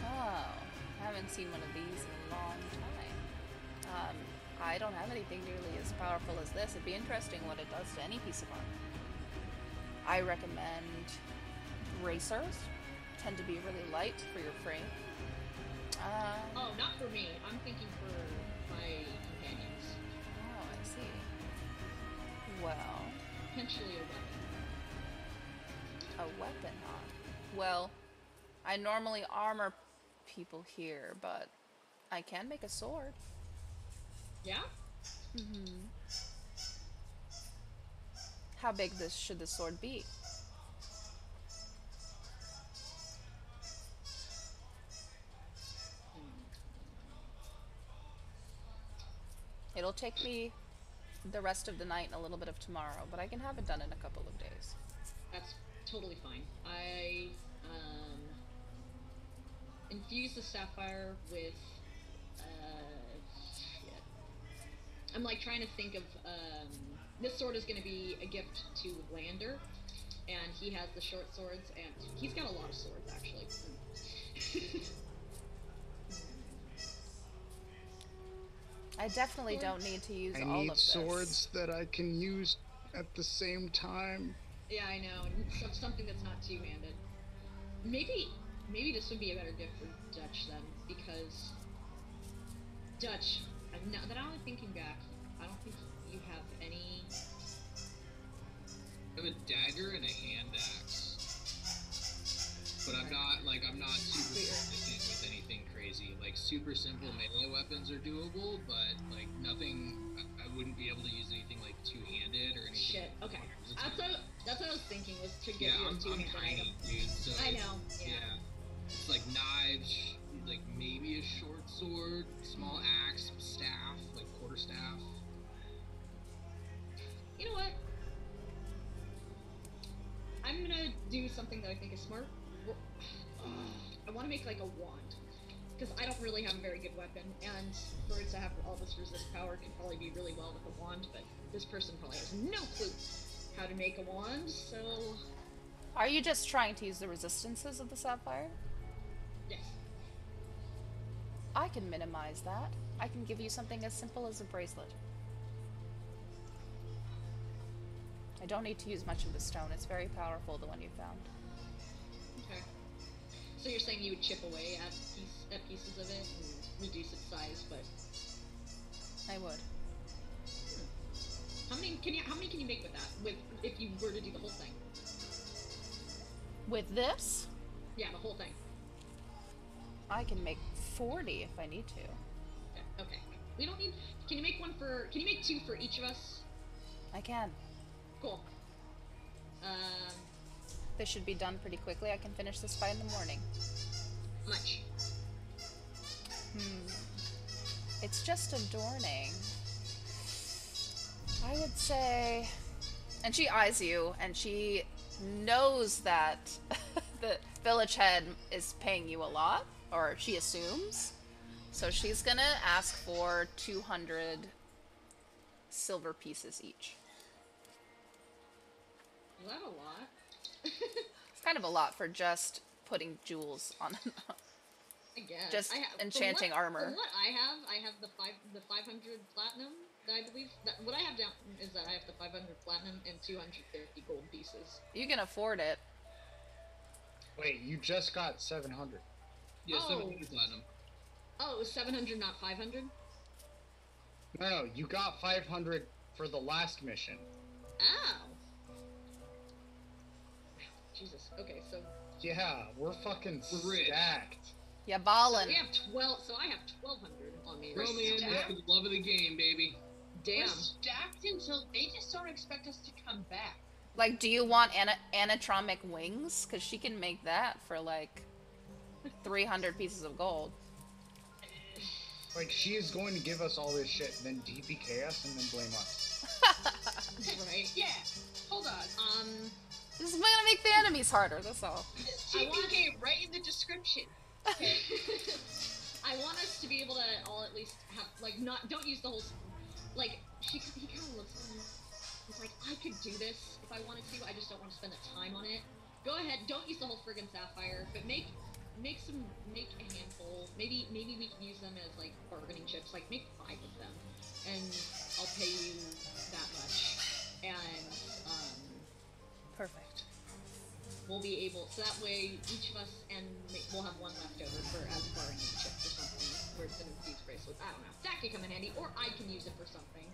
Oh, I haven't seen one of these in a long time. I don't have anything nearly as powerful as this. It'd be interesting what it does to any piece of armor. I recommend bracers. Tend to be really light for your frame. Oh, not for me. I'm thinking for my companions. Oh, I see. Well, Potentially a weapon. a weapon, huh? Well, I normally armor people here, but I can make a sword. Yeah? Mm-hmm. How big should the sword be? It'll take me the rest of the night and a little bit of tomorrow, but I can have it done in a couple of days. That's totally fine. I infuse the sapphire with shit. I'm like trying to think of this sword is going to be a gift to Lander, and he has the short swords, and he's got a lot of swords actually. I definitely don't need to use I all need of this. swords that I can use at the same time. Yeah, I know, and something that's not two-handed. Maybe this would be a better gift for Dutch then, because Dutch. Now that I'm thinking back, I don't think you have any. I have a dagger and a hand axe, but I'm not super proficient with anything crazy. Like super simple melee weapons are doable, but like nothing. I wouldn't be able to use anything like two-handed or anything. Shit. Okay. That's what I was thinking was to get Yeah, you a I'm two-handed tiny, item. dude. So I know. Yeah. It's like knives, like maybe a short sword, small axe, staff, like quarterstaff. You know what? I'm gonna do something that I think is smart. I want to make like a wand, because I don't really have a very good weapon, and for it to have all this resist power can probably be really well with a wand, but this person probably has no clue how to make a wand, so... Are you just trying to use the resistances of the sapphire? Yes. I can minimize that. I can give you something as simple as a bracelet. I don't need to use much of the stone. It's very powerful, the one you found. Okay. So you're saying you would chip away at pieces of it and reduce its size, but... I would. How many can you make with that? If you were to do the whole thing? With this, Yeah, the whole thing. I can make 40 if I need to. Okay. We don't need... Can you make 2 for each of us? I can. Cool. This should be done pretty quickly. I can finish this by in the morning. Much. It's just adorning. I would say... And she eyes you, and she knows that the village head is paying you a lot, or she assumes. So she's gonna ask for 200 silver pieces each. Is that a lot? It's kind of a lot for just putting jewels on I guess. just enchanting armor. From what I have the 500 platinum. I believe that what I have down is that I have the 500 platinum and 250 gold pieces. You can afford it. Wait, you just got 700. Yeah, Oh. 700 platinum. Oh, it was 700, not 500? No, you got 500 for the last mission. Ow. Jesus. Okay, so Yeah, we're fucking We're rich. stacked. Yeah, ballin'. we have 12. So I have 1,200 on me. Throw me in stacked. there for the love of the game, baby. Damn. We're stacked until they just don't expect us to come back. Like, do you want anatomic wings? Because she can make that for, like, 300 pieces of gold. Like, she is going to give us all this shit, then DPK us, and then blame us. Right. Yeah, hold on. This is gonna make the enemies harder, that's all. TPK right in the description. I want us to be able to all at least have, like, don't use the whole, like, he kind of looks at me. He's like, I could do this if I wanted to, I just don't want to spend the time on it. Go ahead, don't use the whole friggin' sapphire, but make a handful. Maybe we can use them as, like, bargaining chips, like, make 5 of them, and I'll pay you that much, and, Perfect. we'll be able, so that way each of us, and we'll have one left over for as a bargaining chip or something, where it's an infused bracelet. I don't know. That could come in handy, or I can use it for something.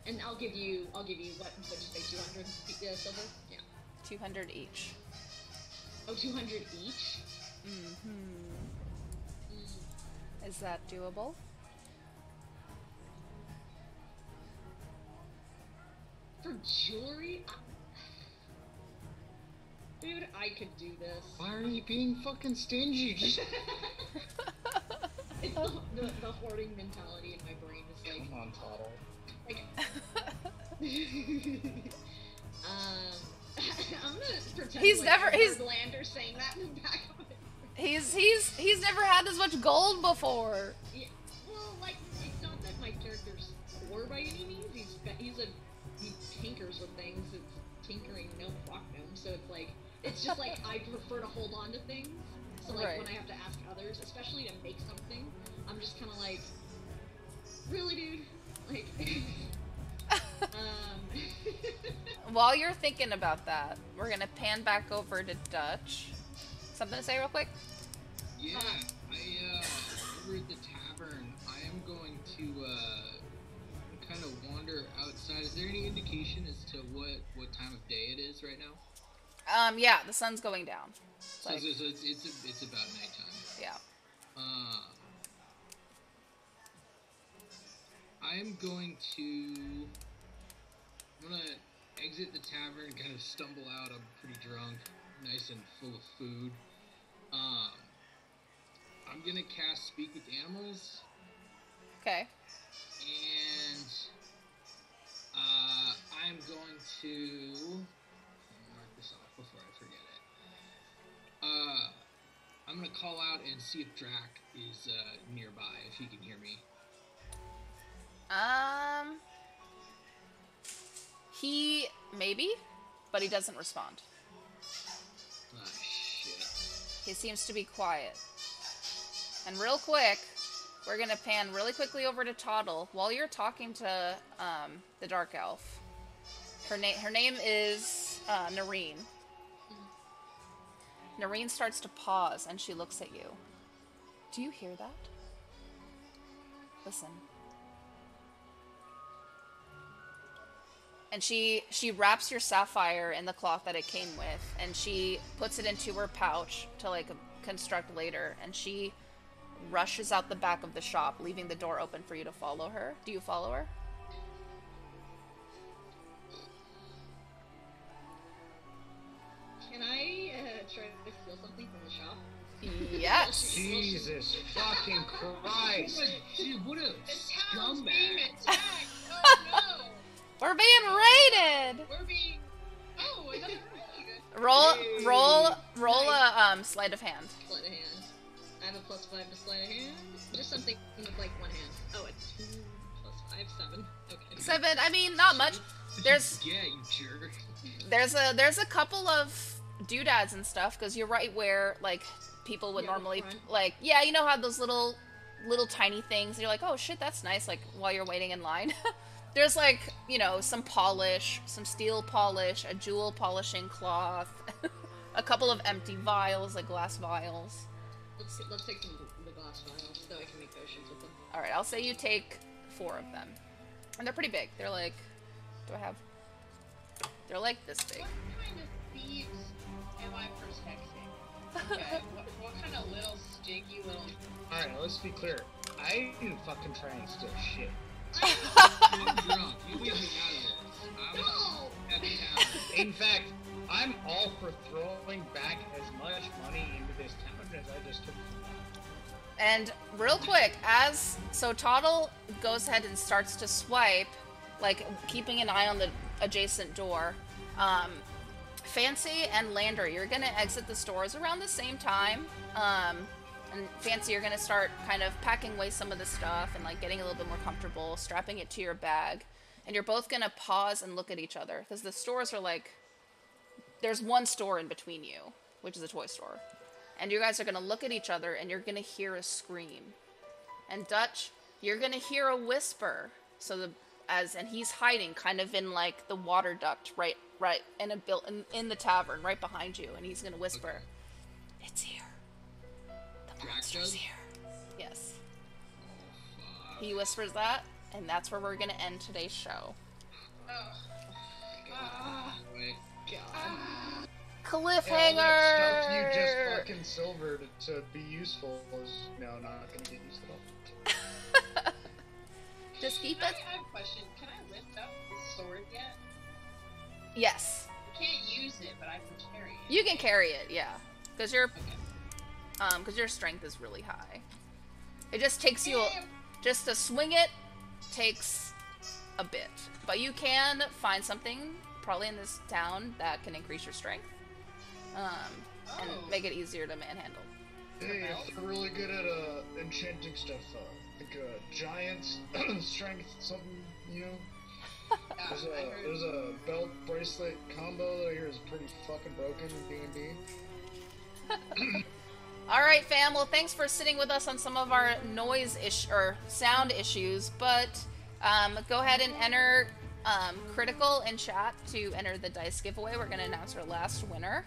And I'll give you what did you say, 200 silver? Yeah. 200 each. Oh, 200 each? Is that doable? For jewelry? Dude, I could do this. Why are you being fucking stingy? Just It's the hoarding mentality in my brain is like, come on, Toddle. like I'm gonna pretend He's like never- I he's- heard Lander saying that in the back of it. He's never had this much gold before. Yeah, well, like, it's not that my character's poor by any means. He tinkers with things. It's tinkering, no fuck gnome. So it's just like I prefer to hold on to things. So like Right. when I have to ask others, especially to make something, I'm just kind of like, really, dude, like. While you're thinking about that, we're gonna pan back over to Dutch. Something to say real quick? Yeah, over at the tavern, I am going to, kind of wander outside. Is there any indication as to what time of day it is right now? Yeah, the sun's going down. So, Like, it's about nighttime. yeah. I'm gonna exit the tavern, kind of stumble out. I'm pretty drunk, nice and full of food. I'm gonna cast Speak with Animals, Okay. and I'm going to mark this off before I forget it. I'm gonna call out and see if Drac is nearby, if he can hear me. He maybe, but he doesn't respond. Ah, shit. He seems to be quiet. And real quick, we're gonna pan really quickly over to Toddle while you're talking to the Dark Elf. Her name is Nareen. Nareen starts to pause and she looks at you. Do you hear that? Listen. And she wraps your sapphire in the cloth that it came with, and she puts it into her pouch to like construct later, and she rushes out the back of the shop, leaving the door open for you to follow her. Do you follow her? Can I try to steal something from the shop? Yes. Jesus fucking Christ! Dude, what a The town's being scumbag! attacked! Oh no! We're being raided. We're being... Oh, another raid! Roll a sleight of hand. Sleight of hand. I have a +5 to sleight of hand. Just something with like one hand. Oh, it's 2 + 5, 7. Okay. 7. I mean, not much. There's Yeah, you jerk. there's a couple of doodads and stuff because you're right where like people would Yeah, the normally front. like you know how those little tiny things and you're like, oh shit, that's nice, like while you're waiting in line. There's like, you know, some polish, some steel polish, a jewel polishing cloth, a couple of empty vials, like glass vials. Let's take some of the glass vials so I can make potions with them. All right, I'll say you take 4 of them, and they're pretty big. They're like, they're like this big. What kind of thieves am I protecting? Okay, what kind of little stinky little... Alright, let's be clear. I didn't fucking try and steal shit. I'm drunk. You leave me out of this. I'm No! at the town. In fact, I'm all for throwing back as much money into this town as I just took. And real quick, so Toddle goes ahead and starts to swipe, like keeping an eye on the adjacent door. Fancy and Lander, you're gonna exit the stores around the same time. And Fancy, you're gonna start kind of packing away some of the stuff and like getting a little bit more comfortable, strapping it to your bag. And you're both gonna pause and look at each other because the stores are like, there's one store in between you, which is a toy store. And you guys are gonna look at each other and you're gonna hear a scream. And Dutch, you're gonna hear a whisper. And he's hiding kind of in like the water duct right in the tavern right behind you, and he's gonna whisper, "It's here. The monster's here." Yes. He whispers that, and that's where we're gonna end today's show. Wait. Cliffhanger! Yeah, all that stuff you just fucking silvered to be useful is now not gonna get used at all. Just keep I it. have a question. Can I lift up this sword yet? Yes, I can't use it, but I can carry it. you can carry it. Yeah, because Okay. your strength is really high. It just takes you Yeah. just to swing it takes a bit, but you can find something probably in this town that can increase your strength, and Oh. make it easier to manhandle. Hey, if they're really good at enchanting stuff, like giants, strength, something, you know. Yeah, There's I heard. there's a belt bracelet combo that I hear is pretty fucking broken in D&D. All right, fam. Well, thanks for sitting with us on some of our sound issues. But go ahead and enter critical in chat to enter the dice giveaway. We're gonna announce our last winner.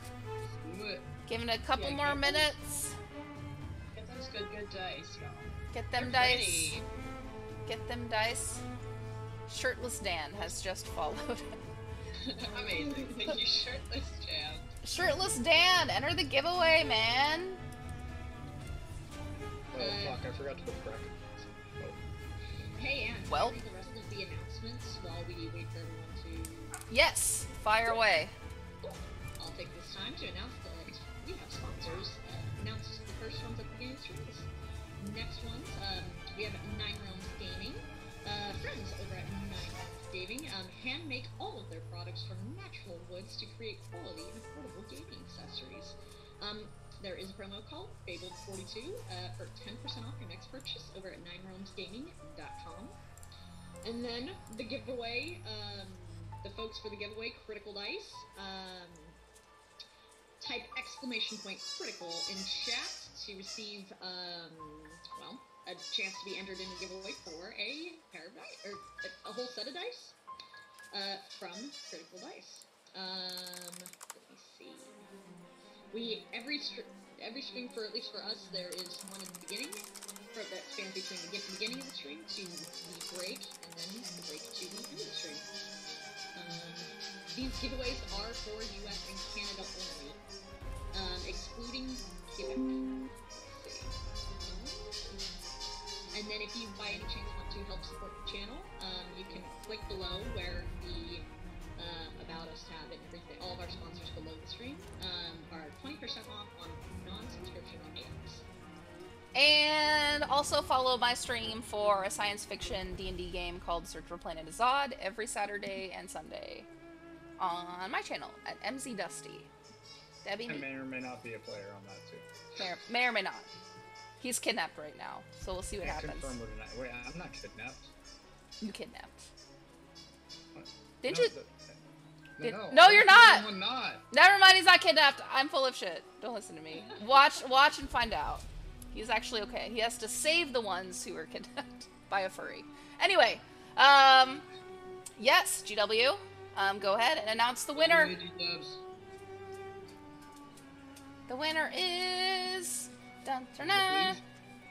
Do it. Give it a couple Yeah, more get- minutes. Get those good dice, y'all. Get them They're dice. pretty. Get them dice. Shirtless Dan has just followed. Amazing. Thank you, shirtless Jan. Shirtless Dan, enter the giveaway, man. Oh fuck, I forgot to put brackets. Oh. Hey, Anne, Well. can you read the rest of the announcements while we wait for everyone to... Yes, fire away. I'll take this time to announce that we have sponsors. Announce the first ones at the beginning of the stream. Next ones, we have Nine Realms Gaming. Friends over at Nine Realms Gaming hand make all of their products from natural woods to create quality and affordable gaming accessories. There is a promo code Fabled42 for 10% off your next purchase over at ninerealmsgaming.com. And then the giveaway, the folks for the giveaway, Critical Dice. Type !critical in chat to receive, a chance to be entered in the giveaway for a pair of dice, or a whole set of dice, from Critical Dice. Let me see. Every stream, for at least for us, there is one in the beginning, that spans between the beginning of the stream to the break, and then the break to the end of the stream. These giveaways are for US and Canada only, excluding Quebec. Let's see. And then if you by any chance want to help support the channel, you can click below where the About Us tab and everything, all of our sponsors below the stream are 20% off on And also follow my stream for a science fiction D&D game called Search for Planet Azad every Saturday and Sunday on my channel at MZ Dusty. Debbie I may or may not be a player on that too. may or may not. He's kidnapped right now, so we'll see what happens. Confirm or deny. Wait, I'm not kidnapped. You kidnapped. What? Did No, you? No, No, you're not. I'm not. Never mind, he's not kidnapped. I'm full of shit. Don't listen to me. Watch and find out. He's actually okay. He has to save the ones who were kidnapped by a furry. Anyway, yes, GW, go ahead and announce the winner. The winner is... Dun, dun, dun. I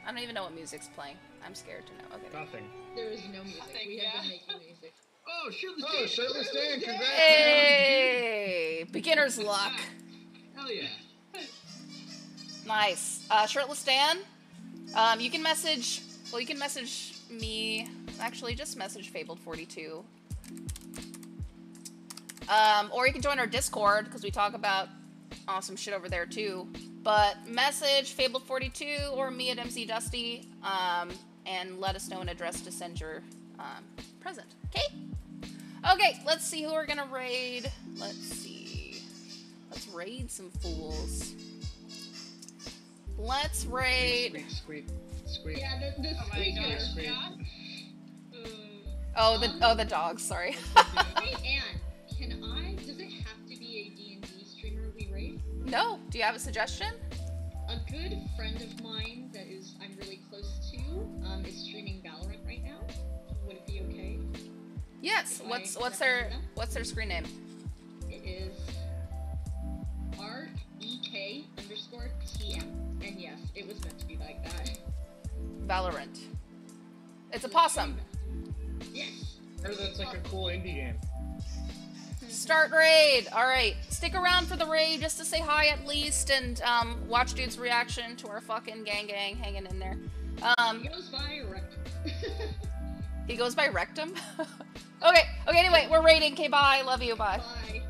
don't even know what music's playing. I'm scared to know. Okay. Nothing. There is no music. Nothing, We have yeah. been making music. Oh, shirtless Oh, Dan! shirtless Dan, congrats! Hey! Beginner's luck. Hell yeah. Nice. Shirtless Dan, you can message... Well, you can message me... Actually, just message Fabled42. Or you can join our Discord, because we talk about awesome shit over there, too. But message Fabled42 or me at MZ Dusty, and let us know an address to send your present. Okay? Okay, let's see who we're gonna raid. Let's see. Let's raid some fools. Let's raid... Squeak, squeak. Yeah, the Oh my squeaker. gosh, Squeak. yeah. Oh, the dogs, sorry. Hey, Anne, does it have to be a D&D streamer we raid? No, do you have a suggestion? A good friend of mine that I'm really close to is streaming Valorant right now. Would it be okay? Yes. If What's I recommend them? their screen name? It is REK_TM. And yes, it was meant to be like that. Valorant. It's a possum. Yes. I heard that's like a cool indie game. Start raid. All right, stick around for the raid just to say hi at least, and watch dude's reaction to our fucking gang hanging in there. He goes by Rectum. He goes by Rectum. Okay. Anyway, we're raiding. Okay, bye. Love you. Bye. Bye.